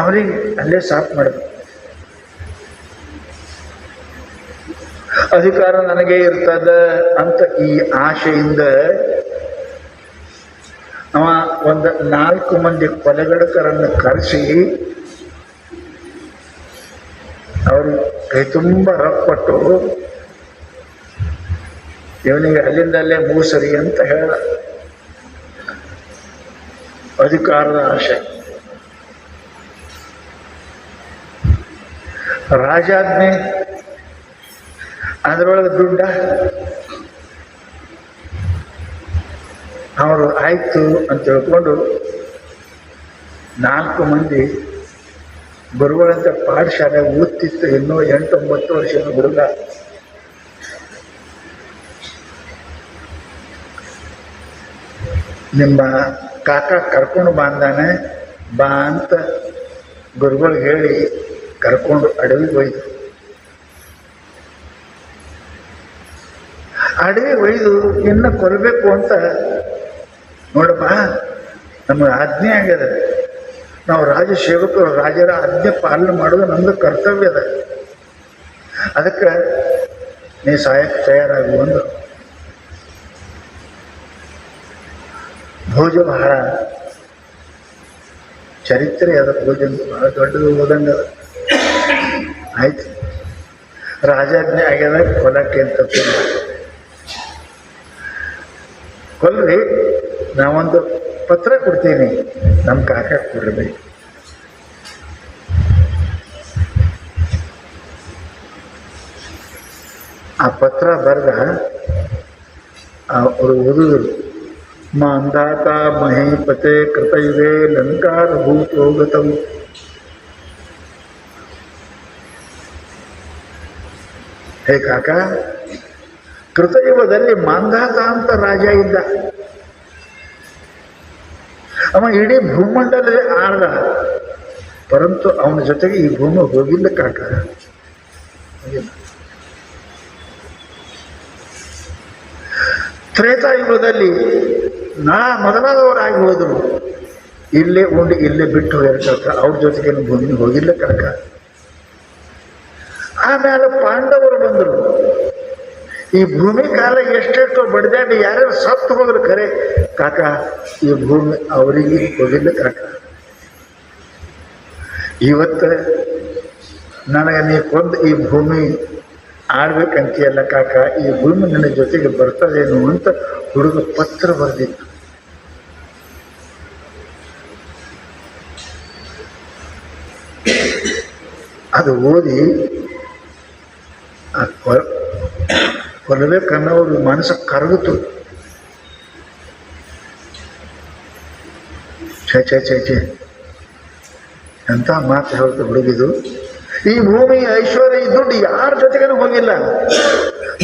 ಅವನಿಗೆ ಅಲ್ಲೇ ಸಾಫ್ ಮಾಡಿದ್ರು. ಅಧಿಕಾರ ನನಗೆ ಇರ್ತದ ಅಂತ ಈ ಆಶೆಯಿಂದ ಅವ ಒಂದು 4 ಮಂದಿ ಕೊಲೆಗಡಕರನ್ನು ಕರೆಸಿ ಅವ್ರಿಗೆ ಕೈ ತುಂಬ ರೊಕ್ಕ ಕೊಟ್ಟು ಇವನಿಗೆ ಅಲ್ಲಿಂದ ಅಲ್ಲೇ ಮೂಸರಿ ಅಂತ ಹೇಳ. ಅಧಿಕಾರದ ಆಶೆ. ರಾಜಾಜ್ಞೆ ಅದರೊಳಗೆ ದುಡ್ಡ. ಅವರು ಆಯ್ತು ಅಂತ ತಿಳ್ಕೊಂಡು 4 ಮಂದಿ ಗುರುಗಳಂತ ಪಾಠಶಾಲೆ ಓದ್ತಿತ್ತು. ಇನ್ನೂ 8-9 ವರ್ಷದ ಹುಡುಗ. ನಿಮ್ಮ ಕಾಕ ಕರ್ಕೊಂಡು ಬಂದಾನೆ ಬಾ ಅಂತ ಗುರುಗಳು ಹೇಳಿ ಕರ್ಕೊಂಡು ಅಡವಿಗೆ ಒಯ್ದು ಇನ್ನು ಕೊಲ್ಲಬೇಕು ಅಂತ ನೋಡಪ್ಪ, ನಮಗೆ ಆಜ್ಞೆ ಆಗ್ಯದ, ನಾವು ರಾಜಸೇವಕರು, ರಾಜರ ಆಜ್ಞೆ ಪಾಲನೆ ಮಾಡೋದು ನಮ್ಮದು ಕರ್ತವ್ಯ ಅದ, ಅದಕ್ಕೆ ನೀ ಸಾಯಕ್ಕೆ ತಯಾರಾಗು ಅಂದು. ಭೋಜ ಬಹಳ ಚರಿತ್ರೆ ಅದ, ಭೋಜನ ಬಹಳ ದೊಡ್ಡದು ಓದಂಗ ಅದ. ಆಯ್ತು, ರಾಜಾಜ್ಞೆ ಆಗ್ಯದ, ಕೊಲಕ್ಕೆ ಅಂತ ಕೊಲ್ರಿ, ನಾವೊಂದು ಪತ್ರ ಕೊಡ್ತೀನಿ, ನಮ್ಮ ಕಾಕ ಕೊಡಬೇಕು. ಆ ಪತ್ರ ಬರೆದ ಅವರು ಓದುವರು. ಮಾಂಧಾತ ಮಹೀಪತೆ ಕೃತಯುಗೇ ಲಂಕಾರ ಭೂತೋಗತವು. ಹೇ ಕಾಕ, ಕೃತಯುಗದಲ್ಲಿ ಮಾಂಧಾತ ಅಂತ ರಾಜ ಇದ್ದ. ಅವ ಇಡೀ ಭೂಮಂಡಲವೇ ಆಳ್ದ, ಪರಂತು ಅವನ ಜೊತೆಗೆ ಈ ಭೂಮಿ ಹೋಗಿಲ್ಲ ಕಾಕ. ತ್ರೇತಾಯುಗದಲ್ಲಿ ಮೊದಲಾದವರಾಗಿ ಹೋದರು, ಇಲ್ಲೇ ಉಂಡು ಇಲ್ಲೇ ಬಿಟ್ಟು ಹೋಗ್ಯಾರ ಕಾಕ. ಅವ್ರ ಜೊತೆಗೆ ಭೂಮಿ ಹೋಗಿಲ್ಲ ಕಾಕ. ಆಮೇಲೆ ಪಾಂಡವರು ಬಂದರು. ಈ ಭೂಮಿ ಕಾಲ ಎಷ್ಟೆಷ್ಟೋ ಬಡಿದಾಡಿ ಯಾರ್ಯಾರು ಸತ್ತು ಹೋದ್ರು ಖರೆ ಕಾಕ, ಈ ಭೂಮಿ ಅವರಿಗೆ ಹೋಗಿಲ್ಲ ಕಾಕ. ಇವತ್ತು ನನಗೆ ನೀ ಕೊಂದು ಈ ಭೂಮಿ ಆಡ್ಬೇಕಂತೀಯಲ್ಲ ಕಾಕ, ಈ ಭೂಮಿ ನನ್ನ ಜೊತೆಗೆ ಬರ್ತದೇನು ಅಂತ ಹುಡುಗ ಪತ್ರ ಬರೆದಿತ್ತು. ಅದು ಓದಿ ಕೊಲ್ಲಬೇಕನ್ನೋರು ಮನಸ್ಸು ಕರಗಿತು. ಛೇ ಎಂಥ ಮಾತು ಹೇಳ್ತು ಹುಡುಗಿದು. ಈ ಭೂಮಿ ಐಶ್ವರ್ಯ ಈ ದುಡ್ಡು ಯಾರ ಜೊತೆಗೇನು ಹೋಗಿಲ್ಲ.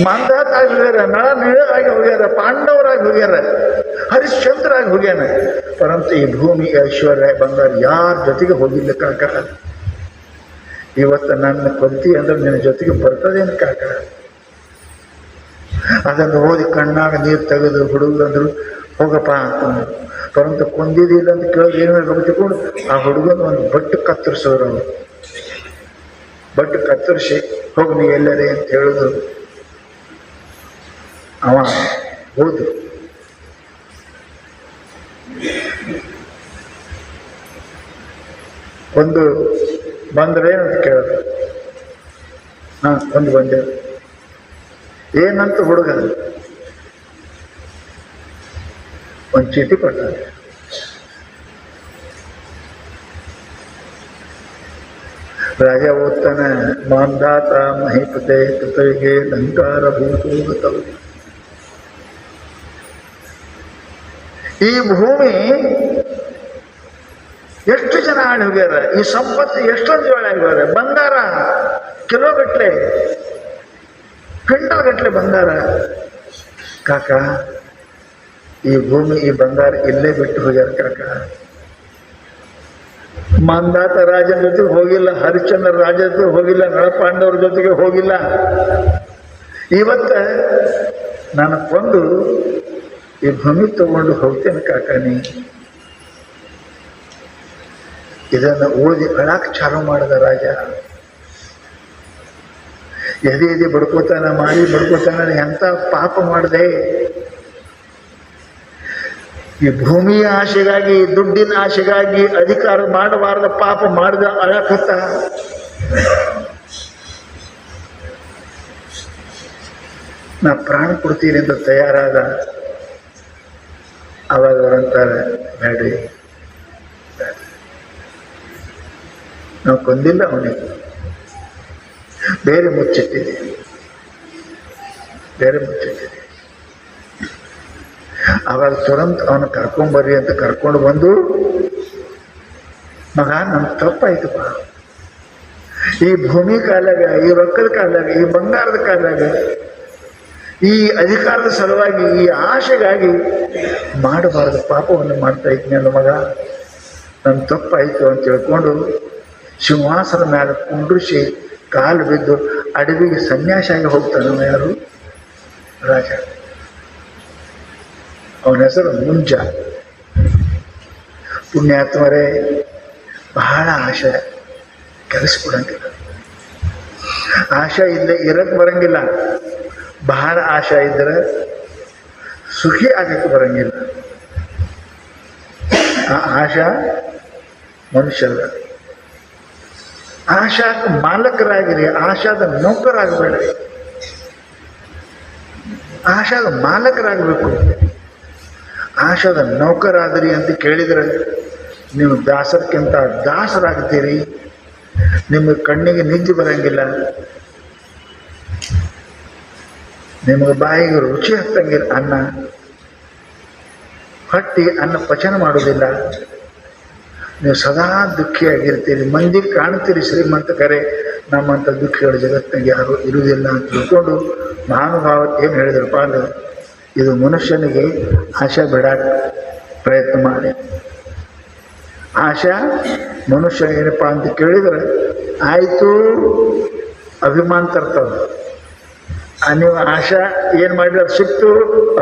ಮಾಂಧಾತ ಆಗಿ ಹೋಗ್ಯಾರ, ನಳ ಆಗಿ ಹೋಗ್ಯಾರ, ಪಾಂಡವರಾಗಿ ಹೋಗ್ಯಾರ, ಹರಿಶ್ಚಂದ್ರ ಆಗಿ ಹೋಗ್ಯಾನ, ಪರಂತು ಈ ಭೂಮಿ ಐಶ್ವರ್ಯ ಬಂಗಾರ ಯಾರ ಜೊತೆಗೆ ಹೋಗಿಲ್ಲ ಕಾಕ. ಇವತ್ತು ನನ್ನ ಕೊಂತಿ ಅಂದ್ರೆ ನಿನ್ನ ಜೊತೆಗೆ ಬರ್ತದೇನು ಕಾಕ. ಅದನ್ನು ಓದಿ ಕಣ್ಣಾಗ ನೀರು ತೆಗೆದು ಹುಡುಗಂದ್ರು ಹೋಗಪ್ಪ ಅಂತಂದ್ರು. ಪರಂತು ಕೊಂದಿದಿಲ್ಲ ಅಂತ ಕೇಳಿದ್ರೆ ಏನು ತಿಳ್ಕೊಂಡು ಆ ಹುಡುಗನ ಒಂದು ಬಟ್ಟು ಕತ್ತರಿಸೋರು. ಅವರು ಬಟ್ಟು ಕತ್ತರಿಸಿ ಹೋಗಿ ನೀವು ಎಲ್ಲರೇ ಅಂತ ಹೇಳಿದ್ರು. ಅವ ಹೋದ್ರು. ಒಂದು ಬಂದ್ರೆ ಅಂತ ಕೇಳಿದ್ರು. ಒಂದು ಬಂದೆ ಏನಂತ ಹುಡುಗ ಒಂದು ಚೀಟಿ ಕೊಟ್ಟಾರೆ. ರಾಜ ಓದ್ತಾನೆ, ಮಾಂಧಾತ ಮಹೀಪತೆ ಕೃತಯುಗೆ ಲಂಕಾರ ಭೂತೋಗತವು. ಈ ಭೂಮಿ ಎಷ್ಟು ಜನ ಆಳಿ ಹೋಗ್ಯಾರ, ಈ ಸಂಪತ್ತು ಎಷ್ಟೊಂದು ಜನ ಹೋಗ್ಯಾರ. ಬಂಗಾರ ಕಿಲೋಗಟ್ಲೆ, ಕ್ವಿಂಟಲ್ ಗಟ್ಲೆ ಬಂಗಾರ ಕಾಕ. ಈ ಭೂಮಿ ಈ ಬಂಗಾರ ಇಲ್ಲೇ ಬಿಟ್ಟು ಹೋಗ್ಯಾರ ಕಾಕ. ಮಾಂಧಾತ ರಾಜನ ಜೊತೆಗೆ ಹೋಗಿಲ್ಲ, ಹರಿಶ್ಚಂದ್ರ ರಾಜ ಜೊತೆಗೆ ಹೋಗಿಲ್ಲ, ನಳಪಾಂಡವ್ರ ಜೊತೆಗೆ ಹೋಗಿಲ್ಲ. ಇವತ್ತ ನಾನು ಕೊಂದು ಈ ಭೂಮಿ ತಗೊಂಡು ಹೋಗ್ತೇನೆ ಕಾಕ. ನೀ ಇದನ್ನು ಓದಿ ಅಳಾಕ್ ಚಾಲು ಮಾಡಿದ ರಾಜ. ಎದೆ ಬಡ್ಕೋತಾನ ಮಾಡಿ ಬಡ್ಕೋತಾನ, ಎಂಥ ಪಾಪ ಮಾಡಿದೆ. ಈ ಭೂಮಿಯ ಆಶೆಗಾಗಿ, ದುಡ್ಡಿನ ಆಶೆಗಾಗಿ, ಅಧಿಕಾರ ಮಾಡಬಾರ್ದ ಪಾಪ ಮಾಡಿದ ಅಳಕತ್ತ. ನಾ ಪ್ರಾಣ ಕೊಡ್ತೀನಿ ಅಂತ ತಯಾರಾದ. ಅವಾಗ ಅವರಂತಾರೆ, ಬೇಡ್ರಿ, ನಾವು ಕೊಂದಿಲ್ಲ ಅವನಿಗೆ, ಬೇರೆ ಮುಚ್ಚಿಟ್ಟಿದೆ, ಬೇರೆ ಮುಚ್ಚಿಟ್ಟಿದೆ. ಆವಾಗ ತುರಂತ ಅವನು ಕರ್ಕೊಂಬರ್ರಿ ಅಂತ ಕರ್ಕೊಂಡು ಬಂದು, ಮಗ ನಮ್ಮ ತಪ್ಪಾಯ್ತಪ್ಪ, ಈ ಭೂಮಿ ಕಾಲಾಗ, ಈ ರೊಕ್ಕದ ಕಾಲಾಗ, ಈ ಬಂಗಾರದ ಕಾಲಾಗ, ಈ ಅಧಿಕಾರದ ಸಲುವಾಗಿ, ಈ ಆಶೆಗಾಗಿ ಮಾಡಬಾರದು ಪಾಪವನ್ನು ಮಾಡ್ತಾ ಇದ್ನಲ್ಲ ಮಗ, ನನ್ನ ತಪ್ಪಾಯಿತು ಅಂತ ತಿಳ್ಕೊಂಡು ಸಿಂಹಾಸನ ಮೇಲೆ ಕುಂಡ್ರಿಸಿ ಕಾಲು ಬಿದ್ದು ಅಡವಿಗೆ ಸನ್ಯಾಸಿಯಾಗಿ ಹೋಗ್ತಾನೆ. ಯಾರು? ರಾಜ. ಅವನ ಹೆಸರು ಮುಂಜ. ಪುಣ್ಯಾತ್ಮರೇ, ಬಹಳ ಆಶೆ, ಕೆಲಸ ಕೊಡಂಗಿಲ್ಲ. ಆಶೆ ಇಲ್ಲದೆ ಇರಕ್ಕೆ ಬರಂಗಿಲ್ಲ. ಬಹಳ ಆಶೆ ಇದ್ದರೆ ಸುಖಿ ಆಗಕ್ಕೆ ಬರಂಗಿಲ್ಲ. ಆ ಆಶಾ ಮನುಷ್ಯಲ್ಲ. ಆಶಾಕ್ಕೆ ಮಾಲಕರಾಗಿರಿ, ಆಶಾದ ನೌಕರಾಗಬೇಡ್ರಿ. ಆಶಾದ ಮಾಲಕರಾಗಬೇಕು. ಆಶಾದ ನೌಕರಾದ್ರಿ ಅಂತ ಕೇಳಿದರೆ ನೀವು ದಾಸರ್ಕಿಂತ ದಾಸರಾಗ್ತೀರಿ. ನಿಮಗೆ ಕಣ್ಣಿಗೆ ನಿದ್ದೆ ಬರಂಗಿಲ್ಲ, ನಿಮಗೆ ಬಾಯಿಗೆ ರುಚಿ ಹತ್ತಂಗಿಲ್ಲ. ಅನ್ನ ಹೊಟ್ಟಿ ಅನ್ನ ಪಚನ ಮಾಡೋದಿಲ್ಲ. ನೀವು ಸದಾ ದುಃಖಿಯಾಗಿರ್ತೀರಿ. ಮಂದಿಗೆ ಕಾಣ್ತೀರಿ ಶ್ರೀಮಂತ, ಕರೆ ನಮ್ಮಂಥ ದುಃಖಿಗಳ ಜಗತ್ತಿನಾಗ ಯಾರು ಇರುವುದಿಲ್ಲ ಅಂತ ತಿಳ್ಕೊಂಡು ಮಹಾನುಭಾವ ಏನು ಹೇಳಿದ್ರಪ್ಪ ಅಂದ್ರೆ, ಇದು ಮನುಷ್ಯನಿಗೆ ಆಶೆ ಬಿಡಕ್ಕೆ ಪ್ರಯತ್ನ ಮಾಡಿ. ಆಶಾ ಮನುಷ್ಯ ಏನಪ್ಪ ಅಂತ ಕೇಳಿದರೆ, ಆಯಿತು ಅಭಿಮಾನ ತರ್ತದೆ. ನೀವು ಆಶಾ ಏನು ಮಾಡಿದ್ರೆ ಸಿಕ್ತು,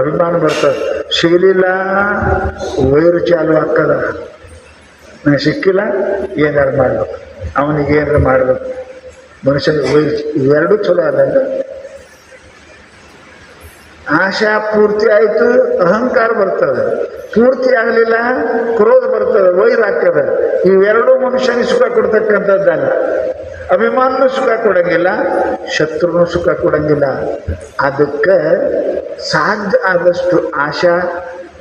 ಅಭಿಮಾನ ಬರ್ತದೆ. ಸಿಗಲಿಲ್ಲ, ವೈರು ಚಾಲು ಆಗ್ತದ. ನನಗೆ ಸಿಕ್ಕಿಲ್ಲ, ಏನಾರು ಮಾಡಬೇಕು, ಅವನಿಗೆ ಏನಾರು ಮಾಡಬೇಕು. ಮನುಷ್ಯನಿಗೆ ವೈರು ಇವೆರಡೂ ಚಲೋ ಅಲ್ಲ. ಆಶಾ ಪೂರ್ತಿ ಆಯಿತು, ಅಹಂಕಾರ ಬರ್ತದೆ. ಪೂರ್ತಿ ಆಗಲಿಲ್ಲ, ಕ್ರೋಧ ಬರ್ತದೆ, ವೈರ ಆಗ್ತದೆ. ಇವೆರಡೂ ಮನುಷ್ಯನಿಗೆ ಸುಖ ಕೊಡ್ತಕ್ಕಂಥದ್ದಲ್ಲ. ಅಭಿಮಾನನೂ ಸುಖ ಕೊಡಂಗಿಲ್ಲ, ಶತ್ರುನೂ ಸುಖ ಕೊಡಂಗಿಲ್ಲ. ಅದಕ್ಕೆ ಸಾಧ್ಯ ಆದಷ್ಟು ಆಶಾ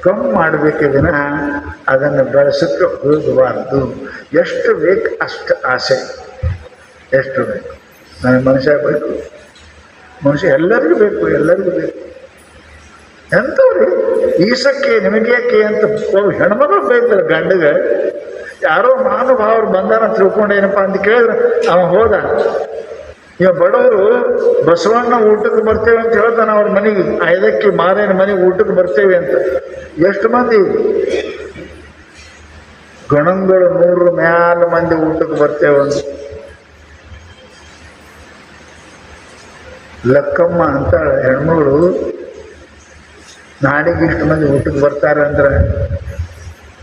ಕಮ್ಮಿ ಮಾಡಬೇಕೇ ವಿನಃ ಅದನ್ನು ಬೆಳೆಸಕ್ಕೆ ಹೋಗಬಾರ್ದು. ಎಷ್ಟು ಬೇಕು ಅಷ್ಟು ಆಸೆ, ಎಷ್ಟು ಬೇಕು. ನನಗೆ ಮನುಷ್ಯ ಬೇಕು, ಮನುಷ್ಯ ಎಲ್ಲರಿಗೂ ಬೇಕು, ಎಲ್ಲರಿಗೂ ಬೇಕು. ಎಂಥವ್ರಿ ಈಸಕ್ಕೆ ನಿಮಗೇಕೆ ಅಂತ ಹೆಣ್ಮಗಳು ಬೇಕಲ್ಲ ಗಂಡಗೆ. ಯಾರೋ ಮಹಾನುಭಾವರು ಬಂದಾರ ತಿಳ್ಕೊಂಡೇನಪ್ಪ ಅಂತ ಕೇಳಿದ್ರೆ ಅವ ಹೋದ. ಈಗ ಬಡವರು ಬಸವಣ್ಣ ಊಟಕ್ಕೆ ಬರ್ತೇವೆ ಅಂತ ಹೇಳ್ತಾನೆ ಅವ್ರ ಮನೆಗೆ. ಐದಕ್ಕೆ ಮಾರೇನ ಮನೆಗೆ ಊಟಕ್ಕೆ ಬರ್ತೇವೆ ಅಂತ. ಎಷ್ಟು ಮಂದಿ ಗಣಗಳು 100 ಮ್ಯಾಲ ಮಂದಿ ಊಟಕ್ಕೆ ಬರ್ತೇವೆ ಅಂತ. ಲಕ್ಕಮ್ಮ ಅಂತ ಹೆಣ್ಮಗಳು, ನಾಳೆಗೆ ಇಷ್ಟು ಮಂದಿ ಊಟಕ್ಕೆ ಬರ್ತಾರೆ ಅಂದ್ರೆ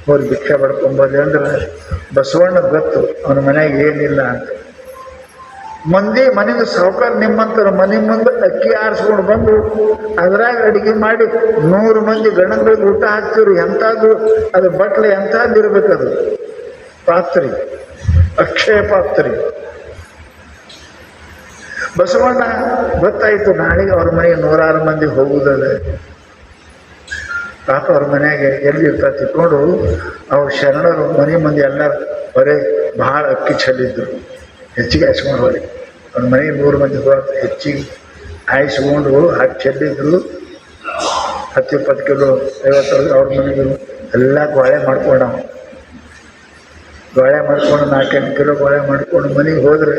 ಅವ್ರು ಭಿಕ್ಷೆ ಪಡ್ಕೊಂಬೋದು ಅಂದ್ರೆ ಬಸವಣ್ಣ ಗೊತ್ತು ಅವನ ಮನೆಯಾಗ ಏನಿಲ್ಲ ಅಂತ. ಮಂದಿ ಮನೆಗೆ ಸಾವುಕಾರ ನಿಮ್ಮಂತರ ಮನೆ ಮುಂದೆ ಅಕ್ಕಿ ಆರಿಸ್ಕೊಂಡು ಬಂದು ಅದ್ರಾಗ ಅಡುಗೆ ಮಾಡಿ 100 ಮಂದಿ ಗಣಗಳಿಗೆ ಊಟ ಹಾಕ್ತಿವ್ರು. ಎಂಥದ್ದು ಅದು ಬಟ್ಲೆ ಎಂಥದ್ದು ಇರ್ಬೇಕದು, ಪಾತ್ರಿ, ಅಕ್ಷಯ ಪಾತ್ರಿ. ಬಸವಣ್ಣ ಗೊತ್ತಾಯಿತು ನಾಳೆಗೆ ಅವ್ರ ಮನೆಗೆ 106 ಮಂದಿ ಹೋಗುವುದದ. ಪಾಪ ಅವ್ರ ಮನೆಯಾಗೆ ಎಲ್ಲಿ ಇರ್ತಾ ತಿಳ್ಕೊಂಡು ಅವ್ರ ಶರಣರು ಮನೆ ಮಂದಿ ಎಲ್ಲರೂ ಬರೀ ಭಾಳ ಅಕ್ಕಿ ಚೆಲ್ಲಿದ್ರು. ಹೆಚ್ಚಿಗೆ ಹಾಯಿಸ್ಕೊಂಡು ಹೋಗಿ ಅವ್ರ ಮನೆಗೆ 100 ಮಂದಿ ಹೋದ ಹೆಚ್ಚಿಗೆ ಹಾಯಿಸ್ಕೊಂಡು ಹಾಕಿ ಚೆಲ್ಲಿದ್ರು. 10-20 ಕಿಲೋ 50 ಅವ್ರ ಮನೆಗೆ ಎಲ್ಲ ಗೋಳೆ ಮಾಡ್ಕೊಂಡು ಗೋಳೆ ಮಾಡ್ಕೊಂಡು 4-8 ಕಿಲೋ ಗೋಳೆ ಮಾಡ್ಕೊಂಡು ಮನೆಗೆ ಹೋದರೆ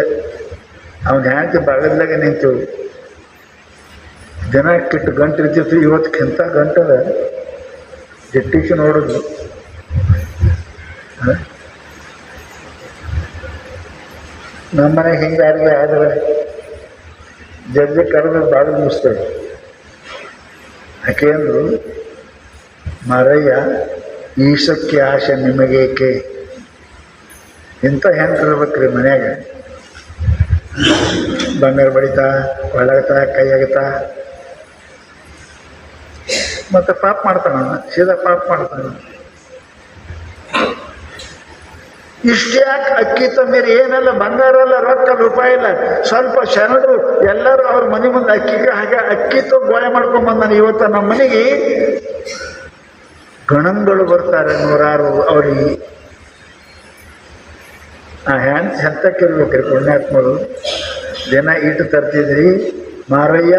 ಅವ್ನ ಹ್ಯಾಂತಿ ಬಾಗಲ್ದಾಗೆ ನಿಂತು ಜನ ಕೆಟ್ಟು ಗಂಟು ಇರ್ತಿತ್ತು. ಇವತ್ತಿಗಿಂತ ಗಂಟದ ಜಟ್ಟಿಸಿ ನೋಡೋದು. ನಮ್ಮನೆಗೆ ಹಿಂಗಾರಿಗೆ ಆದರೆ ಜಲ್ದಿ ಕರೆದು ಬಾಗಿಲು ಮುಗಿಸ್ತೇವೆ. ಯಾಕೆ ಅಂದರು, ಮಾರಯ್ಯ ಈಸಕ್ಕೆ ಆಸೆ ನಿಮಗೇಕೆ? ಇಂಥ ಹೆಂಗಿರ್ಬೇಕ್ರಿ ಮನ್ಯಾಗ. ಬಂಗಾರ ಬಡಿತಾ, ಒಳಗತ್ತಾ, ಕೈ ಆಗತ್ತಾ, ಮತ್ತು ಪಾಪ ಮಾಡ್ತಾನ, ಸೀದಾ ಪಾಪ ಮಾಡ್ತಾನ. ಇಷ್ಟ್ಯಾಕೆ ಅಕ್ಕಿ ತಂದಿರಿ? ಏನೆಲ್ಲ ಬಂಗಾರ ಅಲ್ಲ, ರೊಕ್ಕ ರೂಪಾಯಿ ಇಲ್ಲ. ಸ್ವಲ್ಪ ಶರಣರು ಎಲ್ಲರೂ ಅವ್ರ ಮನೆ ಮುಂದೆ ಅಕ್ಕಿಗೆ ಹಾಗೆ ಅಕ್ಕಿ ಗೋಳೆ ಮಾಡ್ಕೊಂಬಂದಾನೆ. ಇವತ್ತು ನಮ್ಮ ಮನೆಗೆ ಗಣಗಳು ಬರ್ತಾರೆ 106 ಅವ್ರಿಗೆ. ಎಂತಕ್ಕಿರ್ಬೇಕ್ರಿ ಪುಣ್ಯಾತ್ಮರು. ದಿನ ಇಟ್ಟು ತರ್ತಿದ್ರಿ ಮಾರಯ್ಯ,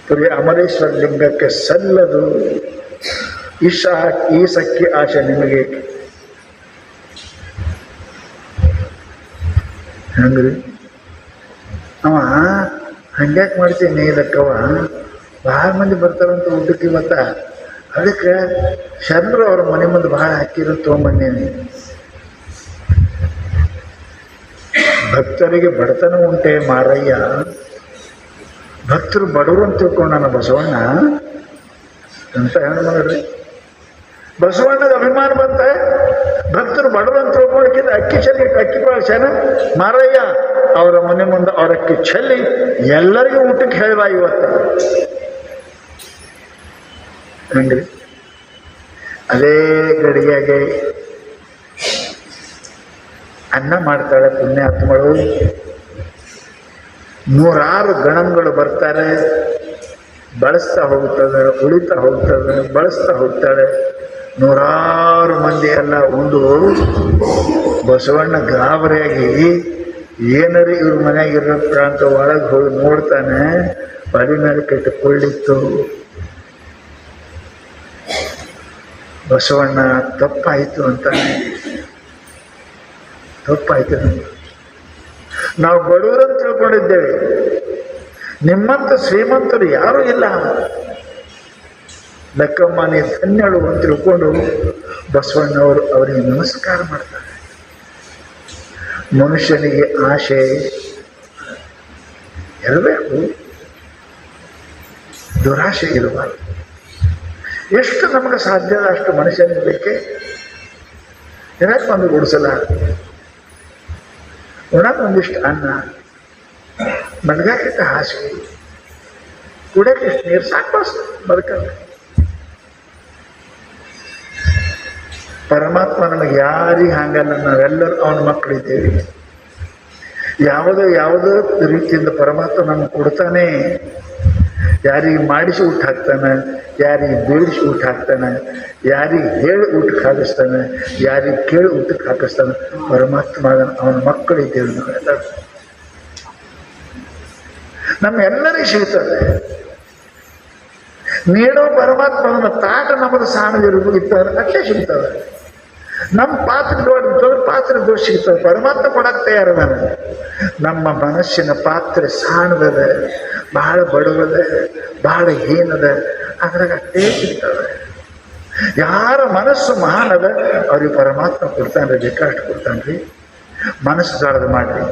ಪುರಿ ಅಮರೇಶ್ವರ ಲಿಂಗಕ್ಕೆ ಸಲ್ಲದು ಈ ಸಕ್ಕಿ ಆಶೆ ನಿಮಗೆ. ಹಂಗ್ರಿ ಅವ ಹಂಗ್ಯಾಕೆ ಮಾಡ್ತೀನಿ ಇದಕ್ಕವ, ಭಾಳ ಮಂದಿ ಬರ್ತಾರಂತ ಊಟಕ್ಕೆ ಇವತ್ತ, ಅದಕ್ಕೆ ಶರಣರು ಅವ್ರ ಮನೆ ಮುಂದೆ ಭಾಳ ಹಾಕಿರೋ ತೊಗೊಂಬಂದೀನಿ. ಭಕ್ತರಿಗೆ ಬಡತನ ಉಂಟೆ ಮಾರಯ್ಯ, ಭಕ್ತರು ಬಡವರು ಅಂತ ತಿಳ್ಕೊಂಡು ನನ್ನ ಬಸವಣ್ಣ ಅಂತ ಹೆಣ್ಣು ಮಗಳ್ರಿ. ಬಸವಣ್ಣದ ಅಭಿಮಾನ ಬಂತ, ಭಕ್ತರು ಬಡವರು ಅಂತ ತಿಳ್ಕೊಳ್ಳಿಕ್ಕಿಂತ ಅಕ್ಕಿ ಚೆಲ್ಲಿ ಅಕ್ಕಿ ಕಳಿಸ್ಯಾನ ಮಾರಯ್ಯ. ಅವರ ಮನೆ ಮುಂದೆ ಅವ್ರ ಅಕ್ಕಿ ಚೆಲ್ಲಿ ಎಲ್ಲರಿಗೂ ಊಟಕ್ಕೆ ಹೇಳಿದ ಇವತ್ತು. ಹಂಗ್ರಿ ಅದೇ ಗಡಿಗೆಗೆ ಅನ್ನ ಮಾಡ್ತಾಳೆ ಪುಣ್ಯಾತ್ಮಳು. 106 ಗಣಗಳು ಬರ್ತಾರೆ, ಬಳಸ್ತಾ ಹೋಗ್ತದೆ, ಉಳಿತಾ ಹೋಗ್ತದೆ, ಬಳಸ್ತಾ ಹೋಗ್ತಾಳೆ. 106 ಮಂದಿ ಎಲ್ಲ ಉಂಡು ಬಸವಣ್ಣ ಗಾಬರಿಯಾಗಿ ಏನರಿ ಇವ್ರ ಮನ್ಯಾಗ ಇರಪ್ಪ ಅಂತ ಒಳಗೆ ಹೋಗಿ ನೋಡ್ತಾನೆ. ಬಡಿ ಮೇಲೆ ಕೆಟ್ಟುಕೊಳ್ಳಿತ್ತು. ಬಸವಣ್ಣ ತಪ್ಪಾಯಿತು ಅಂತಾನೆ. ತಪ್ಪಾಯ್ತು, ನಾವು ಬಡವರಂತ ತಿಳ್ಕೊಂಡಿದ್ದೇವೆ, ನಿಮ್ಮಂತ ಶ್ರೀಮಂತರು ಯಾರೂ ಇಲ್ಲ. ಲೆಕ್ಕಮ್ಮ ನೀ ಧನ್ಯಳು ಅಂತ ತಿಳ್ಕೊಂಡು ಬಸವಣ್ಣವರು ಅವರಿಗೆ ನಮಸ್ಕಾರ ಮಾಡ್ತಾರೆ. ಮನುಷ್ಯನಿಗೆ ಆಶೆ ಇರಬೇಕು, ದುರಾಶೆ ಇರಬಾರ್ದು. ಎಷ್ಟು ನಮಗೆ ಸಾಧ್ಯದ ಅಷ್ಟು ಮನುಷ್ಯನಿಗೆ ಬೇಕೆ. ಇರಕ್ಕೆ ಒಂದು ಗುಡಿಸಲ, ಉಣಕ್ಕೆ ಒಂದಿಷ್ಟು ಅನ್ನ, ಮಲಗಾಕಿಟ್ಟ ಹಾಸಿಗೆ, ಕುಡಿಯಕ್ಕೆ ಇಷ್ಟು ನೀರು ಸಾಕು ಬದುಕಲ್ಲ. ಪರಮಾತ್ಮ ನಮಗೆ ಯಾರಿಗೆ ಹಂಗಲ್ಲ, ನಾವೆಲ್ಲರೂ ಅವನ ಮಕ್ಕಳಿದ್ದೇವೆ. ಯಾವುದೋ ರೀತಿಯಿಂದ ಪರಮಾತ್ಮ ನಮಗೆ ಕೊಡ್ತಾನೆ. ಯಾರಿಗೆ ಮಾಡಿಸಿ ಊಟ ಹಾಕ್ತಾನೆ, ಯಾರಿಗೆ ಬೇಡಿಸಿ ಊಟ ಹಾಕ್ತಾನೆ, ಯಾರಿಗೆ ಹೇಳಿ ಊಟಕ್ಕೆ ಹಾಕಿಸ್ತಾನೆ, ಯಾರಿಗೆ ಕೇಳಿ ಊಟಕ್ಕೆ ಹಾಕಿಸ್ತಾನೆ. ಪರಮಾತ್ಮ ಅವನ ಮಕ್ಕಳಿದ್ದೇವೆ ನಾವೆಲ್ಲರೂ. ನಮ್ಮೆಲ್ಲರಿಗೂ ಸಿಗ್ತದೆ. ನೀಡೋ ಪರಮಾತ್ಮನ ತಾಟ ನಮ್ಮದು ಸಾಣದಿರುವುದು ಇರ್ತದೆ, ಅಷ್ಟೇ ಸಿಗ್ತದೆ. ನಮ್ಮ ಪಾತ್ರ ದೊಡ್ಡ ಪಾತ್ರ ದೋಷ ಸಿಗ್ತದೆ, ಪರಮಾತ್ಮ ಕೊಡಕ್ಕೆ ತಯಾರದಾನೆ. ನಮ್ಮ ಮನಸ್ಸಿನ ಪಾತ್ರೆ ಸಾಣದ, ಬಹಳ ಬಡವದ, ಬಹಳ ಹೀನದ, ಅದ್ರಾಗ ಅಷ್ಟೇ ಸಿಗ್ತದೆ. ಯಾರ ಮನಸ್ಸು ಮಹಾನದ ಅವ್ರಿಗೆ ಪರಮಾತ್ಮ ಕೊಡ್ತಾನೆ, ಬೇಕಾಷ್ಟು ಕೊಡ್ತಾನ್ರಿ. ಮನಸ್ಸು ಸಾಣದ ಮಾಡ್ರಿ,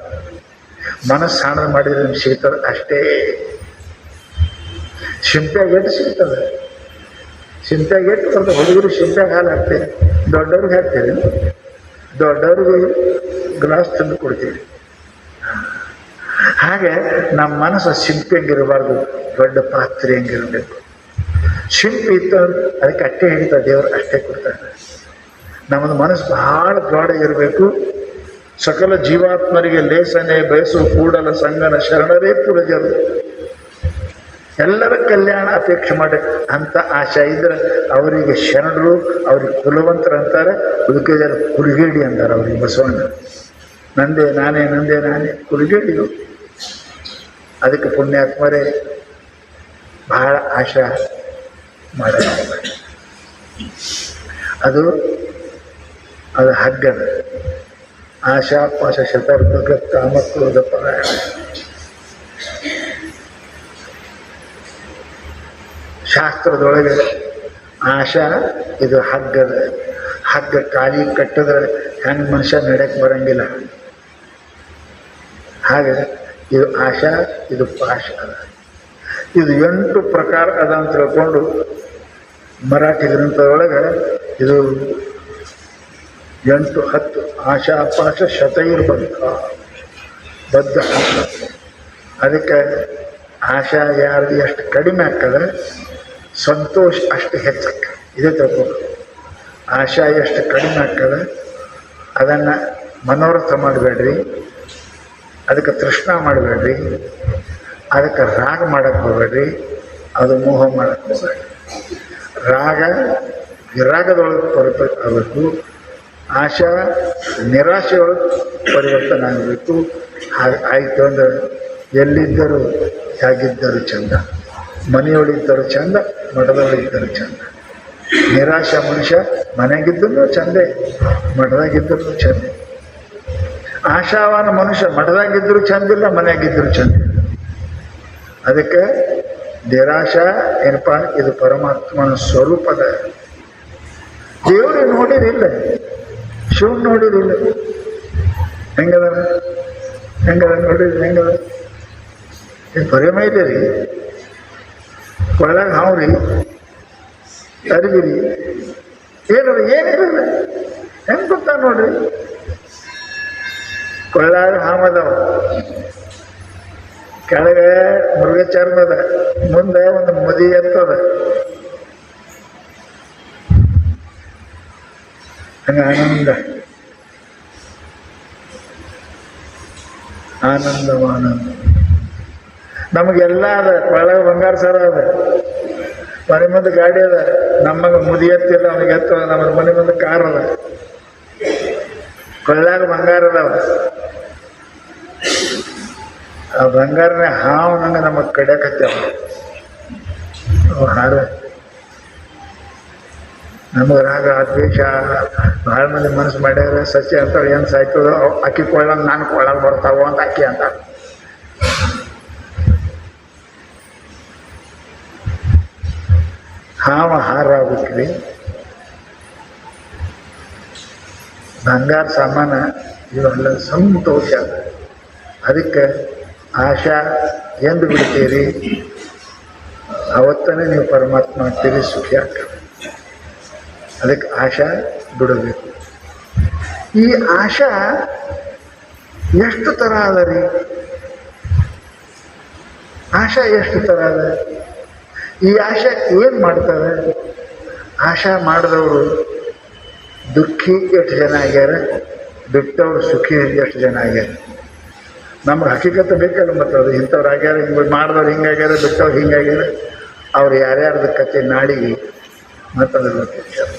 ಮನಸ್ಸು ಸಾಣದ ಮಾಡಿದ್ರೆ ನಿಮ್ಗೆ ಸಿಗ್ತದೆ ಅಷ್ಟೇ. ಶಿಂಪ್ಯಾಗ ಎಟ್ಟು ಸಿಗ್ತದೆ, ಶಿಂಪ್ಯಾಗ ಎಟ್ಟು ಬರ್ತದೆ. ಹುಡುಗರು ಶಿಂಪ್ಯಾಗ ಹಾಲು ಹಾಕ್ತೀವಿ, ದೊಡ್ಡವ್ರಿಗೆ ಹಾಕ್ತೀವಿ, ದೊಡ್ಡವ್ರಿಗೆ ಗ್ಲಾಸ್ ತಂದು ಕೊಡ್ತೀವಿ. ಹಾಗೆ ನಮ್ಮ ಮನಸ್ಸು ಶಿಂಪಿ ಹಂಗಿರಬಾರ್ದು, ದೊಡ್ಡ ಪಾತ್ರೆ ಹಂಗಿರಬೇಕು. ಶಿಂಪಿ ಇತ್ತು ಅದಕ್ಕೆ ಅಟ್ಟೆ ಹಿಡಿತಾರೆ ದೇವರು, ಅಷ್ಟೇ ಕೊಡ್ತಾರೆ. ನಮ್ಮದು ಮನಸ್ಸು ಬಹಳ ದೊಡ್ಡ ಇರಬೇಕು. ಸಕಲ ಜೀವಾತ್ಮರಿಗೆ ಲೇಸನೆ ಬಯಸು ಕೂಡಲ ಸಂಗನ ಶರಣರೇ ಪುರಜರು. ಎಲ್ಲರ ಕಲ್ಯಾಣ ಅಪೇಕ್ಷೆ ಮಾಡಿ ಅಂತ ಆಶೆ ಇದ್ರೆ ಅವರಿಗೆ ಶರಣರು, ಅವ್ರಿಗೆ ಕುಲವಂತರು ಅಂತಾರೆ. ಉದುಕಿದರೆ ಕುರುಗೇಡಿ ಅಂತಾರೆ ಅವ್ರಿಗೆ ಬಸವಣ್ಣ. ನಂದೇ ನಾನೇ ಕುರುಗೇಡಿಗಳು. ಅದಕ್ಕೆ ಪುಣ್ಯಾತ್ಮರೇ ಬಹಳ ಆಶಾ ಮಾಡಬೇಕು. ಅದು ಹಗ್ಗದ ಆಶಾ ಪಾಶ ಶತಾರ್ಭಕ ಕಾಮಕ್ರೋಧ ಪರಾಯಣ. ಶಾಸ್ತ್ರದೊಳಗೆ ಆಶಾ ಇದು ಹಗ್ಗದ. ಹಗ್ಗ ಕಾಲಿ ಕಟ್ಟಿದ್ರೆ ಹೆಂಗೆ ಮನುಷ್ಯ ನಡೆಯಕ್ಕೆ ಬರಂಗಿಲ್ಲ, ಹಾಗೆ ಇದು ಆಶಾ, ಇದು ಪಾಶ. ಇದು 8 ಪ್ರಕಾರ ಅದ ಅಂತ ತಿಳ್ಕೊಂಡು ಮರಾಠಿ ಗ್ರಂಥದೊಳಗೆ ಇದು 8 10 ಆಶಾ ಪಾಶ ಶತೈರ್ಬದ್ಧ ಬದ್ಧ. ಅದಕ್ಕೆ ಆಶಾ ಯಾರು ಎಷ್ಟು ಕಡಿಮೆ ಆಗ್ತದೆ, ಸಂತೋಷ ಅಷ್ಟು ಹೆಚ್ಚಕ್ಕ. ಇದೇ ತಿಳ್ಕೊಂಡು ಆಶಾ ಎಷ್ಟು ಕಡಿಮೆ ಆಗ್ತದೆ ಅದನ್ನು ಮನೋರಥ ಮಾಡಬೇಡ್ರಿ, ಅದಕ್ಕೆ ತೃಷ್ಣ ಮಾಡಬೇಡ್ರಿ, ಅದಕ್ಕೆ ರಾಗ ಮಾಡಕ್ಕೆ ಹೋಗ್ಬೇಡ್ರಿ, ಅದು ಮೋಹ ಮಾಡಕ್ಕೆ ಹೋಗ್ಬೇಡ್ರಿ. ರಾಗ ವಿರಾಗದೊಳಗೆ ಬರಬೇಕು, ಆಶಾ ನಿರಾಶೆಯೊಳಗೆ ಪರಿವರ್ತನೆ ಆಗಬೇಕು. ಆಯಿತು ಅಂದ್ರೆ ಎಲ್ಲಿದ್ದರೂ ಹೇಗಿದ್ದರೂ ಚಂದ, ಮನೆಯೊಳಿದ್ದರೂ ಚಂದ, ಮಠದೊಳಗಿದ್ದರೂ ಚಂದ. ನಿರಾಶ ಮನುಷ್ಯ ಮನೆಗಿದ್ದರೂ ಚಂದೆ, ಮಠದಾಗಿದ್ದರೂ ಚಂದೆ. ಆಶಾವಾನ ಮನುಷ್ಯ ಮಠದಾಗಿದ್ದರೂ ಚಂದಿಲ್ಲ, ಮನೆಯಾಗಿದ್ದರೂ ಚಂದ. ಅದಕ್ಕೆ ನಿರಾಶ ಏನಪ್ಪ, ಇದು ಪರಮಾತ್ಮನ ಸ್ವರೂಪದ. ದೇವ್ರಿಗೆ ನೋಡಿರಿಲ್ಲ, ಶಿವನ್ ನೋಡಿರಿಲ್ಲ, ಹೆಂಗದ ನೋಡಿರಿ, ಹೆಂಗದ ಇದು ಬರೀ ಮೈಲಿ ರೀ, ಒಳಗೆ ಹಾವ್ರಿ, ಅರಿವಿರಿ, ಏನದ ಏನಿರಲ್ಲ, ಹೆಂಗೆ ಗೊತ್ತಾ ನೋಡ್ರಿ. ಕೊಳ್ಳಾಗ ಹಾಮದವ, ಕೆಳಗೆ ಮೃಗ ಚರ್ಮದ, ಮುಂದೆ ಒಂದು ಮದಿ ಎತ್ತದ. ಹಂಗ ಆನಂದ. ನಮಗೆಲ್ಲ ಅದ, ಒಳಗೆ ಬಂಗಾರ ಸರ ಅದ, ಮನೆ ಮುಂದೆ ಗಾಡಿ ಅದ, ನಮಗೆ ಮುದಿ ಎತ್ತಿಲ್ಲ, ಅವನಿಗೆ ಎತ್ತದ. ನಮ್ಮ ಮನೆ ಮುಂದೆ ಕಾರ್ ಅದ, ಕೊಳ್ಳಾಗ ಬಂಗಾರ ಅದಾವ. ಆ ಬಂಗಾರನ ಹಾವು ನಂಗೆ ನಮಗೆ ಕಡಿಯಕತ್ತೇವ. ಹಾರ ನಮಗೆ ರಾಗ ದ್ವೇಷ ಭಾಳ ಮಂದಿ ಮನಸ್ಸು ಮಾಡ್ಯಾರ. ಸಸಿ ಅಂತ ಏನು ಸಾಯ್ತದೋ ಅಕ್ಕಿ ಕೊಳ್ಳಂಗೆ ನಾನು ಕೊಳ್ಳಂಗೆ ಬರ್ತಾವೋ ಅಂತ ಅಕ್ಕಿ ಅಂತ. ಹಾವ ಹಾರ ಆಗ್ಬೇಕ್ರಿ. ಬಂಗಾರ ಸಾಮಾನ ಇವೆಲ್ಲ ಸಂತೋಷ. ಅದಕ್ಕೆ ಆಶಾ ಎಂದು ಬಿಡ್ತೀರಿ ಅವತ್ತನೇ ನೀವು ಪರಮಾತ್ಮ ಆಗ್ತೀರಿ, ಸುಖಿ ಆಗ್ತೀರಿ. ಅದಕ್ಕೆ ಆಶಾ ಬಿಡಬೇಕು. ಈ ಆಶಾ ಎಷ್ಟು ಥರ ಅದ ರೀ? ಆಶಾ ಎಷ್ಟು ಥರ ಅದ? ಈ ಆಶಾ ಏನು ಮಾಡ್ತಾರೆ? ಆಶಾ ಮಾಡಿದವರು ದುಃಖಿ ಎಷ್ಟು ಜನ ಆಗ್ಯಾರ, ಬಿಟ್ಟವ್ರು ಸುಖಿ ಎಷ್ಟು ಜನ ಆಗ್ಯಾರ. ನಮ್ಗೆ ಹಕ್ಕಿಕತೆ ಬೇಕಲ್ಲ, ಮತ್ತು ಅದು ಇಂಥವ್ರು ಆಗ್ಯಾರ, ಹಿಂಗೆ ಮಾಡಿದವ್ರು ಹಿಂಗಾಗ್ಯಾರ, ಬಿಟ್ಟವ್ರು ಹಿಂಗಾಗ್ಯಾರ. ಅವ್ರು ಯಾರ್ಯಾರ್ದು ಕತೆ ನಾಡಿಗೆ ಮತ್ತದು ಗೊತ್ತಿರ್ತಾರೆ.